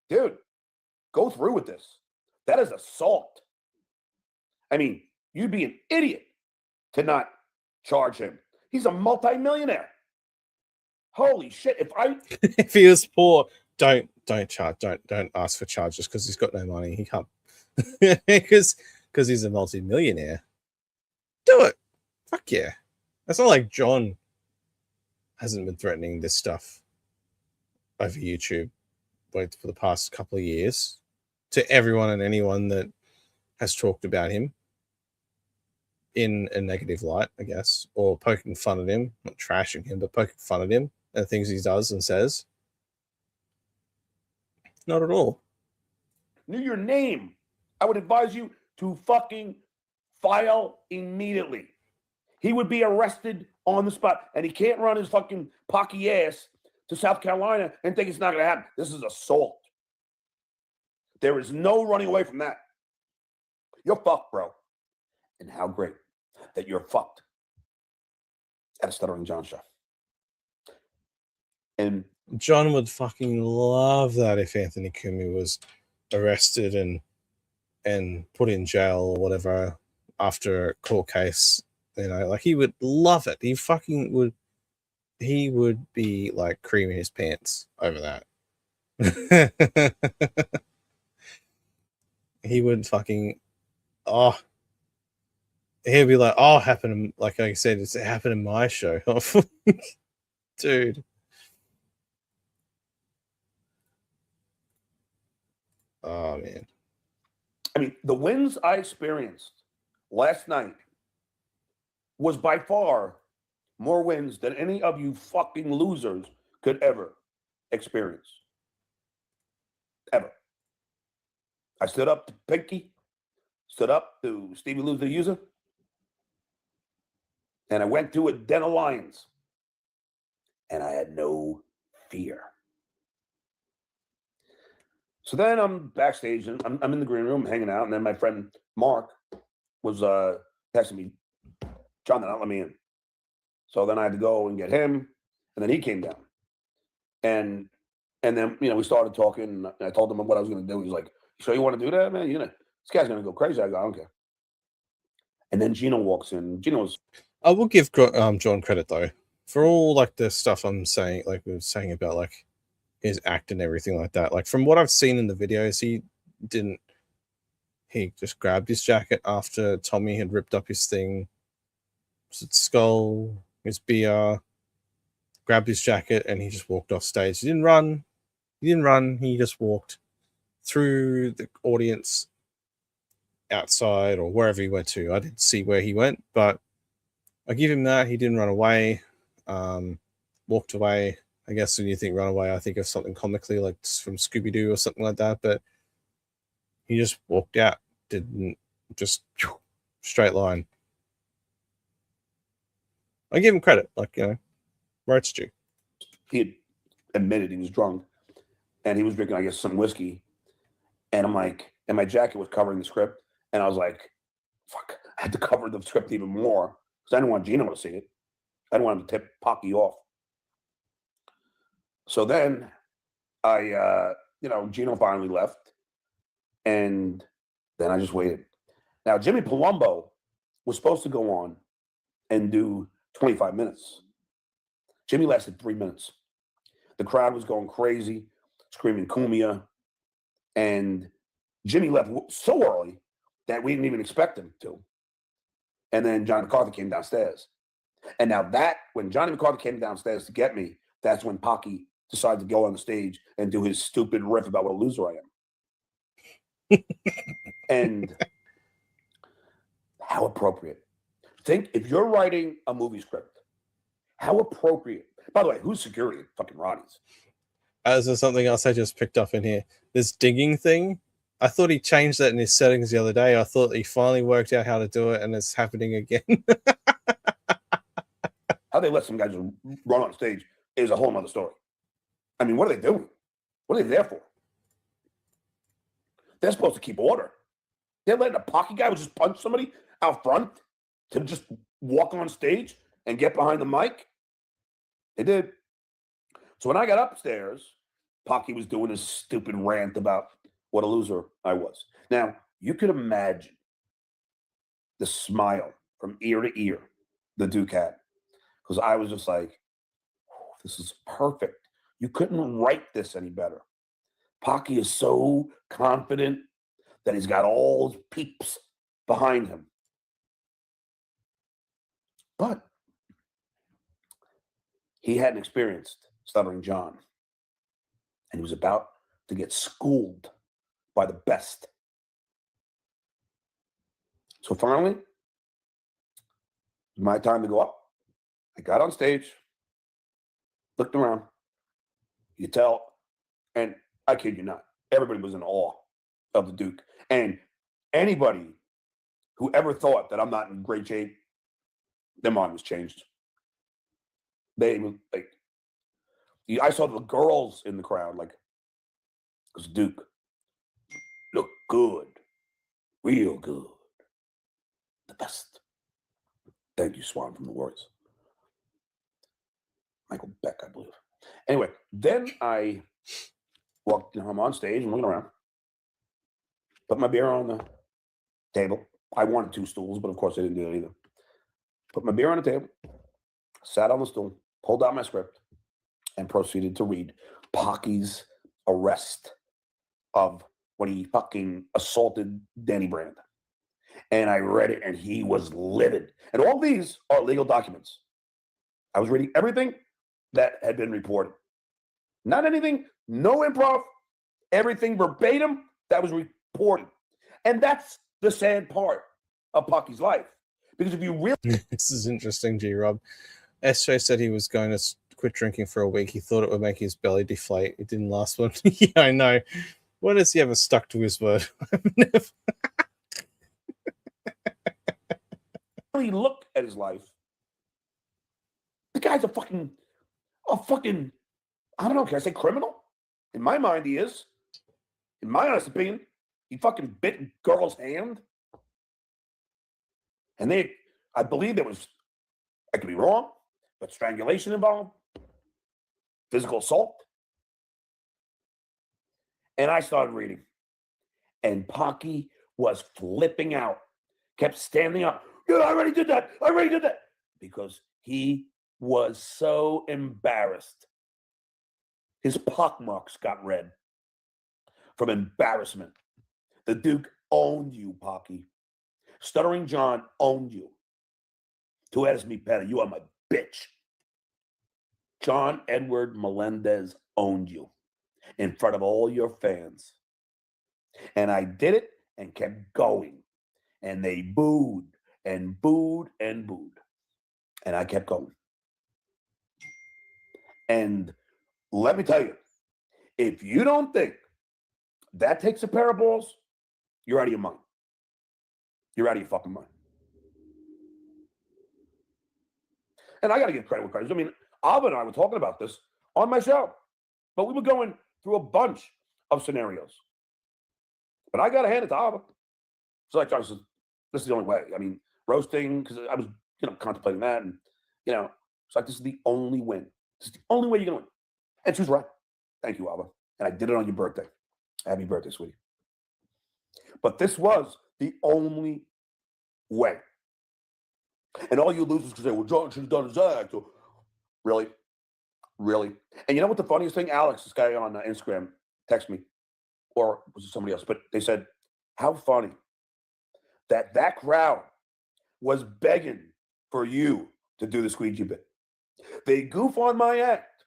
dude, go through with this. That is assault. I mean, you'd be an idiot to not charge him. He's a multimillionaire. Holy shit! If he was poor, don't charge. Don't ask for charges because he's got no money. He can't because he's a multi-millionaire. Do it. Fuck yeah. It's not like John hasn't been threatening this stuff over YouTube for the past couple of years to everyone and anyone that has talked about him in a negative light, I guess, or poking fun at him, not trashing him, but poking fun at him and the things he does and says. Not at all. Knew your name. I would advise you to fucking file immediately. He would be arrested on the spot, and he can't run his fucking pocky ass to South Carolina and think it's not going to happen. This is assault. There is no running away from that. You're fucked, bro. And how great that you're fucked at a Stuttering John show. And John would fucking love that if Anthony Cumia was arrested and put in jail or whatever after a court case. You know, like he would love it. He fucking would he would be like creaming his pants over that. He would fucking, oh, he'd be like, oh, happened, like I said, it happened in my show. Dude. Oh, man. I mean, the wins I experienced last night was by far more wins than any of you fucking losers could ever experience. Ever. I stood up to Pinky, stood up to Stevie Lou the User, and I went to a den of lions, and I had no fear. So then I'm backstage, and I'm in the green room hanging out, and then my friend Mark was texting me, John, they're not let me in. So then I had to go and get him, and then he came down. And then, you know, we started talking, and I told him what I was going to do. He's like, "So you want to do that, man? This guy's going to go crazy." I go, "I don't care." And then Gino walks in. Gino's. I will give John credit though for all like the stuff I'm saying, like we were saying about like his act and everything like that. Like from what I've seen in the videos, he just grabbed his jacket after Tommy had ripped up his thing, his skull, his beer, grabbed his jacket, and he just walked off stage. He didn't run. He just walked through the audience outside or wherever he went to. I didn't see where he went, but I give him that. He didn't run away. Walked away. I guess when you think run away, I think of something comically like from Scooby-Doo or something like that, but he just walked out. Didn't just straight line. I give him credit, like, right stew. He had admitted he was drunk, and he was drinking, I guess, some whiskey. And I'm like, and my jacket was covering the script, and I was like, fuck, I had to cover the script even more because I didn't want Gino to see it. I didn't want him to tip Pocky off. So then Gino finally left, and then I just waited. Now, Jimmy Palumbo was supposed to go on and do 25 minutes. Jimmy lasted 3 minutes. The crowd was going crazy, screaming Kumia, and Jimmy left so early that we didn't even expect him to. And then Johnny McCarthy came downstairs. And now when Johnny McCarthy came downstairs to get me, that's when Pocky decided to go on the stage and do his stupid riff about what a loser I am. And how appropriate. Think if you're writing a movie script, how appropriate. By the way, who's security? Fucking Ronnie's. As there's something else I just picked up in here. This digging thing. I thought he changed that in his settings the other day. I thought he finally worked out how to do it, and it's happening again. How they let some guys run on stage is a whole nother story. I mean, what are they doing? What are they there for? They're supposed to keep order. They're letting a Pocky guy who just punch somebody out front to just walk on stage and get behind the mic. They did. So when I got upstairs, Pocky was doing his stupid rant about what a loser I was. Now, you could imagine the smile from ear to ear the Duke had, because I was just like, oh, this is perfect. You couldn't write this any better. Pocky is so confident that he's got all his peeps behind him. But he hadn't experienced Stuttering John, and he was about to get schooled by the best. So finally, my time to go up. I got on stage, looked around. You could tell, and I kid you not, everybody was in awe of the Duke. And anybody who ever thought that I'm not in great shape, their mind was changed. They were like, I saw the girls in the crowd, like, because Duke looked good, real good, the best. Thank you, Swan from the Warriors. Michael Beck, I believe. Anyway, then I walked, I'm on stage and looking around. Put my beer on the table. I wanted 2 stools, but of course I didn't do that either. Put my beer on the table, sat on the stool, pulled out my script, and proceeded to read Pocky's arrest of when he fucking assaulted Danny Brand. And I read it, and he was livid. And all these are legal documents. I was reading everything that had been reported. Not anything, no improv, everything verbatim that was reported. And that's the sad part of Pocky's life. Because if you really... This is interesting, G-Rob. SJ said he was going to quit drinking for a week. He thought it would make his belly deflate. It didn't last one. Yeah, I know. When has he ever stuck to his word? I've never... really look at his life, the guy's a fucking, I don't know, can I say criminal? In my mind, he is. In my honest opinion, he fucking bit a girl's hand. And I believe there was, I could be wrong, but strangulation involved, physical assault. And I started reading. And Pocky was flipping out, kept standing up. Yeah, I already did that. I already did that. Because he was so embarrassed. His pockmarks got red from embarrassment. The Duke owned you, Pocky. Stuttering John owned you. Tu eres mi pera. You are my bitch. John Edward Melendez owned you in front of all your fans. And I did it and kept going. And they booed and booed and booed. And I kept going. And let me tell you, if you don't think that takes a pair of balls, you're out of your mind. You're out of your fucking mind. And I got to give credit where credit is. I mean, Alba and I were talking about this on my show, but we were going through a bunch of scenarios. But I got to hand it to Alba. So like I said, this is the only way. I mean, roasting, because I was, contemplating that, and it's like this is the only win. This is the only way you're gonna win. And she was right. Thank you, Alba. And I did it on your birthday. Happy birthday, sweetie. But this was the only way. And all you losers could say, well, John should have done his act. Really? Really? And you know what the funniest thing? Alex, this guy on Instagram, texted me, or was it somebody else? But they said, how funny that crowd was begging for you to do the squeegee bit. They goof on my act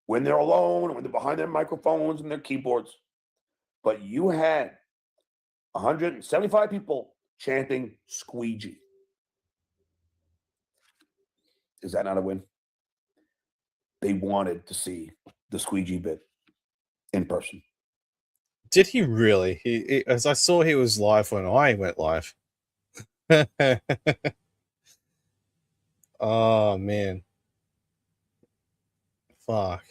when they're alone, when they're behind their microphones and their keyboards. But you had 175 people chanting squeegee. Is that not a win? They wanted to see the squeegee bit in person. Did he really? He as I saw, he was live when I went live. Oh man, fuck.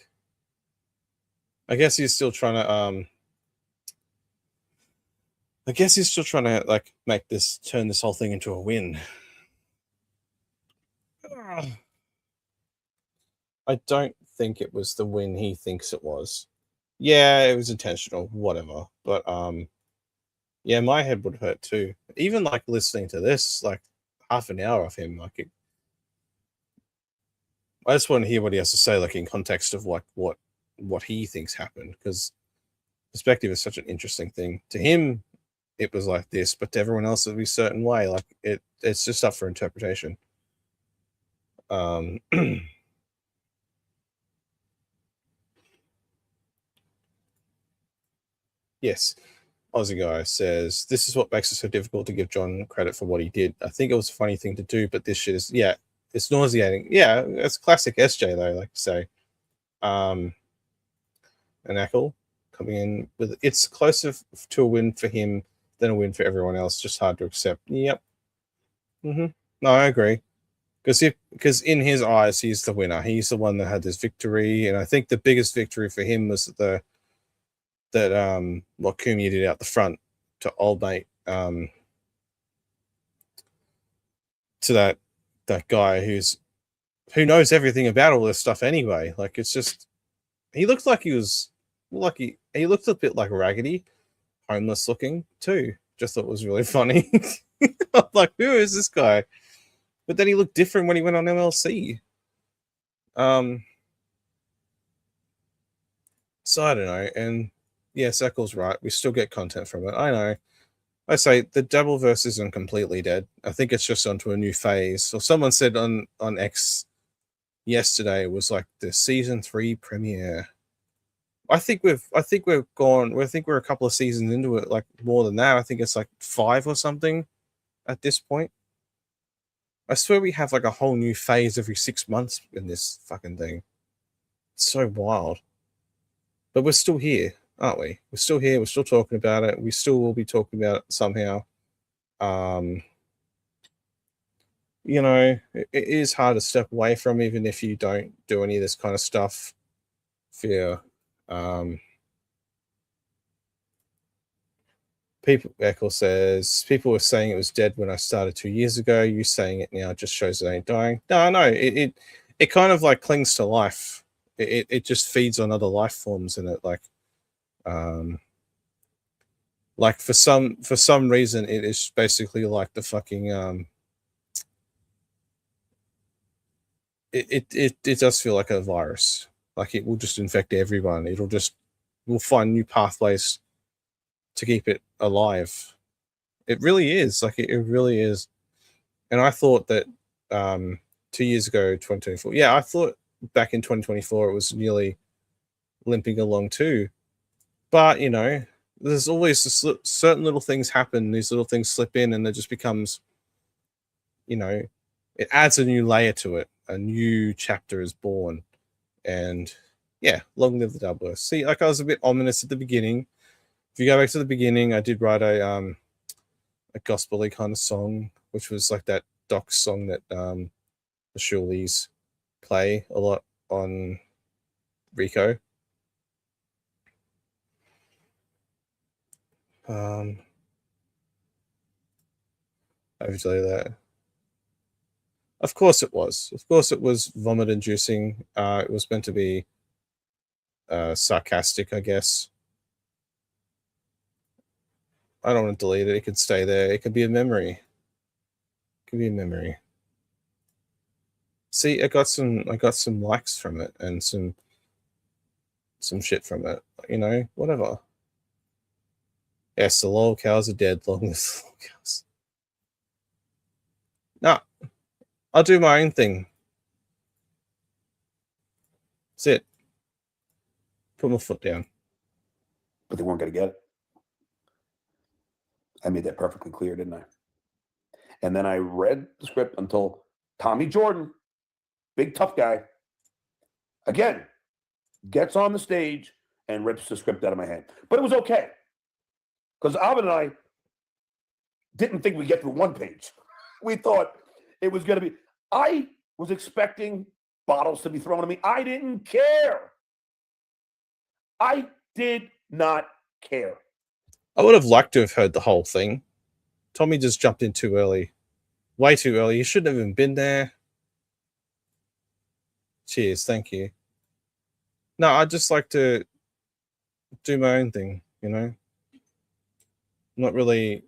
I guess he's still trying to like turn this whole thing into a win. I don't think it was the win he thinks it was. Yeah, it was intentional, whatever. But yeah, my head would hurt too. Even like listening to this, like half an hour of him, like I just want to hear what he has to say, like in context of like what he thinks happened, because perspective is such an interesting thing. To him, it was like this, but to everyone else, it would be a certain way. Like it's just up for interpretation. Yes. Aussie guy says, this is what makes it so difficult to give John credit for what he did. I think it was a funny thing to do, but this shit is, yeah, it's nauseating. Yeah, it's classic SJ though, like to say. And Ackle coming in with, it's closer to a win for him than a win for everyone else. Just hard to accept. Yep. No, I agree. Because in his eyes, he's the winner. He's the one that had this victory. And I think the biggest victory for him was what Kumi did out the front to old mate, to that guy who knows everything about all this stuff anyway. Like, it's just, he looked like he was he looked a bit like raggedy, homeless looking too. Just thought it was really funny. I'm like, who is this guy? But then he looked different when he went on MLC. So I don't know. And yes, Eccles right. We still get content from it. I know. I say the Dabbleverse isn't completely dead. I think it's just onto a new phase. Or someone said on X yesterday was like the season 3 premiere. I think we're a couple of seasons into it, like more than that. I think it's like 5 or something at this point. I swear we have like a whole new phase every 6 months in this fucking thing. It's so wild. But we're still here, aren't we? We're still here. We're still talking about it. We still will be talking about it somehow. You know, it is hard to step away from, even if you don't do any of this kind of stuff. Fear. People, Eccles says, people were saying it was dead when I started 2 years ago. You saying it now just shows it ain't dying. No, it kind of like clings to life. It just feeds on other life forms, and it like for some reason it is basically like the fucking it does feel like a virus. Like it will just infect everyone. We'll find new pathways to keep it alive. It really is. Like it really is. And I thought that 2 years ago, 2024. Yeah, I thought back in 2024 it was nearly limping along too. But you know, there's always certain little things happen. These little things slip in, and it just becomes, you know, it adds a new layer to it. A new chapter is born, and yeah, long live the Dabbler. See, like I was a bit ominous at the beginning. If you go back to the beginning, I did write a gospel-y kind of song, which was like that Doc song that the Shuleys play a lot on Rico. I have to tell you that. Of course it was. Of course it was vomit-inducing. It was meant to be sarcastic, I guess. I don't want to delete it. It could stay there. It could be a memory. It could be a memory. See, I got some likes from it and some shit from it. You know, whatever. Yes, the lol cows are dead. Long live the lol cows. Nah, I'll do my own thing. That's it. Put my foot down. But they weren't going to get it. I made that perfectly clear, didn't I? And then I read the script until Tommy Jordan, big tough guy, again, gets on the stage and rips the script out of my hand. But it was okay. Because Alvin and I didn't think we'd get through one page. We thought it was going to be... I was expecting bottles to be thrown at me. I didn't care. I did not care. I would have liked to have heard the whole thing. Tommy just jumped in too early. Way too early. He shouldn't have even been there. Cheers, thank you. No, I'd just like to do my own thing, you know? Not really,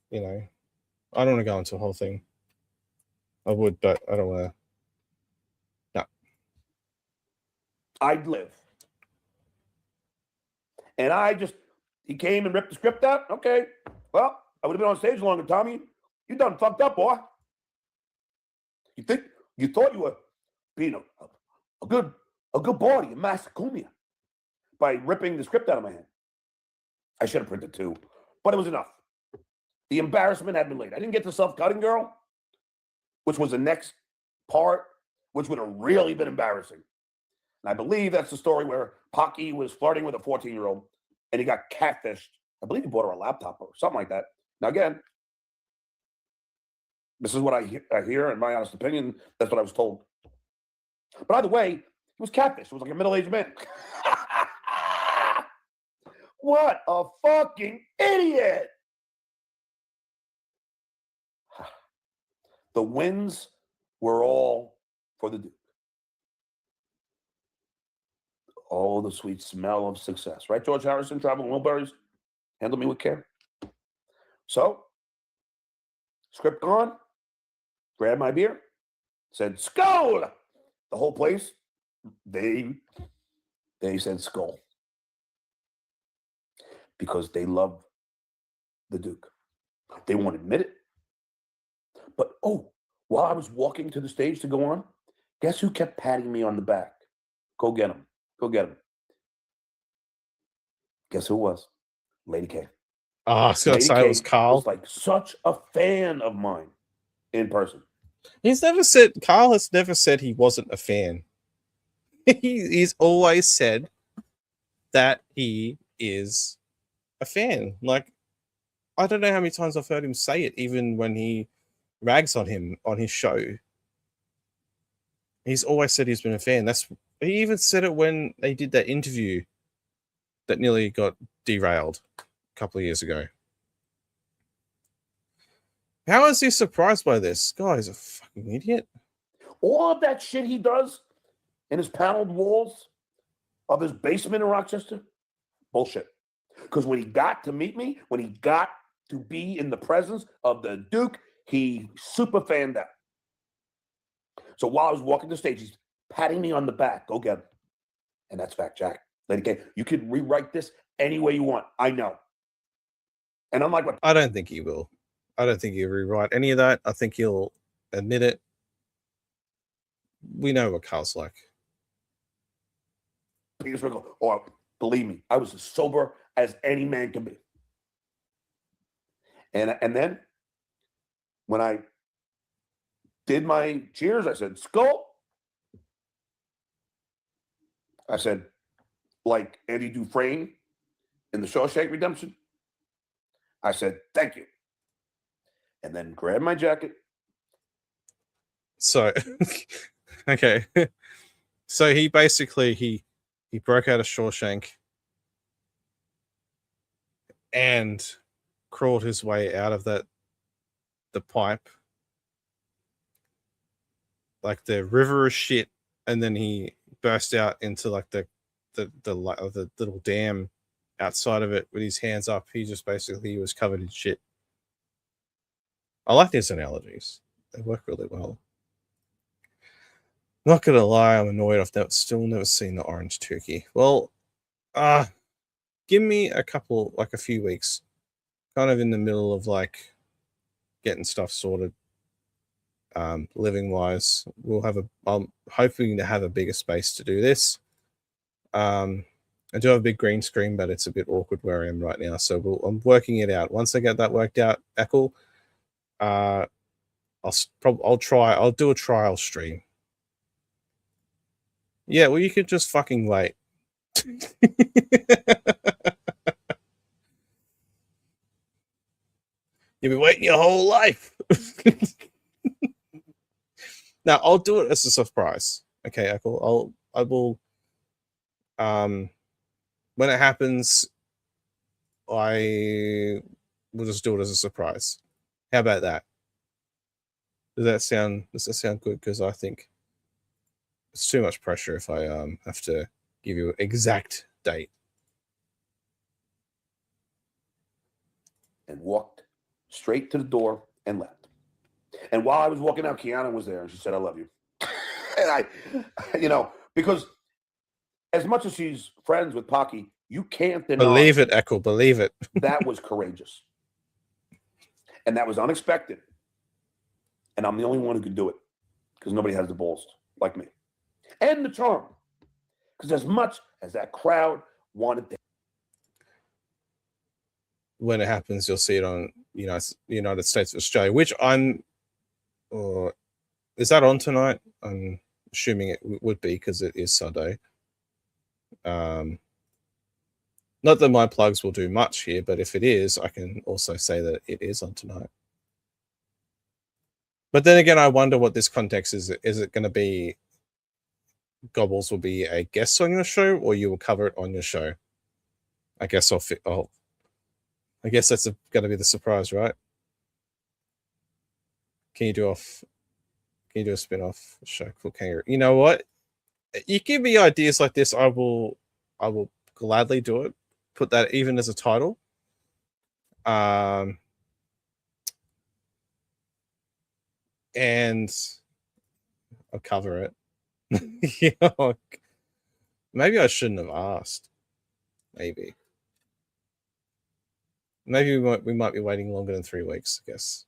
you know, I don't want to go into the whole thing. I would, but I don't want to. No. I'd live. And he came and ripped the script out. Okay. Well, I would have been on stage longer, Tommy. You done fucked up, boy. You thought you were being a good boy in Massacumbia by ripping the script out of my hand. I should have printed 2, but it was enough. The embarrassment had been laid. I didn't get the self-cutting girl, which was the next part, which would have really been embarrassing. And I believe that's the story where Pocky was flirting with a 14-year-old and he got catfished. I believe he bought her a laptop or something like that. Now, again, this is what I hear, in my honest opinion. That's what I was told. But either way, he was catfished. It was like a middle-aged man. What a fucking idiot. The wins were all for the Duke. Oh, the sweet smell of success. Right, George Harrison, Traveling Wilburys? Handle me with care. So, script gone. Grabbed my beer. Said, Skol! The whole place They said Skull because they love the Duke. They won't admit it. But while I was walking to the stage to go on, guess who kept patting me on the back? Go get him. Go get him. Guess who it was? Lady K. Oh, I was going to say it was Carl. Was like such a fan of mine in person. Carl has never said he wasn't a fan. He's always said that he is a fan. Like, I don't know how many times I've heard him say it, even when he rags on him on his show. He's always said he's been a fan. He even said it when they did that interview that nearly got derailed a couple of years ago. How is he surprised by this? Guy's a fucking idiot. All of that shit he does in his paneled walls of his basement in Rochester, bullshit. Because when he got to meet me, when he got to be in the presence of the Duke, he super fanned out. So while I was walking the stage, he's patting me on the back. Go get him. And that's fact, Jack. Lady K, you can rewrite this any way you want. I know. And I'm like, what? I don't think he will. I don't think he'll rewrite any of that. I think he'll admit it. We know what Carl's like. Peter Sprinkle. Or believe me, I was as sober as any man can be. And then when I did my cheers, I said, Skull. I said, like Andy Dufresne in the Shawshank Redemption. I said, thank you. And then grabbed my jacket. So, okay. So he basically, he broke out of Shawshank and crawled his way out of the pipe. Like the river of shit. And then he burst out into like the little dam outside of it with his hands up. He was covered in shit. I like these analogies. They work really well. Not gonna lie, I'm annoyed. I've still never seen the orange turkey. Well, give me a few weeks. Kind of in the middle of like getting stuff sorted. Living wise, I'm hoping to have a bigger space to do this. I do have a big green screen, but it's a bit awkward where I am right now. So I'm working it out. Once I get that worked out, Eccles, I'll do a trial stream. Yeah, well, you could just fucking wait. You've been waiting your whole life. Now I'll do it as a surprise. Okay, Eccles. I will. When it happens, I will just do it as a surprise. How about that? Does that sound good? Because I think it's too much pressure if I have to give you an exact date. And walked straight to the door and left. And while I was walking out, Kiana was there and she said, I love you. And I, because as much as she's friends with Pocky, you can't deny. Believe it, Eccles, believe it. That was courageous. And that was unexpected. And I'm the only one who could do it because nobody has the balls like me. And the charm. Because as much as that crowd wanted to. When it happens, you'll see it on United States of Australia, which is that on tonight? I'm assuming it would be because it is Sunday. Not that my plugs will do much here, but if it is, I can also say that it is on tonight. But then again, I wonder what this context is. Is it going to be Gobbles will be a guest on your show, or you will cover it on your show? I guess I guess that's going to be the surprise, right? Can you do a spin-off show called Kangaroo? You know what? You give me ideas like this, I will gladly do it. Put that even as a title. And I'll cover it. Yeah, maybe I shouldn't have asked. Maybe we might be waiting longer than 3 weeks, I guess.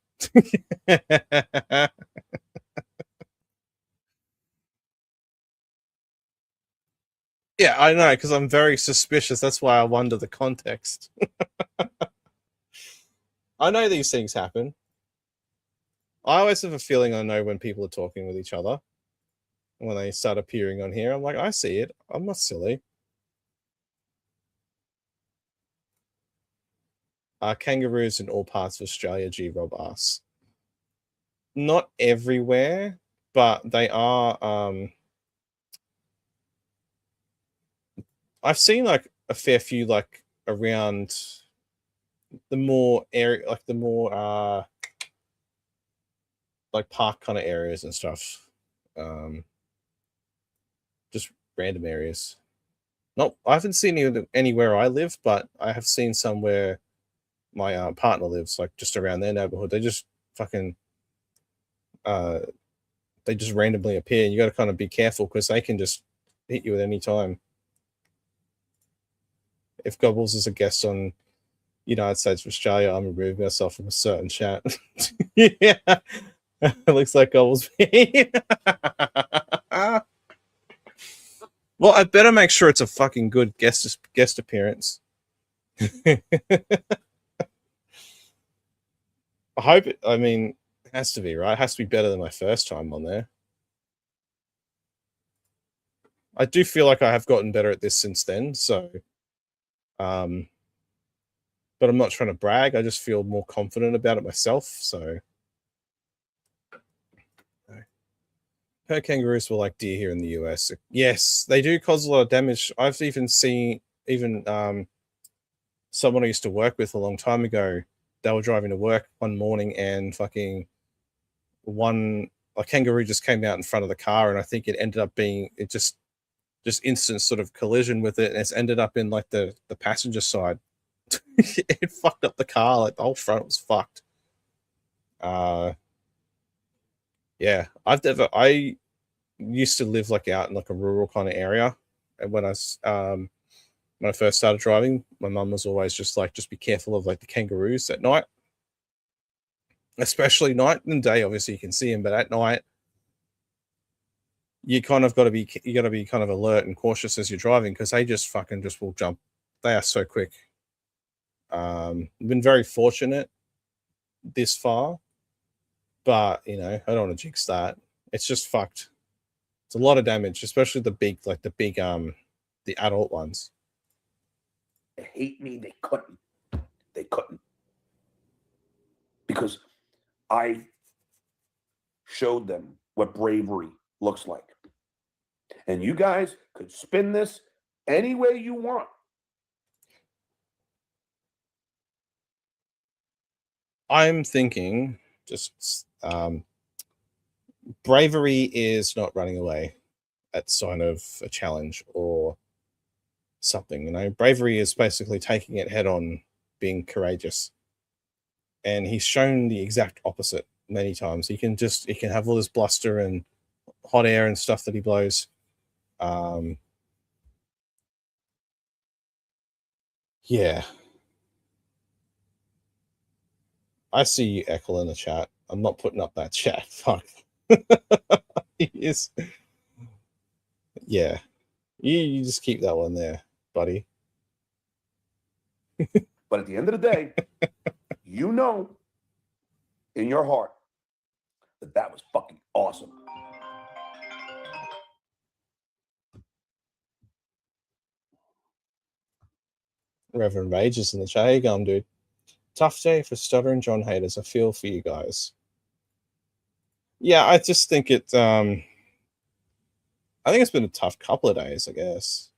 Yeah, I know, because I'm very suspicious. That's why I wonder the context. I know these things happen. I always have a feeling I know when people are talking with each other. When they start appearing on here, I'm like, I see it. I'm not silly. Kangaroos in all parts of Australia, G Rob asks. Not everywhere, but they are. I've seen like a fair few like around the more area, like the more like park kind of areas and stuff. Just random areas. Not, I haven't seen anywhere I live, but I have seen somewhere my partner lives, like just around their neighborhood. They just fucking they just randomly appear, and you got to kind of be careful because they can just hit you at any time. If Gobbles is a guest on United States of Australia, I'm removing myself from a certain chat. Yeah, it looks like Gobbles. Well, I better make sure it's a fucking good guest appearance. I hope it. I mean, it has to be, right? It has to be better than my first time on there. I do feel like I have gotten better at this since then, so but I'm not trying to brag. I just feel more confident about it myself, so her kangaroos were like deer here in the US. Yes, they do cause a lot of damage. I've even seen someone I used to work with a long time ago. They were driving to work one morning and fucking a kangaroo just came out in front of the car, and I think it ended up being just instant sort of collision with it, and it's ended up in like the passenger side. It fucked up the car, like the whole front was fucked. Yeah, I used to live like out in like a rural kind of area, and when I first started driving, my mum was always just like, just be careful of like the kangaroos at night, especially night and day. Obviously, you can see them, but at night, you kind of got to be kind of alert and cautious as you're driving because they just fucking just will jump. They are so quick. Been very fortunate this far, but you know, I don't want to jinx that. It's just fucked. It's a lot of damage, especially the big the adult ones. They hate me. They couldn't. They couldn't. Because I showed them what bravery looks like. And you guys could spin this any way you want. I'm thinking just bravery is not running away at sign of a challenge or something. You know, bravery is basically taking it head on, being courageous. And he's shown the exact opposite many times. He can have all this bluster and hot air and stuff that he blows. Yeah. I see you, Eckle, in the chat. I'm not putting up that chat. Fuck. He is. Yeah. You just keep that one there, buddy. But at the end of the day, you know in your heart that was fucking awesome. Reverend Rage is in the chat. How you going, dude? Tough day for stuttering John haters. I feel for you guys. Yeah, I just think I think it's been a tough couple of days, I guess.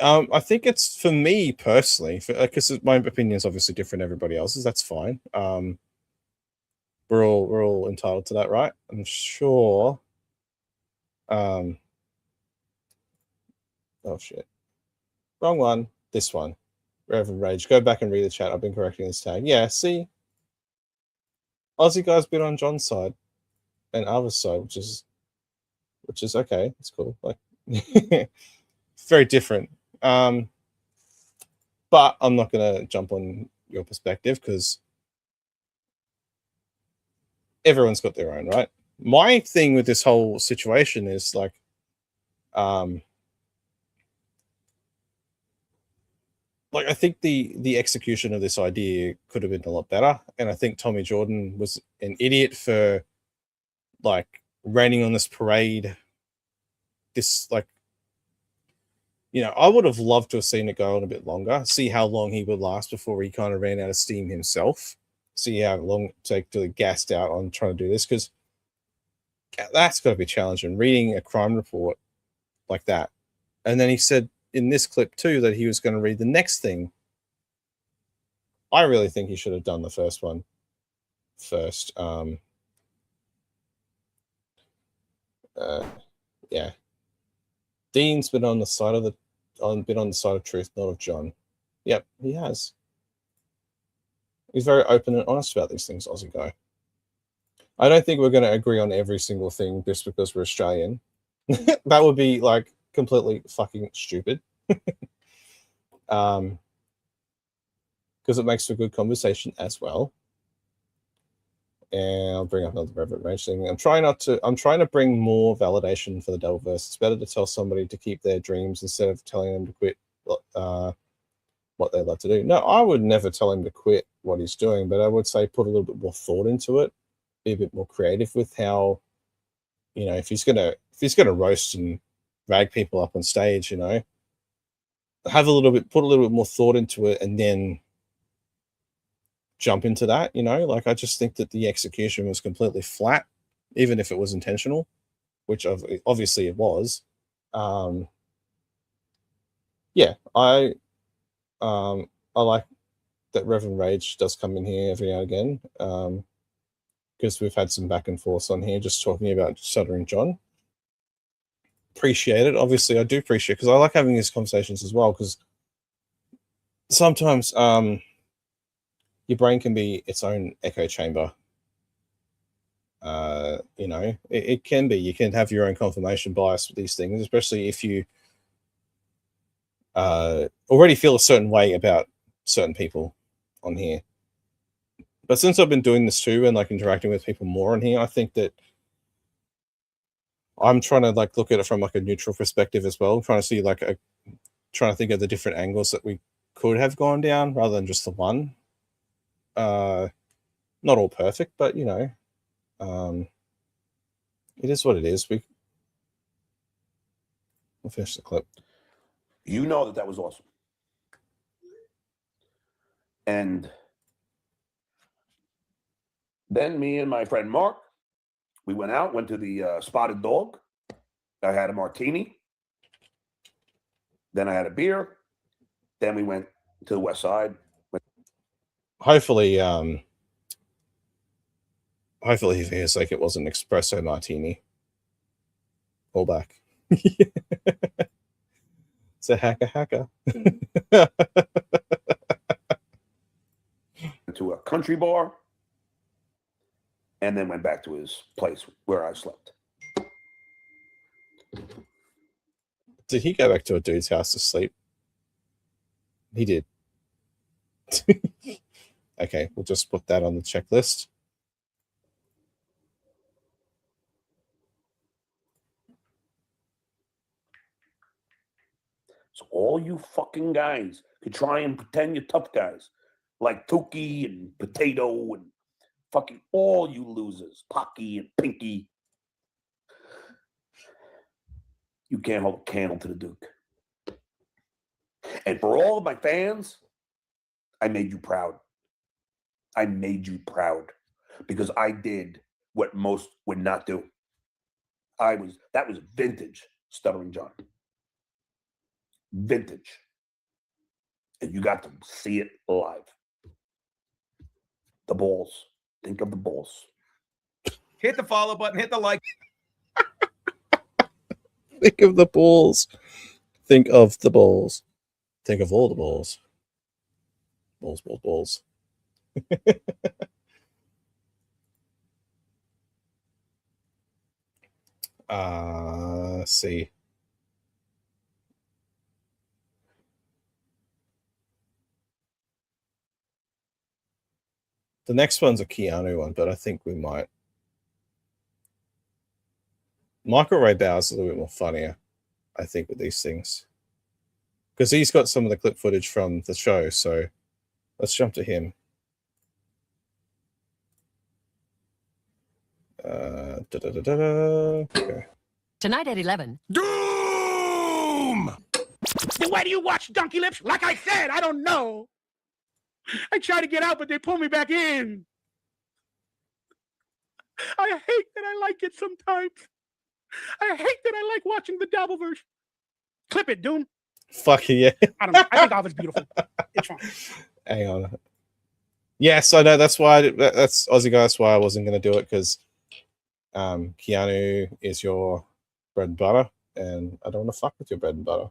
I think it's, for me personally, because my opinion is obviously different than everybody else's. That's fine. We're all entitled to that, right? I'm sure. Oh shit, wrong one. This one. Reverend Rage. Go back and read the chat. I've been correcting this tag. Yeah, see, Aussie guy's been on John's side and Ava's side, which is okay. It's cool. Like, it's very different. But I'm not gonna jump on your perspective because everyone's got their own, right? My thing with this whole situation is like, I think the execution of this idea could have been a lot better, and I think Tommy Jordan was an idiot for like raining on this parade. This like, I would have loved to have seen it go on a bit longer, see how long he would last before he kind of ran out of steam himself, see how long it take to gassed out on trying to do this, because that's got to be challenging reading a crime report like that. And then he said in this clip too that he was going to read the next thing. I really think he should have done the first one first. Yeah, Dean's been on the side of truth, not of John. Yep, he has. He's very open and honest about these things, Aussie guy. I don't think we're going to agree on every single thing just because we're Australian. That would be like completely fucking stupid. Because it makes for good conversation as well. And I'll bring up another Reverend Rage thing. I'm trying to bring more validation for the Devilverse. It's better to tell somebody to keep their dreams instead of telling them to quit what they love to do. No, I would never tell him to quit what he's doing, but I would say put a little bit more thought into it, be a bit more creative with how, if he's gonna roast and rag people up on stage, put a little bit more thought into it and then jump into that. Like, I just think that the execution was completely flat, even if it was intentional, which obviously it was. Yeah, I like that Reverend Rage does come in here every now and again, because we've had some back and forth on here just talking about Stuttering John. Appreciate it. Obviously, I do appreciate it because I like having these conversations as well, because sometimes your brain can be its own echo chamber. It can be. You can have your own confirmation bias with these things, especially if you already feel a certain way about certain people on here. But since I've been doing this too and like interacting with people more on here, I think that I'm trying to like look at it from like a neutral perspective as well, trying to see trying to think of the different angles that we could have gone down rather than just the one. Not all perfect, but it is what it is. We'll finish the clip. You know that was awesome. And then me and my friend Mark, we went to the Spotted Dog. I had a martini. Then I had a beer. Then we went to the West Side. Hopefully for his sake, it was an espresso martini. Pull back. It's a hacker. To a country bar, and then went back to his place where I slept. Did he go back to a dude's house to sleep? He did. Okay, we'll just put that on the checklist. So all you fucking guys could try and pretend you're tough guys, like Tuki and Potato and fucking all you losers, Pocky and Pinky. You can't hold a candle to the Duke. And for all of my fans, I made you proud. I made you proud because I did what most would not do. That was vintage Stuttering John. Vintage. And you got to see it live. The balls. Think of the balls. Hit the follow button, hit the like. Think of the balls. Think of the balls. Think of all the balls. Balls. Let's see. The next one's a Keanu one, but I think we might. Michael Ray Bowers is a little bit more funnier, I think, with these things. Because he's got some of the clip footage from the show, so let's jump to him. Okay. Tonight at 11. Doom! Then why do you watch Donkey Lips? Like I said, I don't know. I try to get out, but they pull me back in. I hate that I like it sometimes. I hate that I like watching the Dabbleverse. Clip it, Doom. Fuck yeah. I don't know. I think Ava's beautiful. It's fine. Hang on. Yes, I know. That's why. That's Aussie guy. That's why I wasn't going to do it, because Keanu is your bread and butter, and I don't want to fuck with your bread and butter.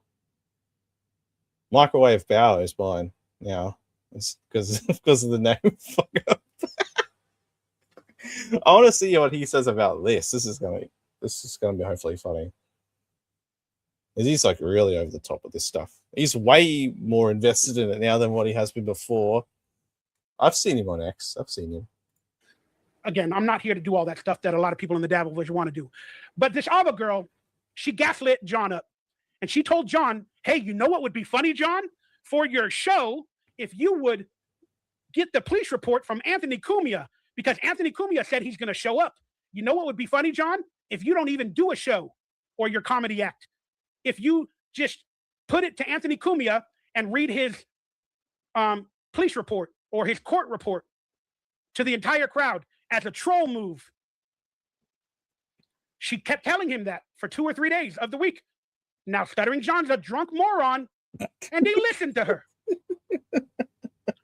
Microwave Bower is mine now. It's because of the name. Fuck up. I want to see what he says about this. This is gonna be hopefully funny. He's like really over the top with this stuff. He's way more invested in it now than what he has been before. I've seen him on X. I've seen him. Again, I'm not here to do all that stuff that a lot of people in the Dabbleverse want to do. But this Ava girl, she gaslit John up. And she told John, hey, you know what would be funny, John? For your show, if you would get the police report from Anthony Cumia, because Anthony Cumia said he's going to show up. You know what would be funny, John? If you don't even do a show or your comedy act. If you just put it to Anthony Cumia and read his police report or his court report to the entire crowd as a troll move. She kept telling him that for 2 or 3 days of the week. Now Stuttering John's a drunk moron, and he listened to her.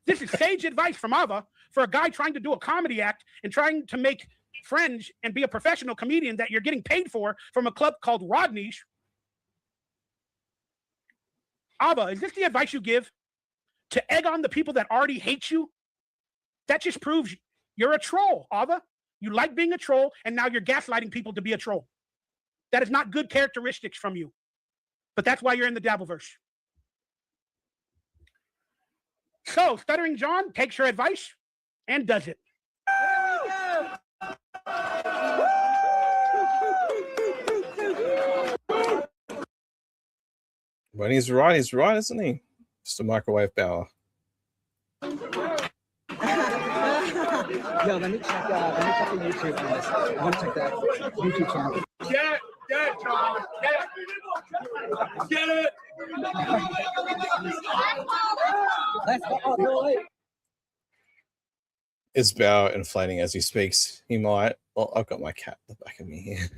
This is sage advice from Ava for a guy trying to do a comedy act and trying to make friends and be a professional comedian that you're getting paid for from a club called Rodney's. Ava, is this the advice you give to egg on the people that already hate you? That just proves you're a troll, Ava. You like being a troll, and now you're gaslighting people to be a troll. That is not good characteristics from you. But that's why you're in the Dabbleverse. So, Stuttering John takes her advice and does it. When he's right, isn't he? Just a Microwave Bower. Yo, let me check the YouTube on this. I want to check that YouTube channel. Get it, John. Get it. Let's go. No, wait. Is Bower inflating as he speaks? He might. Well, I've got my cat at the back of me here.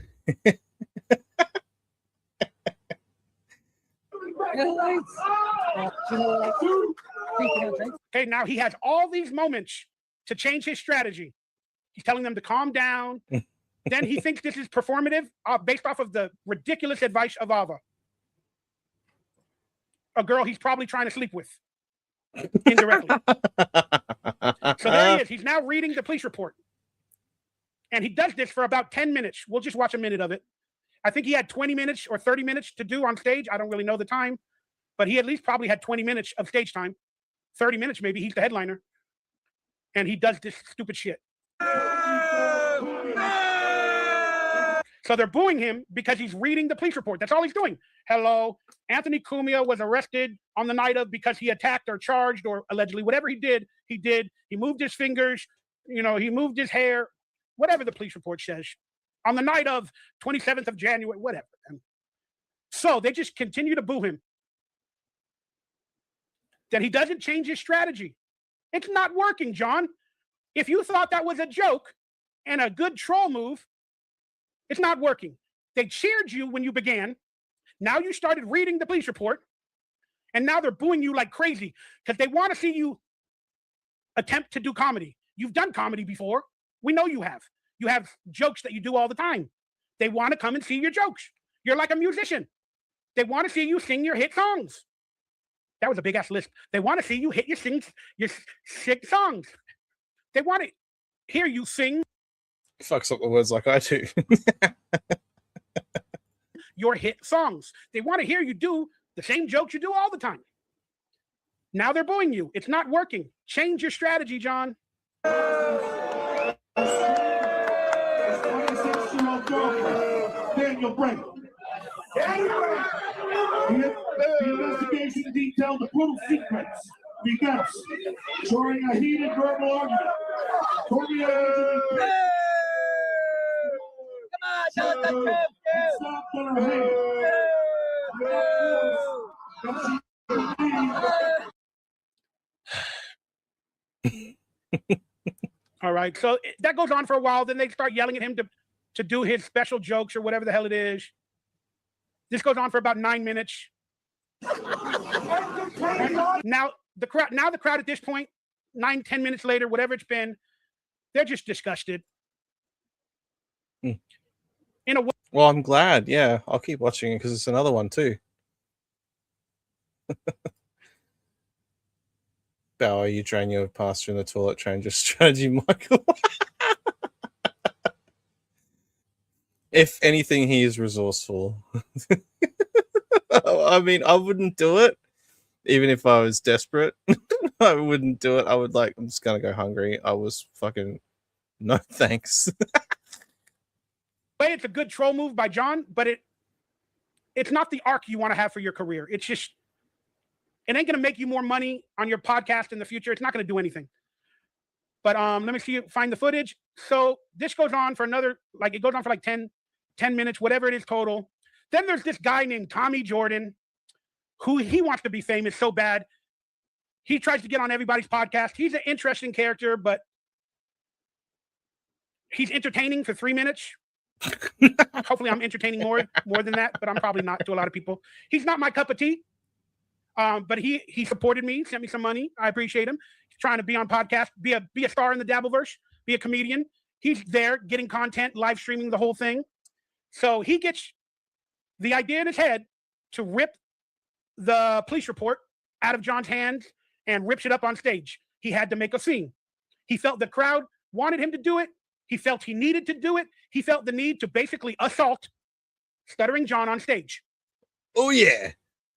Okay, now he has all these moments to change his strategy. He's telling them to calm down. Then he thinks this is performative based off of the ridiculous advice of Ava. A girl he's probably trying to sleep with. Indirectly. So there he is. He's now reading the police report. And he does this for about 10 minutes. We'll just watch a minute of it. I think he had 20 minutes or 30 minutes to do on stage. I don't really know the time. But he at least probably had 20 minutes of stage time. 30 minutes maybe. He's the headliner. And he does this stupid shit. So they're booing him because he's reading the police report. That's all he's doing. Hello. Anthony Cumia was arrested on the night of because he attacked or charged or allegedly whatever he did. He did. He moved his fingers. You know, he moved his hair. Whatever the police report says. On the night of 27th of January, whatever. And so they just continue to boo him. Then he doesn't change his strategy. It's not working, John. If you thought that was a joke and a good troll move, it's not working. They cheered you when you began. Now you started reading the police report, and now they're booing you like crazy because they want to see you attempt to do comedy. You've done comedy before. We know you have. You have jokes that you do all the time. They want to come and see your jokes. You're like a musician. They want to see you sing your hit songs. That was a big ass list. They want to see you hit your sick songs. They want to hear you sing. Fucks up the words like I do. your hit songs. They want to hear you do the same jokes you do all the time. Now they're booing you. It's not working. Change your strategy, John. Daniel Brink. The investigation detailed the brutal sequence begins during a heated verbal argument. Torbia allegedly stopped on her hand. All right. So that goes on for a while. Then they start yelling at him to do his special jokes or whatever the hell it is. This goes on for about 9 minutes. Now the crowd at this point, 9-10 minutes later, whatever it's been, they're just disgusted. In a way. Well, I'm glad. Yeah, I'll keep watching it because it's another one too. Bauer, you drain your pasta in the toilet, change your strategy, Michael. If anything, he is resourceful. I mean, I wouldn't do it, even if I was desperate. I wouldn't do it. I would I'm just gonna go hungry. I was fucking no thanks. It's a good troll move by John, but it's not the arc you want to have for your career. It's just, it ain't gonna make you more money on your podcast in the future. It's not gonna do anything. But let me see, find the footage. So this goes on for another, it goes on for 10 minutes, whatever it is total. Then there's this guy named Tommy Jordan, who he wants to be famous so bad. He tries to get on everybody's podcast. He's an interesting character, but he's entertaining for 3 minutes. Hopefully I'm entertaining more than that, but I'm probably not to a lot of people. He's not my cup of tea. But he supported me, sent me some money. I appreciate him. He's trying to be on podcast, be a star in the Dabbleverse, be a comedian. He's there getting content, live streaming the whole thing. So he gets the idea in his head to rip the police report out of John's hands and rips it up on stage. He had to make a scene. He felt the crowd wanted him to do it. He felt he needed to do it. He felt the need to basically assault Stuttering John on stage. Oh yeah.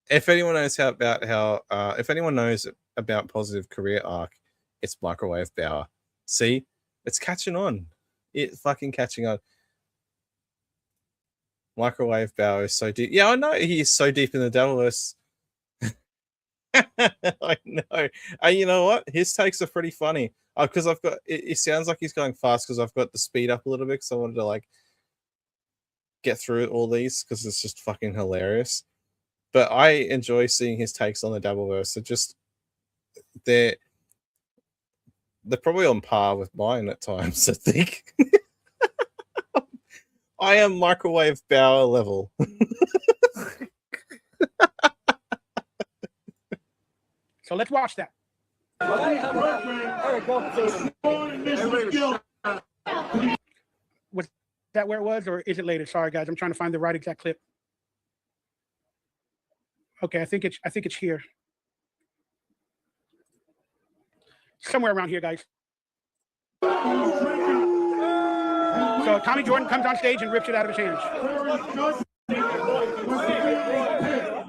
If anyone knows if anyone knows about Positive Career Arc, it's Microwave Bauer. See, it's catching on. It's fucking catching on. Microwave Bauer is so deep. Yeah, I know he's so deep in the Dabbleverse. I know. You know what? His takes are pretty funny. Because I've got it sounds like he's going fast because I've got the speed up a little bit because I wanted to get through all these because it's just fucking hilarious. But I enjoy seeing his takes on the Dabbleverse. So just they're probably on par with mine at times, I think. I am Microwave Bauer level. So let's watch that. Was that where it was, or is it later? Sorry, guys, I'm trying to find the right exact clip. Okay, I think it's here. Somewhere around here, guys. So Tommy Jordan comes on stage and rips it out of his hands.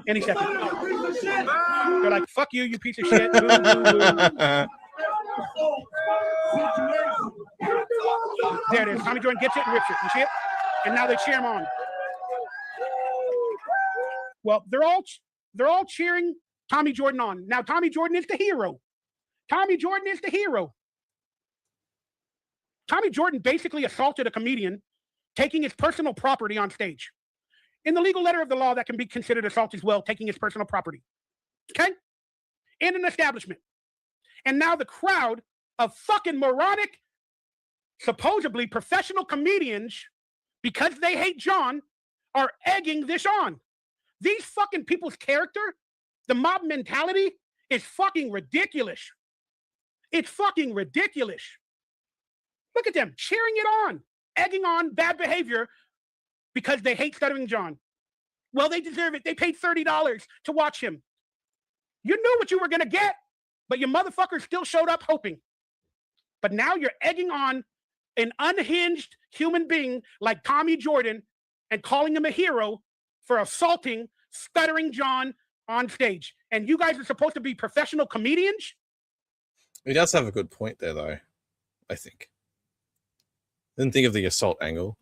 Any second. They're like, fuck you, you piece of shit. Boo, boo, boo. There it is. Tommy Jordan gets it and rips it. You see it? And now they cheer him on. Well, they're all cheering Tommy Jordan on. Now, Tommy Jordan is the hero. Tommy Jordan is the hero. Tommy Jordan basically assaulted a comedian, taking his personal property on stage. In the legal letter of the law, that can be considered assault as well, taking his personal property. Okay? In an establishment. And now the crowd of fucking moronic, supposedly professional comedians, because they hate John, are egging this on. These fucking people's character, the mob mentality, is fucking ridiculous. It's fucking ridiculous. Look at them cheering it on, egging on bad behavior because they hate Stuttering John. Well, they deserve it. They paid $30 to watch him. You knew what you were going to get, but your motherfuckers still showed up hoping. But now you're egging on an unhinged human being like Tommy Jordan and calling him a hero for assaulting Stuttering John on stage. And you guys are supposed to be professional comedians? He does have a good point there, though, I think. Didn't think of the assault angle.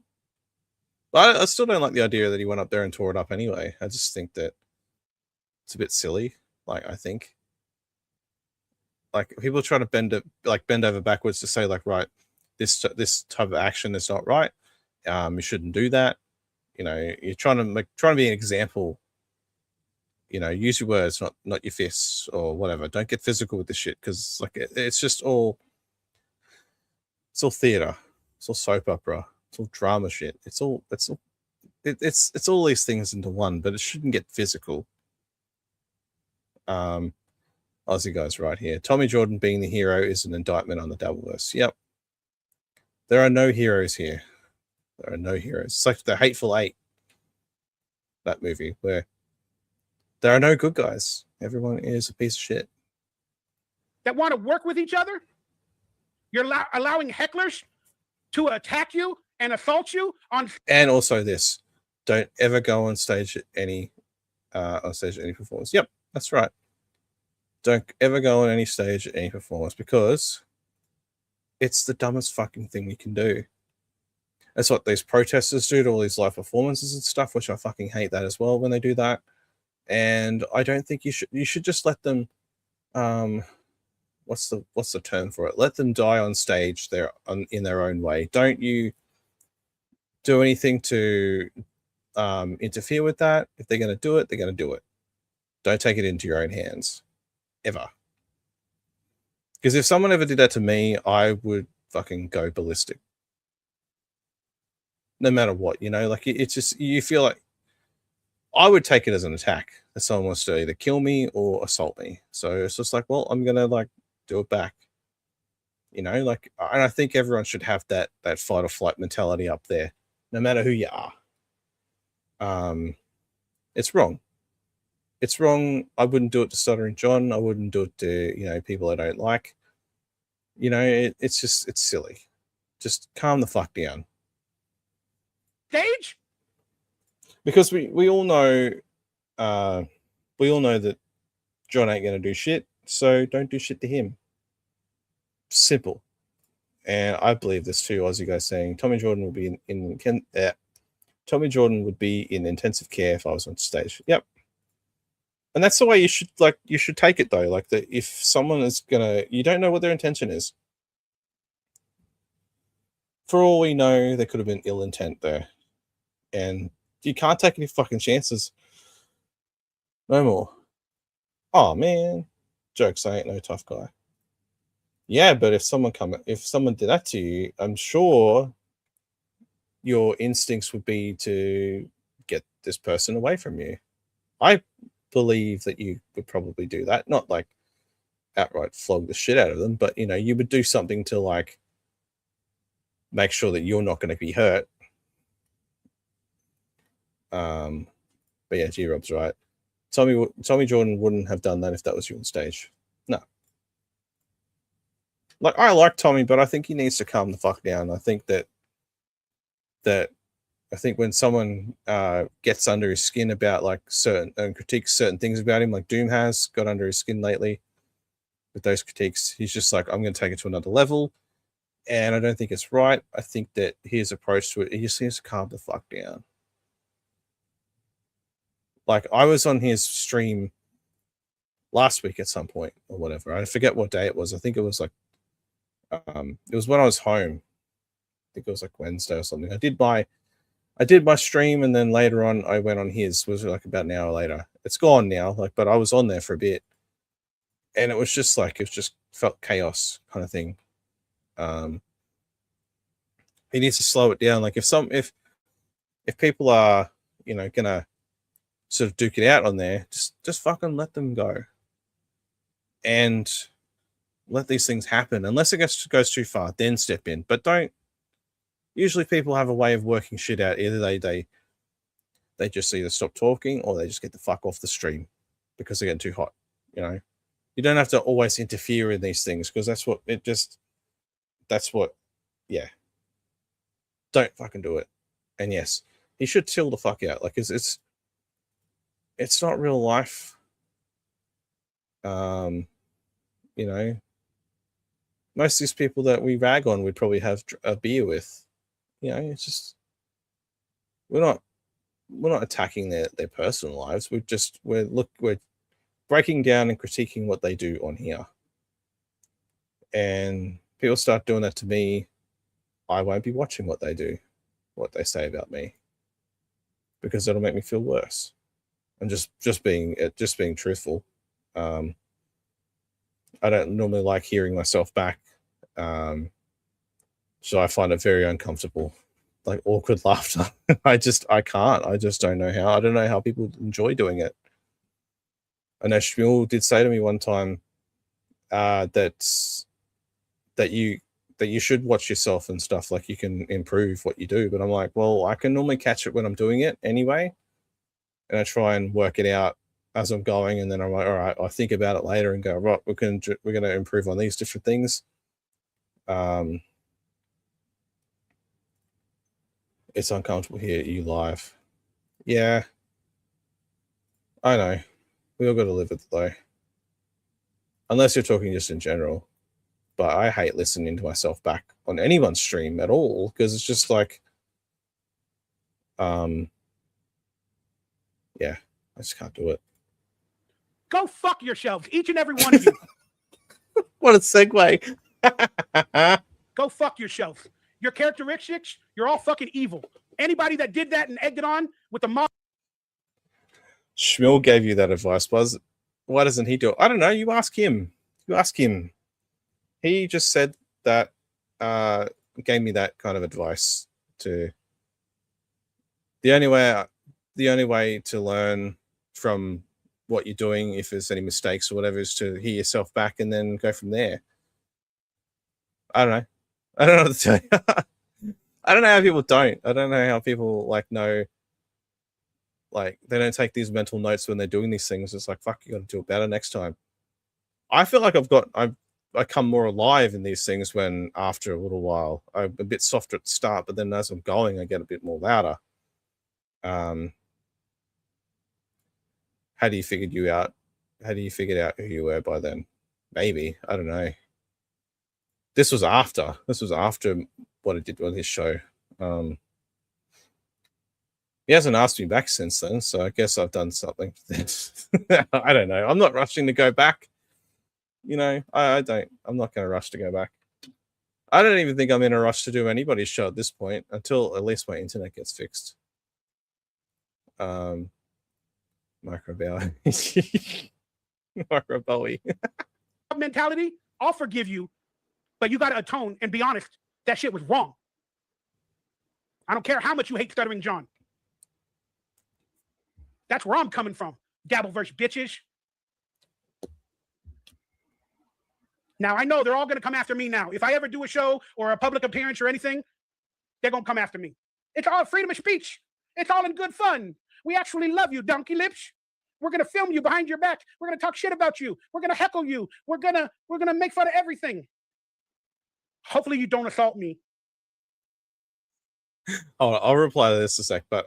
But I still don't like the idea that he went up there and tore it up anyway. I just think that it's a bit silly. Like, I think. Like, people try to bend over backwards to say, like, right, this type of action is not right. You shouldn't do that. You know, you're trying to be an example. You know, use your words, not your fists or whatever. Don't get physical with this shit, because like it's just all theater. It's all soap opera. It's all drama shit. It's all these things into one, but it shouldn't get physical. Aussie guys right here. Tommy Jordan being the hero is an indictment on the Dabbleverse. Yep. There are no heroes here. There are no heroes. It's like the Hateful Eight, that movie, where there are no good guys. Everyone is a piece of shit. That want to work with each other? You're allowing hecklers to attack you and assault you on. And also this: don't ever go on stage at any performance. Yep, that's right. Don't ever go on any stage at any performance, because it's the dumbest fucking thing you can do. That's what these protesters do to all these live performances and stuff, which I fucking hate that as well when they do that. And I don't think you should just let them, what's the term for it? Let them die on stage in their own way. Don't you do anything to interfere with that. If they're going to do it, they're going to do it. Don't take it into your own hands, ever. Because if someone ever did that to me, I would fucking go ballistic. No matter what, you know, like it's just, you feel like, I would take it as an attack that someone wants to either kill me or assault me. So it's just like, well, I'm going to like do it back. You know, like, and I think everyone should have that fight or flight mentality up there, no matter who you are. It's wrong. It's wrong. I wouldn't do it to Stuttering John. I wouldn't do it to, you know, people I don't like. You know, it's silly. Just calm the fuck down. Stage? Because we all know that John ain't gonna do shit, so don't do shit to him. Simple. And I believe this too. Aussie guy saying Tommy Jordan will be Tommy Jordan would be in intensive care if I was on stage. Yep. And that's the way you should take it though. Like that, if someone is gonna, you don't know what their intention is. For all we know, there could have been ill intent there, and you can't take any fucking chances. No more. Oh man, jokes. I ain't no tough guy. Yeah, but if someone did that to you, I'm sure your instincts would be to get this person away from you. I believe that you would probably do that. Not like outright flog the shit out of them, but you know, you would do something to like make sure that you're not going to be hurt. But yeah, G-Rob's right. Tommy Jordan wouldn't have done that if that was you on stage. No. Like, I like Tommy, but I think he needs to calm the fuck down. I think that when someone gets under his skin about like certain and critiques certain things about him, like Doom has got under his skin lately with those critiques, he's just like, I'm going to take it to another level. And I don't think it's right. I think that his approach to it, he just needs to calm the fuck down. Like, I was on his stream last week at some point or whatever. I forget what day it was. I think it was like, it was when I was home. I think it was like Wednesday or something. I did my stream, and then later on I went on his. Was like about an hour later. It's gone now. Like, but I was on there for a bit, and it was just like, it just felt chaos kind of thing. He needs to slow it down. Like, if people are, you know, gonna sort of duke it out on there, just fucking let them go, and let these things happen. Unless it goes too far, then step in. But don't. Usually people have a way of working shit out. Either they just either stop talking, or they just get the fuck off the stream because they're getting too hot. You know, you don't have to always interfere in these things, because yeah. Don't fucking do it. And yes, he should chill the fuck out. Like, it's it's not real life. You know, most of these people that we rag on, we'd probably have a beer with. You know, it's just we're not attacking their personal lives. We're breaking down and critiquing what they do on here. And people start doing that to me, I won't be watching what they do, what they say about me, because it'll make me feel worse. And just being truthful. I don't normally like hearing myself back, so I find it very uncomfortable, like awkward laughter. I can't. I just don't know how. I don't know how people enjoy doing it. I know Shmuel did say to me one time that you should watch yourself and stuff, like you can improve what you do. But I'm like, well, I can normally catch it when I'm doing it anyway, and I try and work it out as I'm going, and then I'm like, all right, I'll think about it later and go, right, we're going to improve on these different things. It's uncomfortable here, you live. Yeah, I know. We all got to live with it though. Unless you're talking just in general. But I hate listening to myself back on anyone's stream at all, because it's just like, yeah, I just can't do it. Go fuck yourselves, each and every one of you. What a segue. Go fuck yourself. Your characteristics, you're all fucking evil. Anybody that did that and egged it on with the mob. Shmuel gave you that advice, Buzz. Why doesn't he do it? I don't know. You ask him. He just said that, gave me that kind of advice to. The only way to learn from what you're doing, if there's any mistakes or whatever, is to hear yourself back and then go from there. I don't know. I don't know what to tell you. I don't know how people don't. I don't know how people know. Like, they don't take these mental notes when they're doing these things. It's like, fuck, you got to do it better next time. I feel like I come more alive in these things when, after a little while, I'm a bit softer at the start, but then as I'm going, I get a bit more louder. Had you figured out who you were by then? Maybe. I don't know. This was after what I did on his show. He hasn't asked me back since then, so I guess I've done something. I don't know. I'm not rushing to go back. You know, I'm not going to rush to go back. I don't even think I'm in a rush to do anybody's show at this point, until at least my internet gets fixed. Microbowie. Microbowie. Mentality, I'll forgive you, but you got to atone and be honest. That shit was wrong. I don't care how much you hate Stuttering John. That's where I'm coming from. Dabbleverse bitches. Now, I know they're all going to come after me now. If I ever do a show or a public appearance or anything, they're going to come after me. It's all freedom of speech. It's all in good fun. We actually love you, donkey lips. We're going to film you behind your back. We're going to talk shit about you. We're going to heckle you. We're going to make fun of everything. Hopefully you don't assault me. Oh, I'll reply to this in a sec, but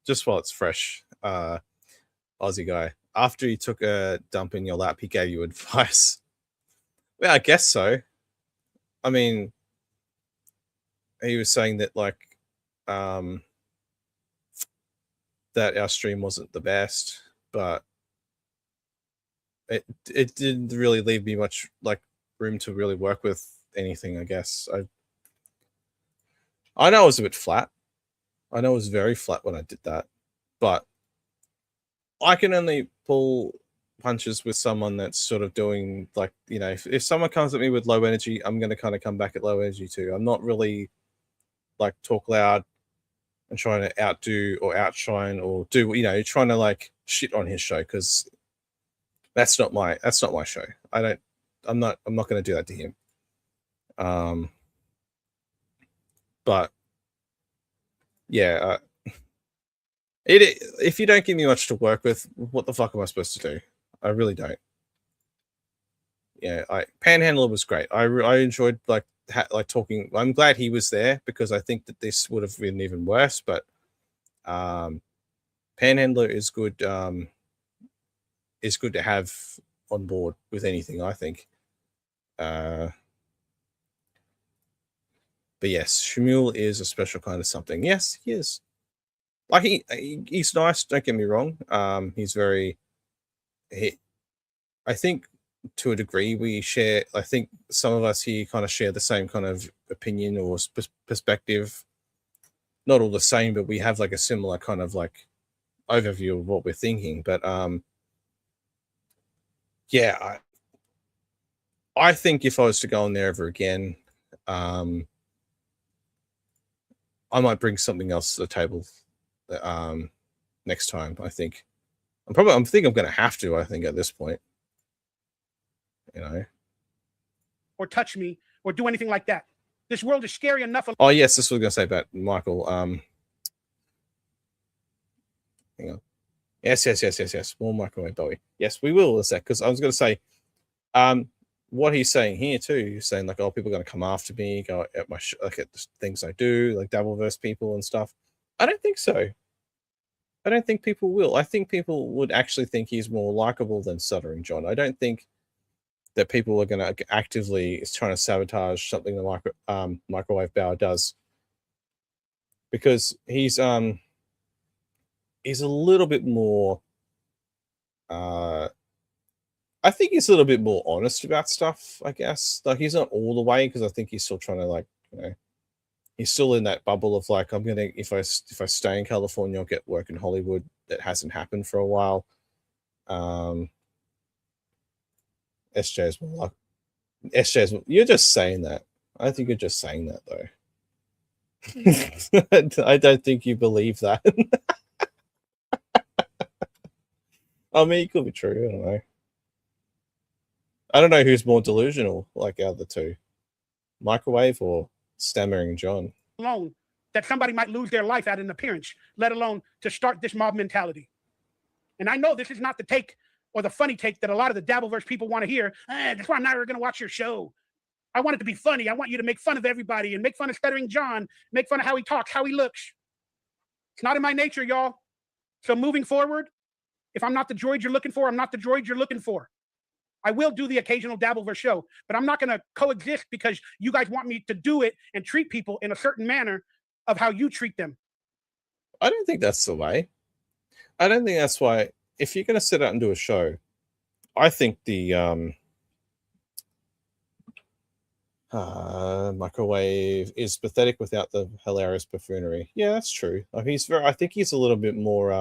just while it's fresh, Aussie guy, after he took a dump in your lap, he gave you advice. Well, I guess so. I mean, he was saying that that our stream wasn't the best, but it didn't really leave me much room to really work with anything, I guess. I know it was a bit flat. I know it was very flat when I did that, but I can only pull punches with someone that's sort of doing if someone comes at me with low energy, I'm going to kind of come back at low energy too. I'm not really talk loud and trying to outdo or outshine or do, trying to shit on his show, because that's not my show. I'm not going to do that to him. But yeah, if you don't give me much to work with, what the fuck am I supposed to do? I really don't. Yeah, Panhandler was great. I enjoyed talking. I'm glad he was there, because I think that this would have been even worse. But Panhandler is good. Is good to have on board with anything, I think. But yes, Shmuel is a special kind of something. Yes, he is. Like he's nice. Don't get me wrong. He's very. I think to a degree we share. I think some of us here kind of share the same kind of opinion or perspective. Not all the same, but we have like a similar kind of like overview of what we're thinking. But yeah, I think if I was to go on there ever again, I might bring something else to the table next time. I think I'm going to have to. I think at this point, or touch me or do anything like that. This world is scary enough. Oh yes, this was going to say about Michael. Hang on. Yes. More microwave Bowie. Yes, we will. Because I was going to say, what he's saying here too. He's saying like, oh, people are going to come after me, go at my like at the things I do, like Dabbleverse people and stuff. I don't think so. I don't think people will. I think people would actually think he's more likable than Stuttering John. I don't think that people are going to actively trying to sabotage something that Microwave Bauer does, because he's a little bit more. I think he's a little bit more honest about stuff. I guess like he's not all the way, because I think he's still trying to like he's still in that bubble of like I'm gonna if I stay in California I'll get work in Hollywood. That hasn't happened for a while. SJ's more like SJ's. You're just saying that. I think you're just saying that though. I don't think you believe that. I mean, it could be true. I don't know. I don't know who's more delusional, like out of the two, Microwave or Stammering John. Alone that somebody might lose their life at an appearance, let alone to start this mob mentality. And I know this is not the take or the funny take that a lot of the Dabbleverse people want to hear. That's why I'm not ever going to watch your show. I want it to be funny. I want you to make fun of everybody and make fun of Stuttering John, make fun of how he talks, how he looks. It's not in my nature, y'all. So moving forward, if I'm not the droid you're looking for, I'm not the droid you're looking for. I will do the occasional Dabbleverse show, but I'm not going to coexist because you guys want me to do it and treat people in a certain manner of how you treat them. I don't think that's the way. I don't think that's why. If you're going to sit out and do a show, I think the Microwave is pathetic without the hilarious buffoonery. Yeah, that's true. Like I think he's a little bit more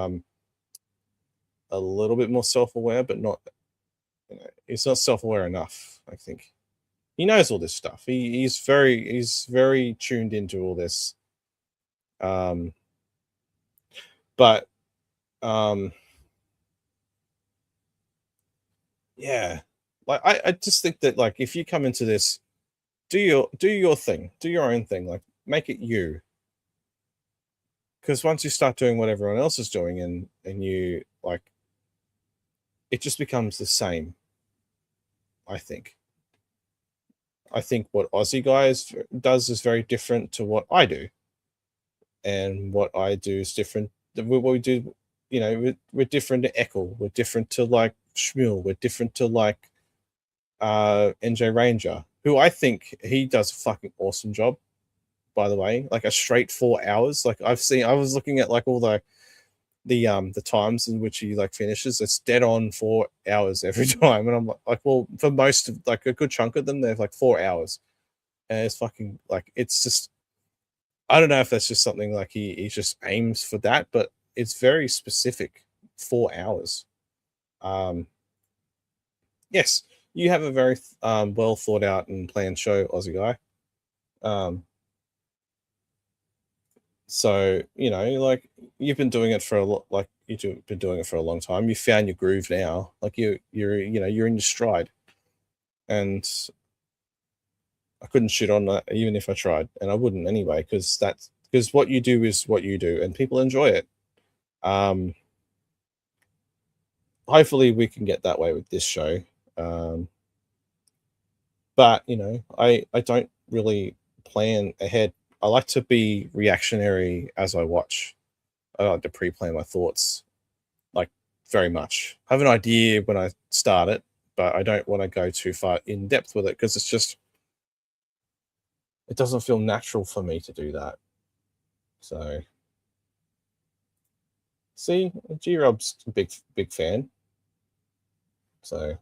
self-aware, but not. He's not self-aware enough. I think he knows all this stuff. He's very tuned into all this. But yeah, like I just think that like if you come into this, do your thing, do your own thing, like make it you. Because once you start doing what everyone else is doing, and you like, it just becomes the same. I think what Aussie guys does is very different to what I do, and what I do is different. What we do, we're different to Eccles, we're different to like Shmuel, we're different to like NJ Ranger, who I think he does a fucking awesome job, by the way. Like a straight 4 hours. Like I was looking at like all the times in which he like finishes. It's dead on 4 hours every time, and I'm like, well, for most of like a good chunk of them, they're like 4 hours, and it's fucking like it's just. I don't know if that's just something like he just aims for that, but it's very specific. 4 hours. Yes, you have a very well thought out and planned show, Aussie guy. So like you've been doing it for a lot. Like you've been doing it for a long time. You found your groove now. Like you're in your stride, and I couldn't shit on that even if I tried, and I wouldn't anyway, because what you do is what you do, and people enjoy it. Hopefully we can get that way with this show. But I don't really plan ahead. I like to be reactionary as I watch. I like to pre-plan my thoughts very much. I have an idea when I start it, but I don't want to go too far in depth with it because it's just, it doesn't feel natural for me to do that. So, see, G-Rob's a big fan. So,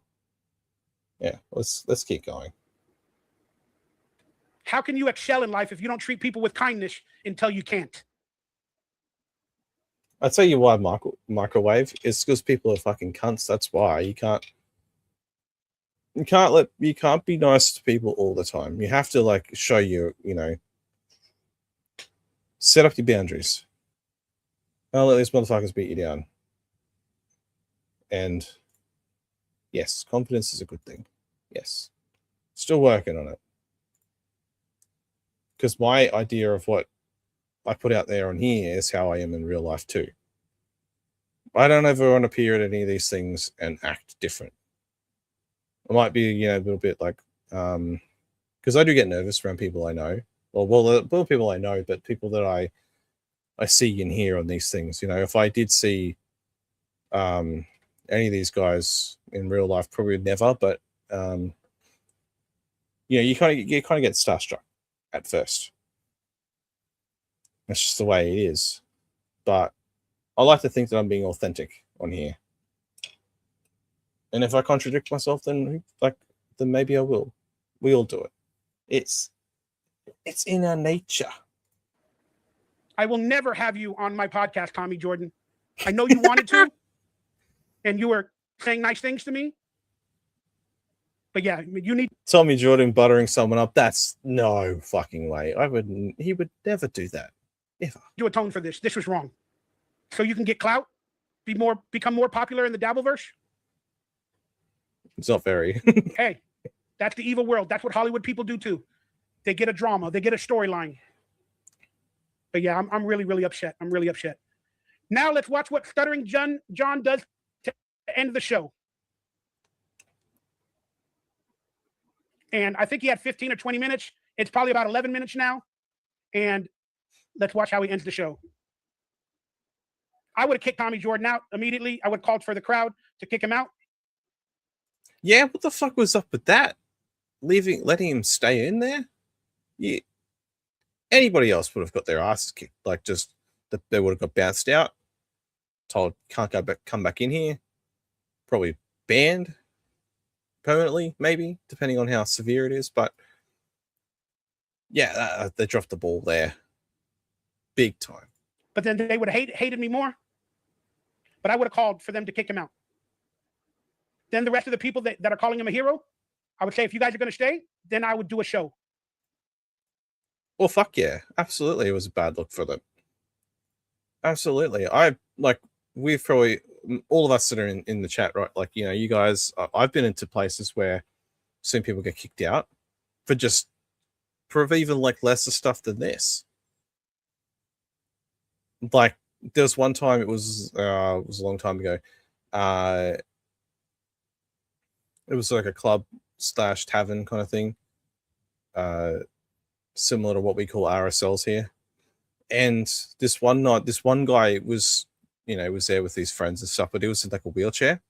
yeah, let's keep going. How can you excel in life if you don't treat people with kindness until you can't? I'll tell you why microwave is because people are fucking cunts. That's why you can't be nice to people all the time. You have to like show you know, set up your boundaries. Don't let these motherfuckers beat you down. And yes, confidence is a good thing. Yes, still working on it. Because my idea of what I put out there on here is how I am in real life too. I don't ever want to appear at any of these things and act different. I might be, you know, a little bit like, because I do get nervous around people I know. Well, people I know, but people that I see and hear on these things. You know, if I did see any of these guys in real life, probably never. But you know, you kind of get starstruck at first. That's just the way it is. But I like to think that I'm being authentic on here. And if I contradict myself, then maybe I will. We all do it. It's in our nature. I will never have you on my podcast, Tommy Jordan. I know you wanted to, and you were saying nice things to me. But yeah, you need Tommy Jordan buttering someone up. That's no fucking way. He would never do that. Ever. to atone for this. This was wrong. So you can get clout, become more popular in the Dabbleverse. It's not very. Hey, that's the evil world. That's what Hollywood people do too. They get a drama. They get a storyline. But yeah, I'm really, really upset. I'm really upset. Now let's watch what Stuttering John does to end the show. And I think he had 15 or 20 minutes. It's probably about 11 minutes now. And let's watch how he ends the show. I would have kicked Tommy Jordan out immediately. I would have called for the crowd to kick him out. Yeah, what the fuck was up with that? Letting him stay in there? Yeah. Anybody else would have got their asses kicked. Like, just that they would have got bounced out, told can't come back in here, probably banned permanently, maybe, depending on how severe it is. But yeah, they dropped the ball there, big time. But then they would have hated me more. But I would have called for them to kick him out. Then the rest of the people that are calling him a hero, I would say, if you guys are going to stay, then I would do a show. Well, fuck yeah. Absolutely. It was a bad look for them. Absolutely. We've probably, all of us that are in the chat, right? Like, you know, you guys, I've been into places where I've seen people get kicked out for even like lesser stuff than this. Like, there was one time, it was a long time ago. It was like a club / tavern kind of thing. Similar to what we call RSLs here. And this one night, this one guy was there with his friends and stuff, but he was in like a wheelchair.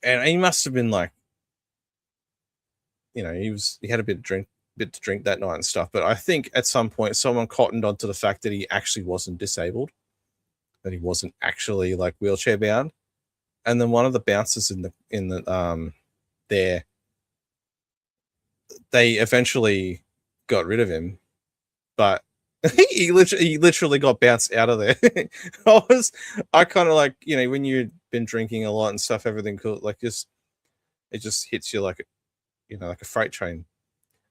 And he must have been like, you know, he had a bit to drink that night and stuff. But I think at some point someone cottoned onto the fact that he actually wasn't disabled, that he wasn't actually like wheelchair bound. And then one of the bouncers in the there, they eventually got rid of him, but he literally got bounced out of there. I kind of like, you know, when you've been drinking a lot and stuff, everything cool, like it just hits you like, you know, like a freight train.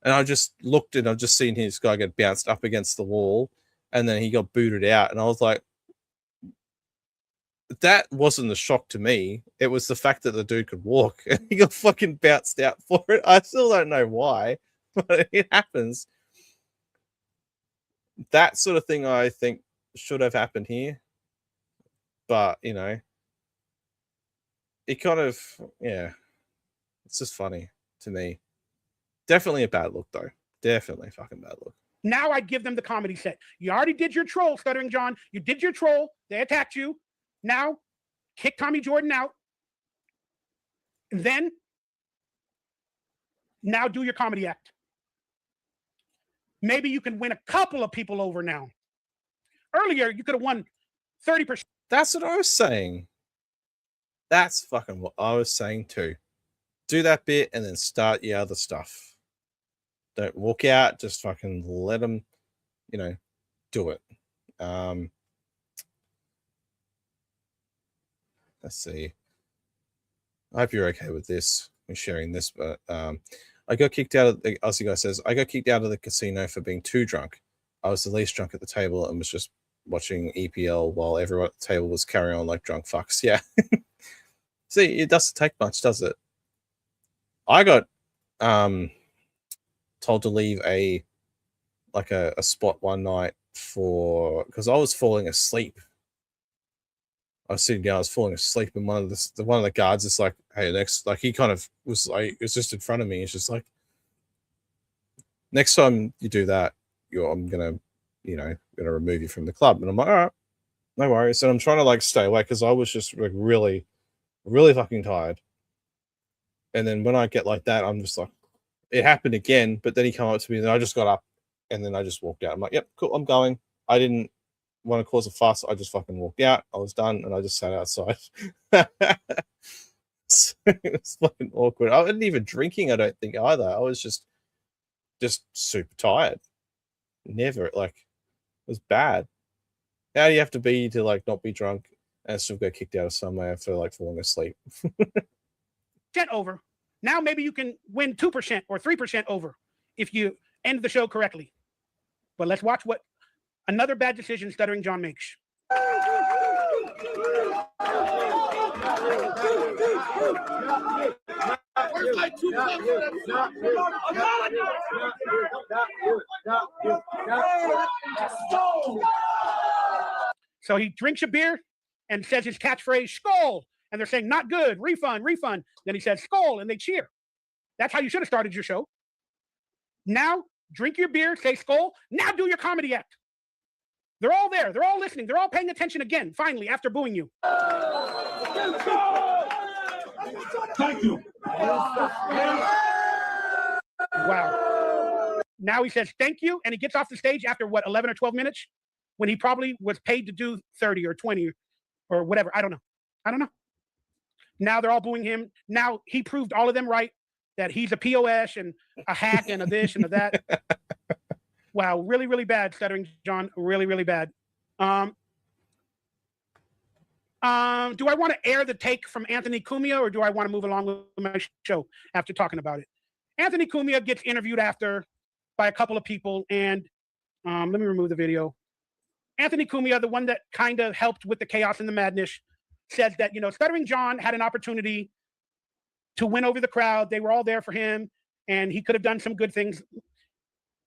And I just looked and I've just seen his guy get bounced up against the wall, and then he got booted out. And I was like, that wasn't the shock to me. It was the fact that the dude could walk and he got fucking bounced out for it. I still don't know why, but it happens. That sort of thing I think should have happened here. But, you know, it kind of, yeah, it's just funny to me. Definitely a bad look, though. Definitely fucking bad look. Now I'd give them the comedy set. You already did your troll, Stuttering John. You did your troll. They attacked you. Now kick Tommy Jordan out, and then now do your comedy act. Maybe you can win a couple of people over now. Earlier, you could have won 30%. That's what I was saying. That's fucking what I was saying too. Do that bit and then start your other stuff. Don't walk out. Just fucking let them, you know, do it. Let's see. I hope you're okay with this. I'm sharing this, but I got kicked out of the Aussie guy says, I got kicked out of the casino for being too drunk. I was the least drunk at the table and was just watching EPL while everyone at the table was carrying on like drunk fucks. Yeah. See, it doesn't take much, does it? I got told to leave a spot one night because I was falling asleep. I was sitting down, I was falling asleep, and one of the guards is like, "Hey, next," like he kind of was like, it was just in front of me. It's just like, next time you do that, I'm gonna remove you from the club. And I'm like, all right, no worries. And I'm trying to like stay awake because I was just like really, really fucking tired. And then when I get like that, I'm just like, it happened again. But then he came up to me, and I just got up, and then I just walked out. I'm like, yep, cool, I'm going. I didn't want to cause a fuss. I just fucking walked out. I was done, and I just sat outside. So it was fucking awkward. I wasn't even drinking, I don't think, either. I was just super tired. Never, like, it was bad. How do you have to be to like not be drunk and still get kicked out of somewhere for like falling asleep? Over. Now maybe you can win 2% or 3% over if you end the show correctly. But let's watch what another bad decision Stuttering John makes. So he drinks a beer and says his catchphrase, "Skull." And they're saying, "Not good, refund, refund." Then he says, "Skull," and they cheer. That's how you should have started your show. Now, drink your beer, say "Skull." Now do your comedy act. They're all there. They're all listening. They're all paying attention again, finally, after booing you. Thank you. Wow. Now he says thank you, and he gets off the stage after, 11 or 12 minutes? When he probably was paid to do 30 or 20 or whatever. I don't know. Now they're all booing him. Now he proved all of them right, that he's a POS and a hack and a this and a that. Wow, really, really bad, Stuttering John. Really, really bad. Do I want to air the take from Anthony Cumia, or do I want to move along with my show after talking about it? Anthony Cumia gets interviewed after by a couple of people, and let me remove the video. Anthony Cumia, the one that kind of helped with the chaos and the madness, says that, Stuttering John had an opportunity to win over the crowd. They were all there for him, and he could have done some good things.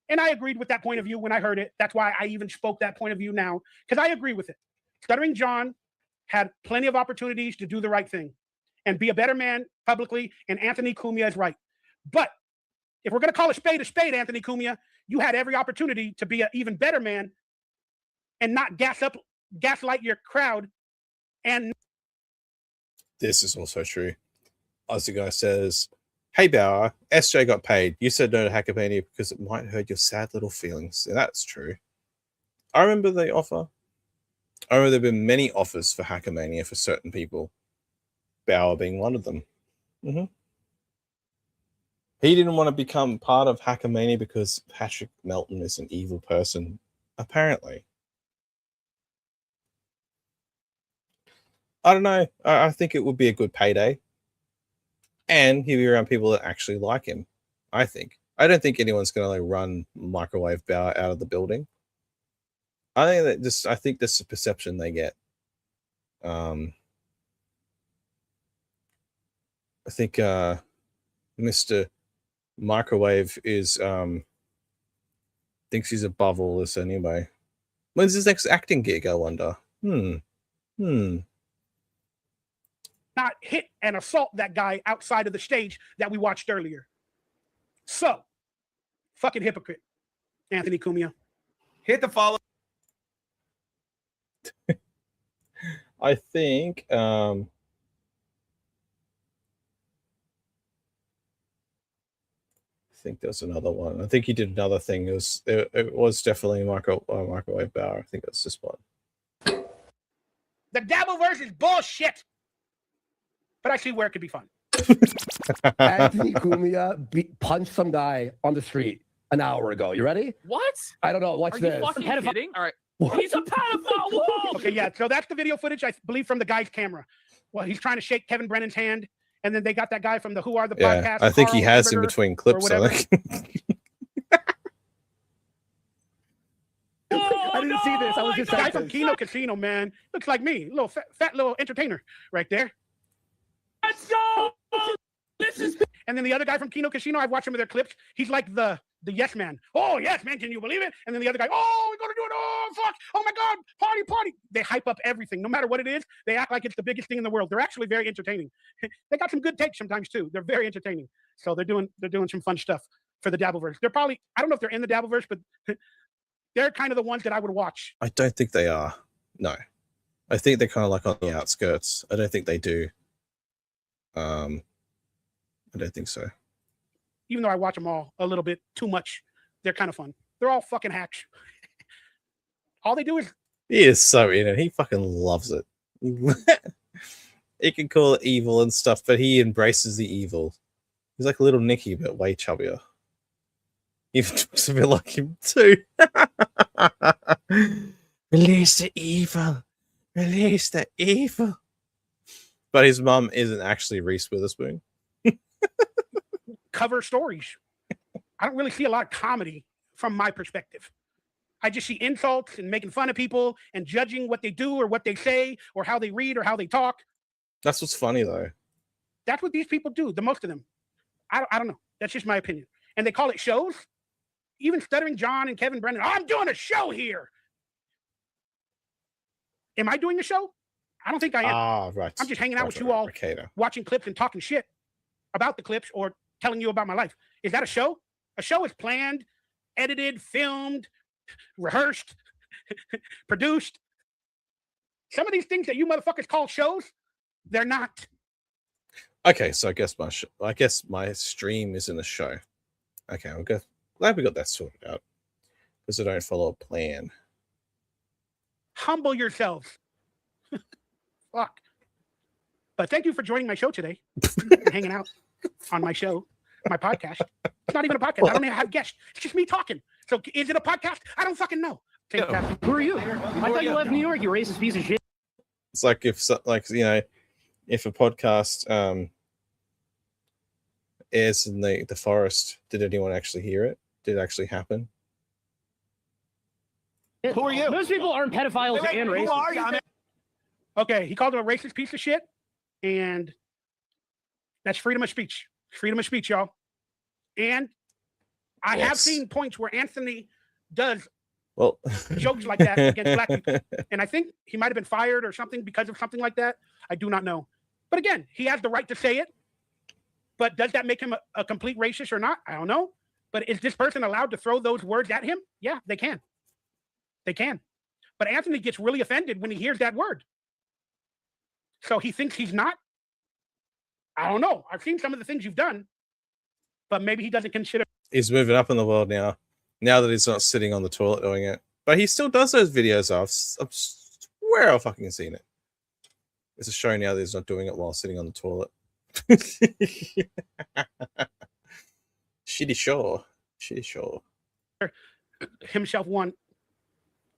And I agreed with that point of view when I heard it. That's why I even spoke that point of view now, because I agree with it. Stuttering John had plenty of opportunities to do the right thing and be a better man publicly, and Anthony Cumia is right. But if we're going to call a spade, Anthony Cumia, you had every opportunity to be an even better man and not gaslight your crowd. And this is also true. Aussie guy says, "Hey Bauer, SJ got paid. You said no to Hackamania because it might hurt your sad little feelings." And that's true. I remember the offer. I remember there have been many offers for Hackamania for certain people. Bauer being one of them. He didn't want to become part of Hackamania because Patrick Melton is an evil person, apparently. I don't know. I think it would be a good payday. And he'll be around people that actually like him, I think. I don't think anyone's going to like run Microwave Bauer out of the building. I think that's the perception they get. I think Mr. Microwave is thinks he's above all this anyway. When's his next acting gig, I wonder? not hit and assault that guy outside of the stage that we watched earlier. So, fucking hypocrite, Anthony Cumia. Hit the follow. I think there's another one. I think he did another thing. It was definitely a microwave bar. I think that's this one. The Dabbleverse is bullshit. But I see where it could be fun. Anthony Cumia punched some guy on the street an hour ago. You ready? What? I don't know. Watch Are this. you fucking kidding? All right. He's a pedophile. Whoa. Okay, yeah. So that's the video footage, I believe, from the guy's camera. Well, he's trying to shake Kevin Brennan's hand. And then they got that guy from the Who Are the Yeah, podcast. I think he Carl has in Hamburger between or clips. I whatever. think. I didn't see this. I was just The guy saying from this. Kino Casino, man. Looks like me. Little fat little entertainer right there. Let's go. This is. And then the other guy from Kino Casino, I've watched some of their clips. He's like the yes man. Oh, yes, man. Can you believe it? And then the other guy, oh, we're going to do it. Oh, fuck. Oh, my God. Party, party. They hype up everything. No matter what it is, they act like it's the biggest thing in the world. They're actually very entertaining. They got some good takes sometimes, too. They're very entertaining. So they're doing some fun stuff for the Dabbleverse. They're probably, I don't know if they're in the Dabbleverse, but they're kind of the ones that I would watch. I don't think they are. No, I think they're kind of like on the outskirts. I don't think they do. I don't think so. Even though I watch them all a little bit too much, they're kind of fun. They're all fucking hacks. All they do is He is so in it. He fucking loves it. He can call it evil and stuff, but he embraces the evil. He's like a little Nicky, but way chubbier. Even talks a bit like him too. Release the evil. Release the evil. But his mum isn't actually Reese Witherspoon. cover stories. I don't really see a lot of comedy from my perspective. I just see insults and making fun of people and judging what they do or what they say or how they read or how they talk. That's what's funny though. That's what these people do, the most of them. I don't know. That's just my opinion. And they call it shows. Even Stuttering John and Kevin Brennan, I'm doing a show here. Am I doing a show? I don't think I am. Ah, right. I'm just hanging out with you all, watching clips and talking shit about the clips or telling you about my life. Is that a show? A show is planned, edited, filmed, rehearsed, produced. Some of these things that you motherfuckers call shows, they're not. Okay, so I guess my stream isn't a show. Okay, I'm glad we got that sorted out because I don't follow a plan. Humble yourselves. Fuck. But thank you for joining my show today and hanging out on my show, my podcast. It's not even a podcast. I don't even have guests. It's just me talking. So is it a podcast? I don't fucking know. Who are you? I thought you left New York, you racist piece of shit. It's like if a podcast airs in the forest, did anyone actually hear it? Did it actually happen? Who are you? Most people aren't pedophiles and racist. Who are you? Okay, he called him a racist piece of shit, and that's freedom of speech. Freedom of speech, y'all. And I have seen points where Anthony does jokes like that against black people. And I think he might have been fired or something because of something like that. I do not know. But again, he has the right to say it. But does that make him a complete racist or not? I don't know. But is this person allowed to throw those words at him? Yeah, they can. They can. But Anthony gets really offended when he hears that word. So he thinks he's not. I don't know. I've seen some of the things you've done, but maybe he doesn't consider. He's moving up in the world now. Now that he's not sitting on the toilet doing it, but he still does those videos. I swear I've fucking seen it. It's a show now that he's not doing it while sitting on the toilet. Shitty show. Himself one.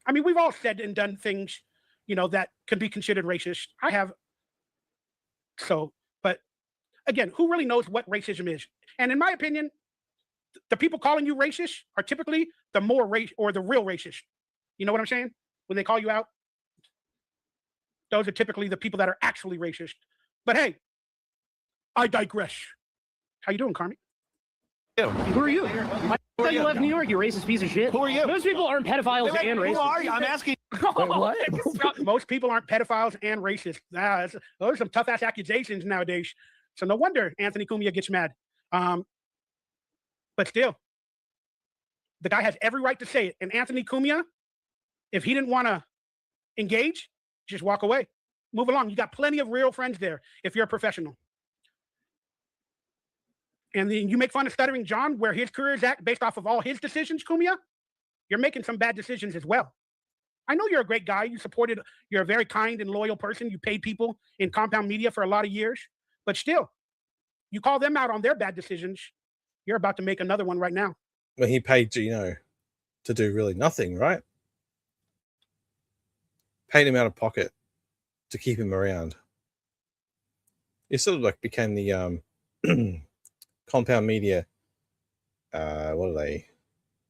I mean, we've all said and done things, that could be considered racist. I have. So, but again, who really knows what racism is? And in my opinion, the people calling you racist are typically the more race or the real racist. You know what I'm saying? When they call you out, those are typically the people that are actually racist. But hey, I digress. How you doing, Carmi? Who are you? I thought you left New York, you racist piece of shit. Who are you? Most people aren't pedophiles and racist. Who are you? I'm asking. What? Most people aren't pedophiles and racist. Those are some tough ass accusations nowadays. So no wonder Anthony Cumia gets mad. But still, the guy has every right to say it. And Anthony Cumia, if he didn't want to engage, just walk away. Move along. You got plenty of real friends there if you're a professional. And then you make fun of Stuttering John, where his career is at based off of all his decisions, Kumia. You're making some bad decisions as well. I know you're a great guy. You're a very kind and loyal person. You paid people in compound media for a lot of years. But still, you call them out on their bad decisions. You're about to make another one right now. Well, he paid Gino to do really nothing, right? Paid him out of pocket to keep him around. He sort of like became the compound media. What are they?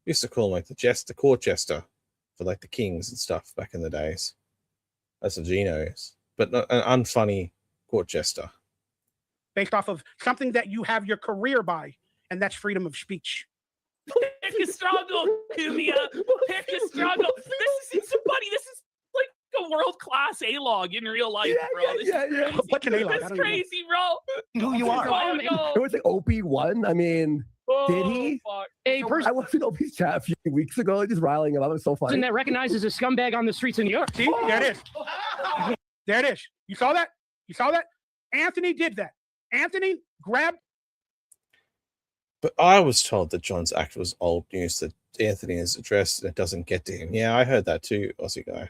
Used to call him like the court jester for like the kings and stuff back in the days. That's what Gino is, but not an unfunny court jester. Based off of something that you have your career by, and that's freedom of speech. Pick a struggle, Kumia. Pick a struggle. This is somebody. This is like a world-class A-log in real life, bro. This is What's an A-log? I This don't is crazy, bro. Who you are? It was like Opie won. I mean, did he? A person I was in Opie's chat a few weeks ago, just riling him up. It was so funny. that recognizes a scumbag on the streets of New York. See, there it is. There it is. You saw that? You saw that? Anthony did that. Anthony grabbed. But I was told that John's act was old news, that Anthony is addressed and it doesn't get to him. Yeah, I heard that too, Aussie guy.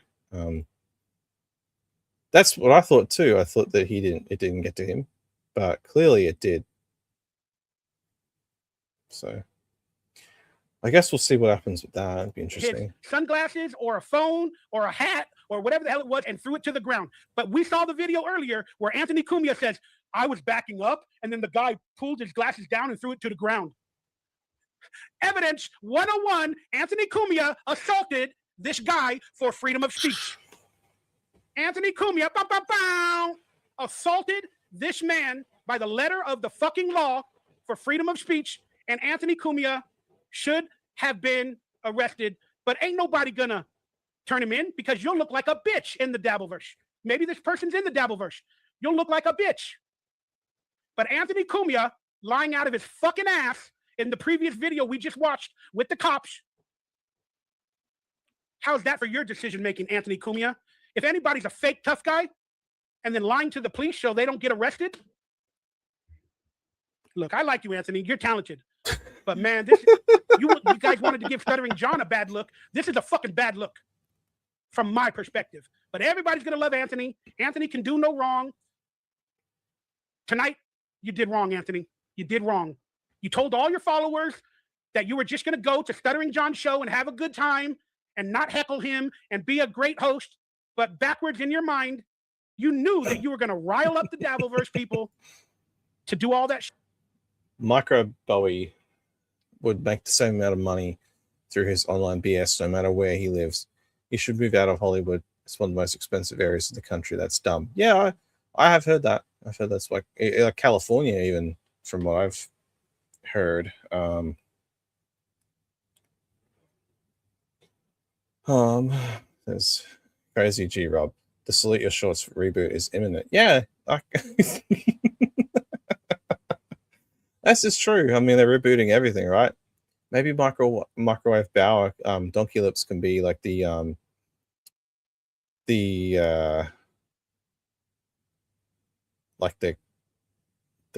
That's what I thought too. I thought that it didn't get to him, but clearly it did. So I guess we'll see what happens with that. It'd be interesting. His sunglasses or a phone or a hat or whatever the hell it was and threw it to the ground. But we saw the video earlier where Anthony Cumia says, I was backing up, and then the guy pulled his glasses down and threw it to the ground. Evidence 101, Anthony Cumia assaulted this guy for freedom of speech. Anthony Cumia assaulted this man by the letter of the fucking law for freedom of speech, and Anthony Cumia should have been arrested, but ain't nobody gonna turn him in because you'll look like a bitch in the Dabbleverse. Maybe this person's in the Dabbleverse. You'll look like a bitch. But Anthony Cumia lying out of his fucking ass in the previous video we just watched with the cops. How's that for your decision making, Anthony Cumia? If anybody's a fake tough guy and then lying to the police so they don't get arrested. Look, I like you, Anthony. You're talented. But man, you guys wanted to give Stuttering John a bad look. This is a fucking bad look from my perspective. But everybody's going to love Anthony. Anthony can do no wrong. Tonight, you did wrong, Anthony. You did wrong. You told all your followers that you were just going to go to Stuttering John's show and have a good time and not heckle him and be a great host. But backwards in your mind, you knew that you were going to rile up the Dabbleverse people to do all that shit. Micro Bowie would make the same amount of money through his online BS no matter where he lives. He should move out of Hollywood. It's one of the most expensive areas in the country. That's dumb. Yeah, I have heard that. I've heard that's like California, even from what I've heard. There's Crazy G Rob. The Salute Your Shorts reboot is imminent. Yeah, that's just true. I mean, they're rebooting everything, right? Maybe Microwave Bauer, Donkey Lips can be like the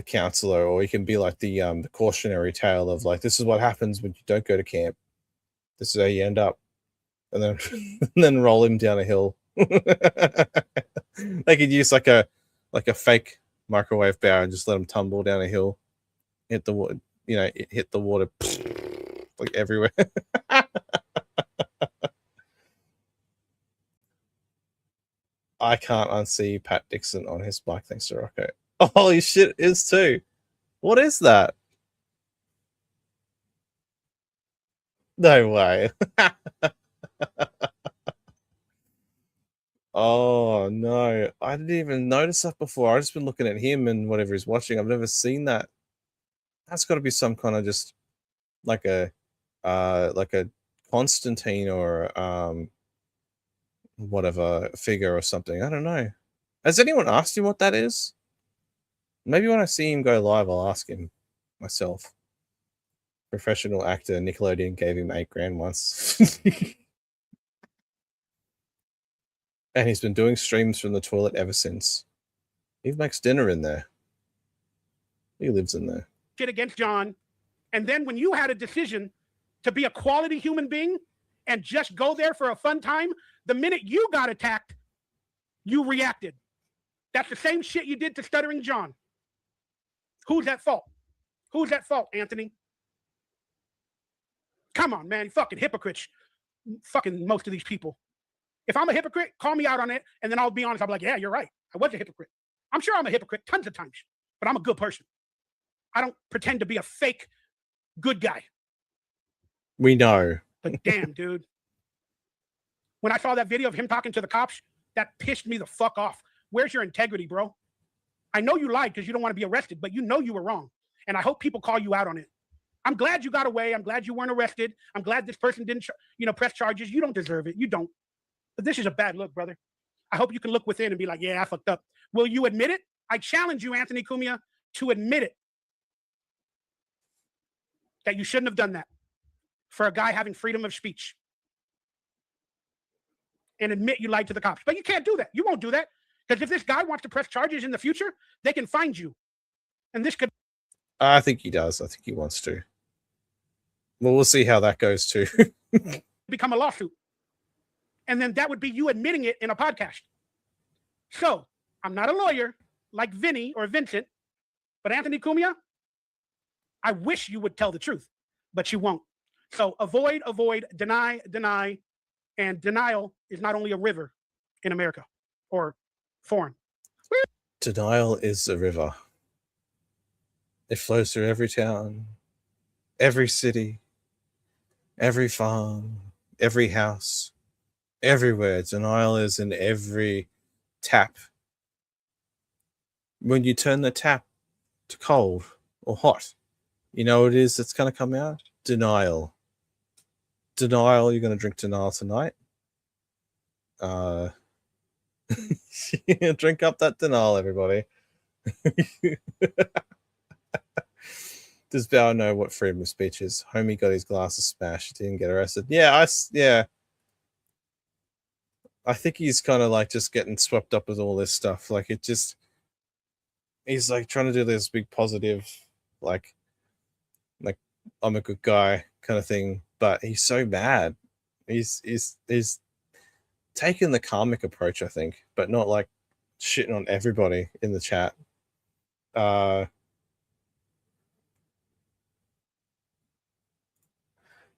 counselor, or he can be like the cautionary tale of like, this is what happens when you don't go to camp. This is how you end up, and then and then roll him down a hill. They could use like a fake Microwave Bauer and just let him tumble down a hill, hit the water, hit the water like everywhere. I can't unsee Pat Dixon on his bike thanks to Rocco. Oh, holy shit, it is too. What is that? No way. Oh no, I didn't even notice that before. I've just been looking at him and whatever he's watching. I've never seen that. That's got to be some kind of just like a Constantine or whatever figure or something. I don't know. Has anyone asked him what that is? Maybe when I see him go live, I'll ask him myself. Professional actor, Nickelodeon gave him $8,000 once. And he's been doing streams from the toilet ever since. He makes dinner in there. He lives in there. Shit against John. And then when you had a decision to be a quality human being and just go there for a fun time, the minute you got attacked, you reacted. That's the same shit you did to Stuttering John. Who's at fault? Who's at fault, Anthony? Come on, man. Fucking hypocrites. Fucking most of these people. If I'm a hypocrite, call me out on it, and then I'll be honest. I'll be like, yeah, you're right. I was a hypocrite. I'm sure I'm a hypocrite tons of times, but I'm a good person. I don't pretend to be a fake good guy. We know. But damn, dude. When I saw that video of him talking to the cops, that pissed me the fuck off. Where's your integrity, bro? I know you lied because you don't want to be arrested, but you know you were wrong. And I hope people call you out on it. I'm glad you got away. I'm glad you weren't arrested. I'm glad this person didn't, press charges. You don't deserve it. You don't. But this is a bad look, brother. I hope you can look within and be like, yeah, I fucked up. Will you admit it? I challenge you, Anthony Cumia, to admit it. That you shouldn't have done that for a guy having freedom of speech. And admit you lied to the cops. But you can't do that. You won't do that. Because if this guy wants to press charges in the future, they can find you. And this could... I think he does. I think he wants to. Well, we'll see how that goes too. become a lawsuit. And then that would be you admitting it in a podcast. So I'm not a lawyer like Vinny or Vincent, but Anthony Cumia, I wish you would tell the truth, but you won't. So avoid, deny, and denial is not only a river in America or foreign. Denial is a river. It flows through every town, every city, every farm, every house, everywhere. Denial is in every tap. When you turn the tap to cold or hot, you know what it is that's going to come out? Denial. Denial, you're going to drink denial tonight. Drink up that denial, everybody. Does Bao know what freedom of speech is? Homie got his glasses smashed. Didn't get arrested. Yeah, I think he's kind of like just getting swept up with all this stuff. Like he's like trying to do this big positive, like I'm a good guy kind of thing. But he's so mad. He's taking the karmic approach, I think, but not like shitting on everybody in the chat.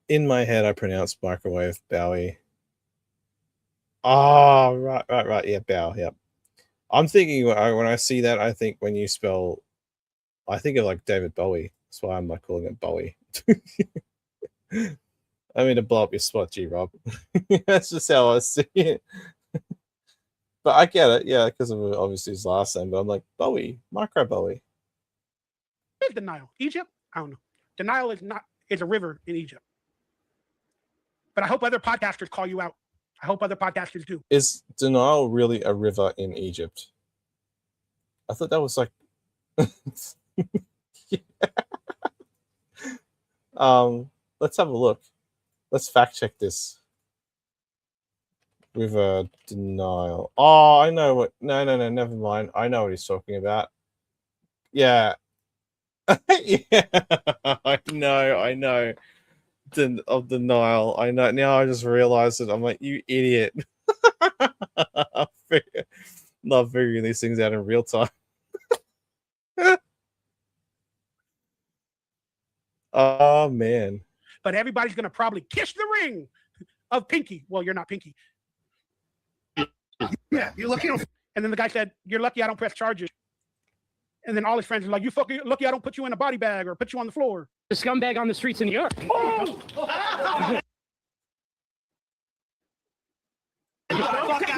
In my head, I pronounce microwave Bowie. Oh, right. Yeah, Bow. Yep. I'm thinking when I see that, I think when you spell, I think of like David Bowie. That's why I'm like calling it Bowie. I mean to blow up your spot, G-Rob. That's just how I see it. But I get it, yeah, because of obviously his last name. But I'm like Bowie, micro Bowie. What is denial? Egypt? I don't know. Denial is a river in Egypt. But I hope other podcasters call you out. I hope other podcasters do. Is denial really a river in Egypt? I thought that was like... Let's have a look. Let's fact check this. River denial. Oh, I know what... No, never mind. I know what he's talking about. Yeah. Yeah, I know. Of denial. I know. Now I just realized it. I'm like, you idiot. Love figuring these things out in real time. Oh, man. But everybody's going to probably kiss the ring of Pinky. Well, you're not Pinky. Yeah, you're lucky. And then the guy said, you're lucky I don't press charges. And then all his friends are like, you fucking lucky I don't put you in a body bag or put you on the floor. The scumbag on the streets in New York. Oh! Wow. Look at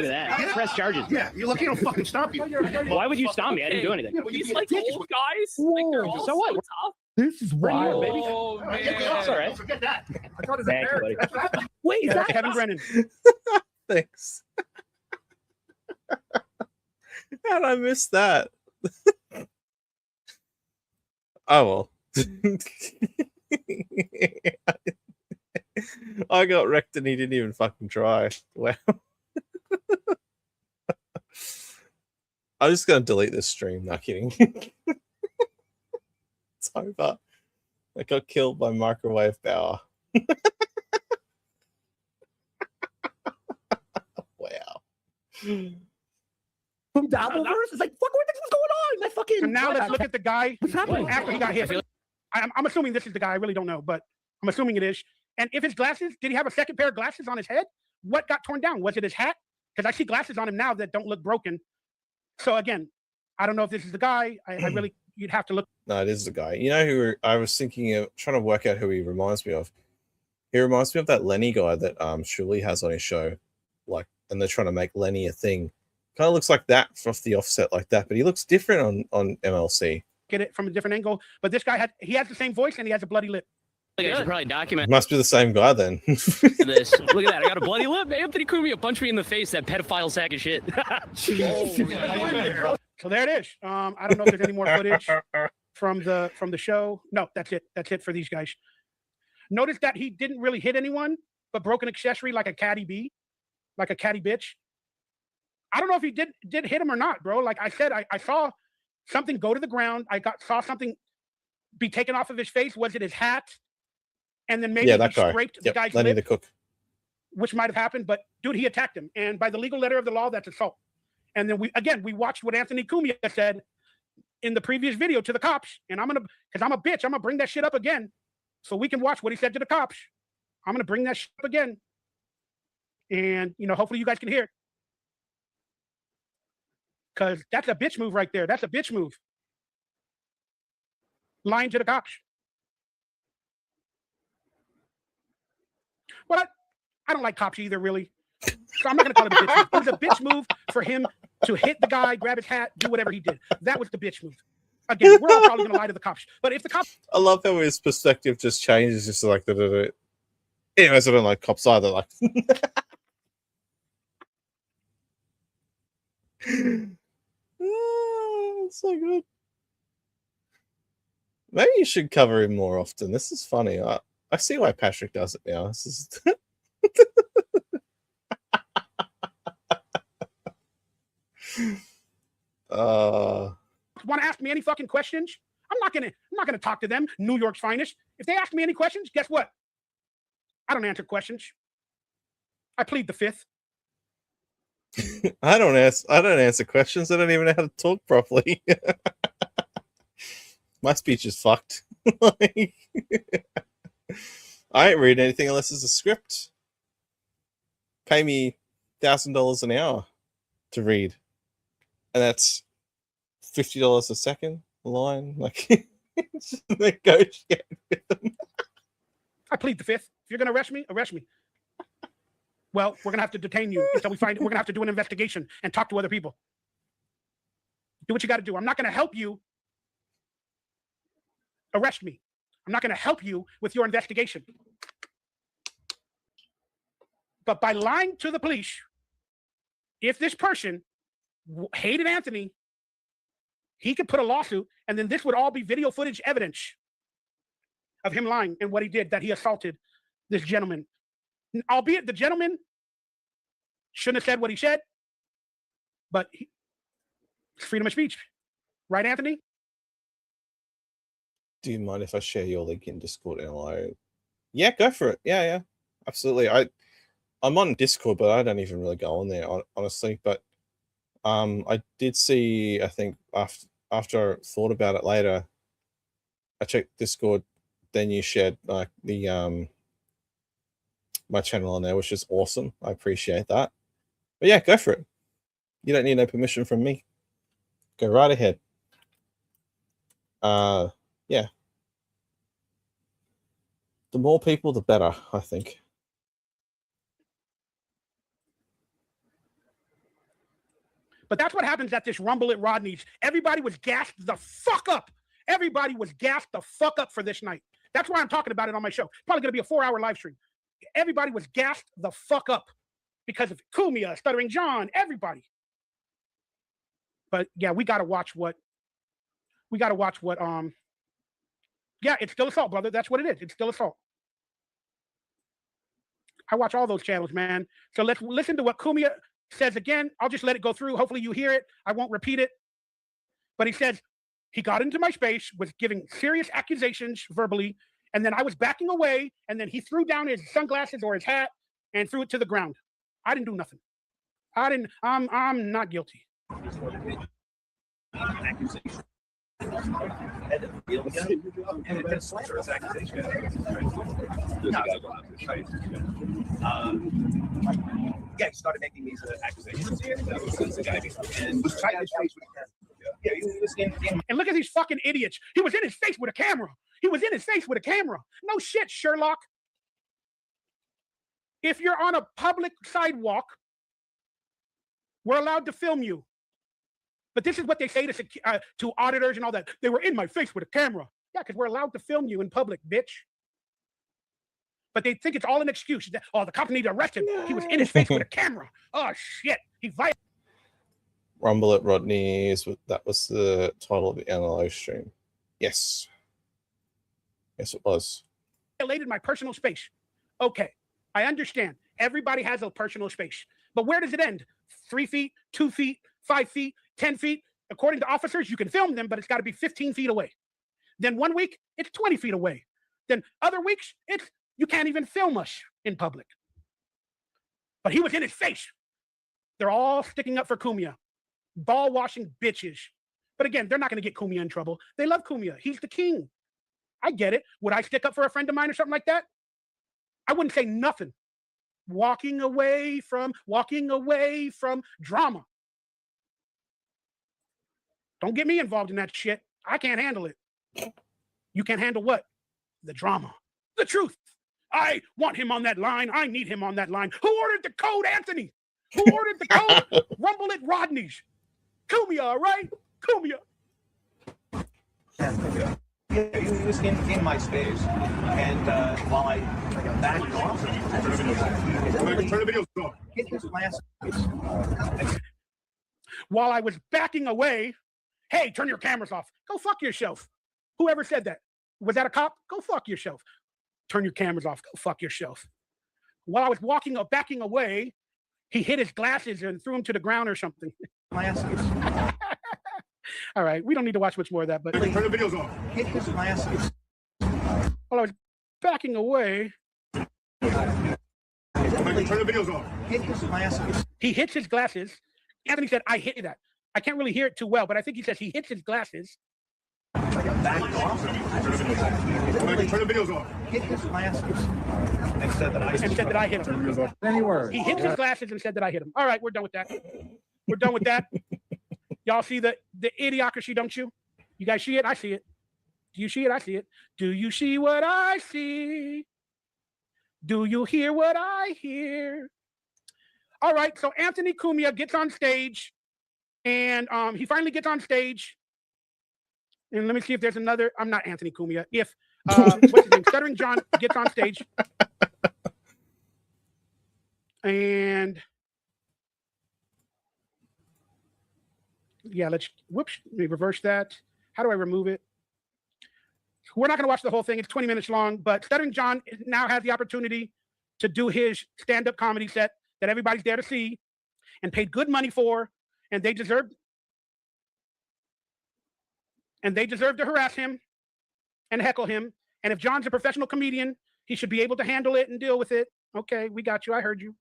that. Press charges. Yeah, you're lucky I don't fucking stop you. Why would you stop me? I didn't do anything. These like old guys, like they're all So what? tough. This is wild, baby. Oh, man. It's all right. Forget that. I thought it was Thank you, a buddy. Wait, is that Kevin Brennan? Thanks. How'd I miss that? Oh, well. I got wrecked and he didn't even fucking try. Wow. I'm just gonna delete this stream. Not kidding. It's over. I got killed by microwave power. Wow. From Dabbleverse? It's like, fuck, what's going on? My fucking. And now let's look at the guy What's happening? after he got hit. I'm assuming this is the guy. I really don't know, but I'm assuming it is. And if his glasses, did he have a second pair of glasses on his head? What got torn down? Was it his hat? Because I see glasses on him now that don't look broken. So again, I don't know if this is the guy. I really, you'd have to look. No, it is the guy. You know who I was thinking of trying to work out who he reminds me of? He reminds me of that Lenny guy that Shuli has on his show. Like, and they're trying to make Lenny a thing. Kind of looks like that off the offset like that, but he looks different on MLC. Get it from a different angle. But this guy has the same voice and he has a bloody lip. I should probably document Must be the same guy then. this. Look at that. I got a bloody lip. Anthony Cumia punched me in the face, that pedophile sack of shit. So there it is. I don't know if there's any more footage from the show. No, that's it. That's it for these guys. Notice that he didn't really hit anyone, but broke an accessory like a catty bee, like a catty bitch. I don't know if he did hit him or not, bro. Like I said, I saw something go to the ground. Saw something be taken off of his face. Was it his hat? And then maybe that he guy. scraped the guy's Lenny lip, the cook. which might have happened. But dude, he attacked him, and by the legal letter of the law, that's assault. And then we watched what Anthony Cumia said in the previous video to the cops. And because I'm a bitch, I'm gonna bring that shit up again, so we can watch what he said to the cops. I'm gonna bring that shit up again, and hopefully you guys can hear it. Because that's a bitch move right there. That's a bitch move. Lying to the cops. Well, I don't like cops either, really. So I'm not going to call it a bitch move. It was a bitch move for him to hit the guy, grab his hat, do whatever he did. That was the bitch move. Again, we're all probably going to lie to the cops. But if the cops... I love how his perspective just changes. Just like, anyways, I don't like cops either. Like... Oh, it's so good. Maybe you should cover him more often. This is funny. I see why Patrick does it now. This is want to ask me any fucking questions? I'm not gonna talk to them, New York's finest. If they ask me any questions, guess what? I don't answer questions. I plead the fifth. I don't answer questions. I don't even know how to talk properly. My speech is fucked. Like, I ain't read anything unless it's a script. Pay me $1,000 an hour to read, and that's $50 a second a line. Like, negotiate with them. I plead the fifth. If you're gonna arrest me, arrest me. Well, we're gonna have to detain you until we find. We're gonna have to do an investigation and talk to other people. Do what you got to do. I'm not gonna help you. Arrest me. I'm not gonna help you with your investigation. But by lying to the police, if this person hated Anthony, he could put a lawsuit, and then this would all be video footage evidence of him lying and what he did, that he assaulted this gentleman. Albeit the gentleman shouldn't have said what he said, but it's freedom of speech. Right, Anthony? Do you mind if I share your link in Discord, NLO? Yeah, go for it. Yeah, absolutely. I'm on Discord, but I don't even really go on there, honestly. But I did see, I think, after I thought about it later, I checked Discord, then you shared like the my channel on there, which is awesome. I appreciate that. But yeah, go for it. You don't need no permission from me. Go right ahead. Yeah. The more people, the better, I think. But that's what happens at this Rumble at Rodney's. Everybody was gassed the fuck up. Everybody was gassed the fuck up for this night. That's why I'm talking about it on my show. Probably going to be a 4-hour live stream. Everybody was gassed the fuck up because of Cumia, Stuttering John, everybody. But yeah, we got to watch what, yeah, it's still assault, brother. That's what it is. It's still assault. I watch all those channels, man. So let's listen to what Kumia says again. I'll just let it go through. Hopefully you hear it. I won't repeat it. But he says, he got into my space, was giving serious accusations verbally, and then I was backing away, and then he threw down his sunglasses or his hat and threw it to the ground. I didn't do nothing. I'm not guilty. Slanderous accusation. Yeah, he started making these accusations. And was trying to face with yeah, he was and look at these fucking idiots. He was in his face with a camera. He was in his face with a camera. No shit, Sherlock. If you're on a public sidewalk, we're allowed to film you. But this is what they say to auditors and all that. They were in my face with a camera. Yeah, because we're allowed to film you in public, bitch. But they think it's all an excuse. Oh, the cops need to arrest him. He was in his face with a camera. Oh, shit. He violated. Rumble at Rodney's. That was the title of the NLO stream. Yes. Yes, it was. Violated my personal space. Okay, I understand. Everybody has a personal space. But where does it end? 3 feet, 2 feet, 5 feet, 10 feet. According to officers, you can film them, but it's got to be 15 feet away. Then one week, it's 20 feet away. Then other weeks, it's you can't even film us in public. But he was in his face. They're all sticking up for Kumia. Ball washing bitches. But again, they're not going to get Kumia in trouble. They love Kumia. He's the king. I get it. Would I stick up for a friend of mine or something like that? I wouldn't say nothing. Walking away from drama. Don't get me involved in that shit. I can't handle it. You can't handle what? The drama. The truth. I want him on that line. I need him on that line. Who ordered the code, Anthony? Who ordered the code? Rumble at Rodney's. Kumia, all right? Kumia. Yeah, he was in my space, and while I backed off, turn the video off. Hit his glasses. While I was backing away, hey, turn your cameras off. Go fuck yourself. Whoever said that? Was that a cop? Go fuck yourself. Turn your cameras off. Go fuck yourself. While I was backing away, he hit his glasses and threw them to the ground or something. Glasses. All right, we don't need to watch much more of that, but turn the videos off. Hit his glasses. While I was backing away, turn the videos off. Hit his glasses. He hits his glasses. Anthony said, "I hit that." I can't really hear it too well, but I think he says he hits his glasses. Backed off. Turn the videos off. Hit his glasses. And said that I hit him. Any words? He hits his glasses and said that I hit him. All right, we're done with that. We're done with that. Y'all see the idiocracy, don't you? You guys see it? I see it. Do you see it? I see it. Do you see what I see? Do you hear what I hear? All right, so Anthony Cumia gets on stage, and he finally gets on stage. And let me see if there's another. I'm not Anthony Cumia. If what's his name? Stuttering John gets on stage, and yeah, let me reverse that. How do I remove it? We're not going to watch the whole thing. It's 20 minutes long, but Stuttering John now has the opportunity to do his stand-up comedy set that everybody's there to see and paid good money for, and they deserve to harass him and heckle him. And if John's a professional comedian, he should be able to handle it and deal with it. Okay, we got you. I heard you.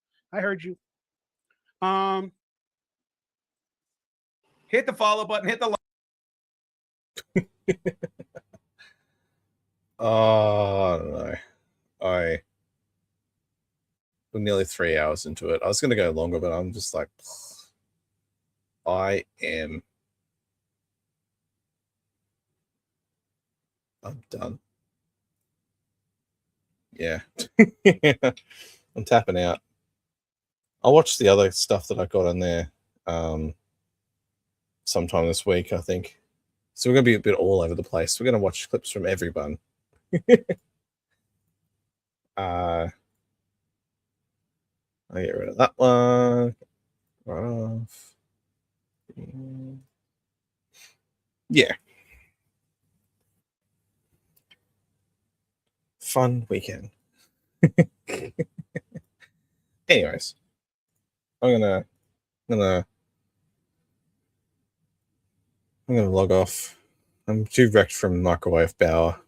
Hit the follow button, hit the like. Oh, I don't know. We're nearly 3 hours into it. I was going to go longer, but I'm just like, I'm done. Yeah. I'm tapping out. I'll watch the other stuff that I got in there sometime this week, I think. So we're going to be a bit all over the place. We're going to watch clips from everyone. I'll get rid of that one. Right off. Yeah. Fun weekend. Anyways, I'm gonna log off. I'm too wrecked from microwave power.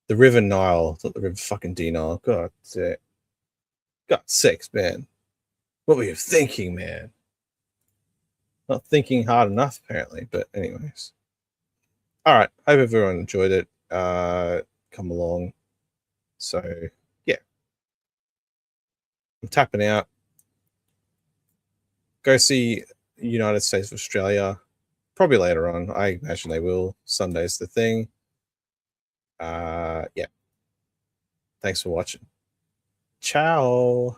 The River Nile, not the River fucking D Nile. God sakes, man. What were you thinking, man? Not thinking hard enough, apparently. But anyways. Alright, hope everyone enjoyed it. Come along. So yeah. I'm tapping out. Go see United States of Australia. Probably later on. I imagine they will. Sunday's the thing. Yeah. Thanks for watching. Ciao.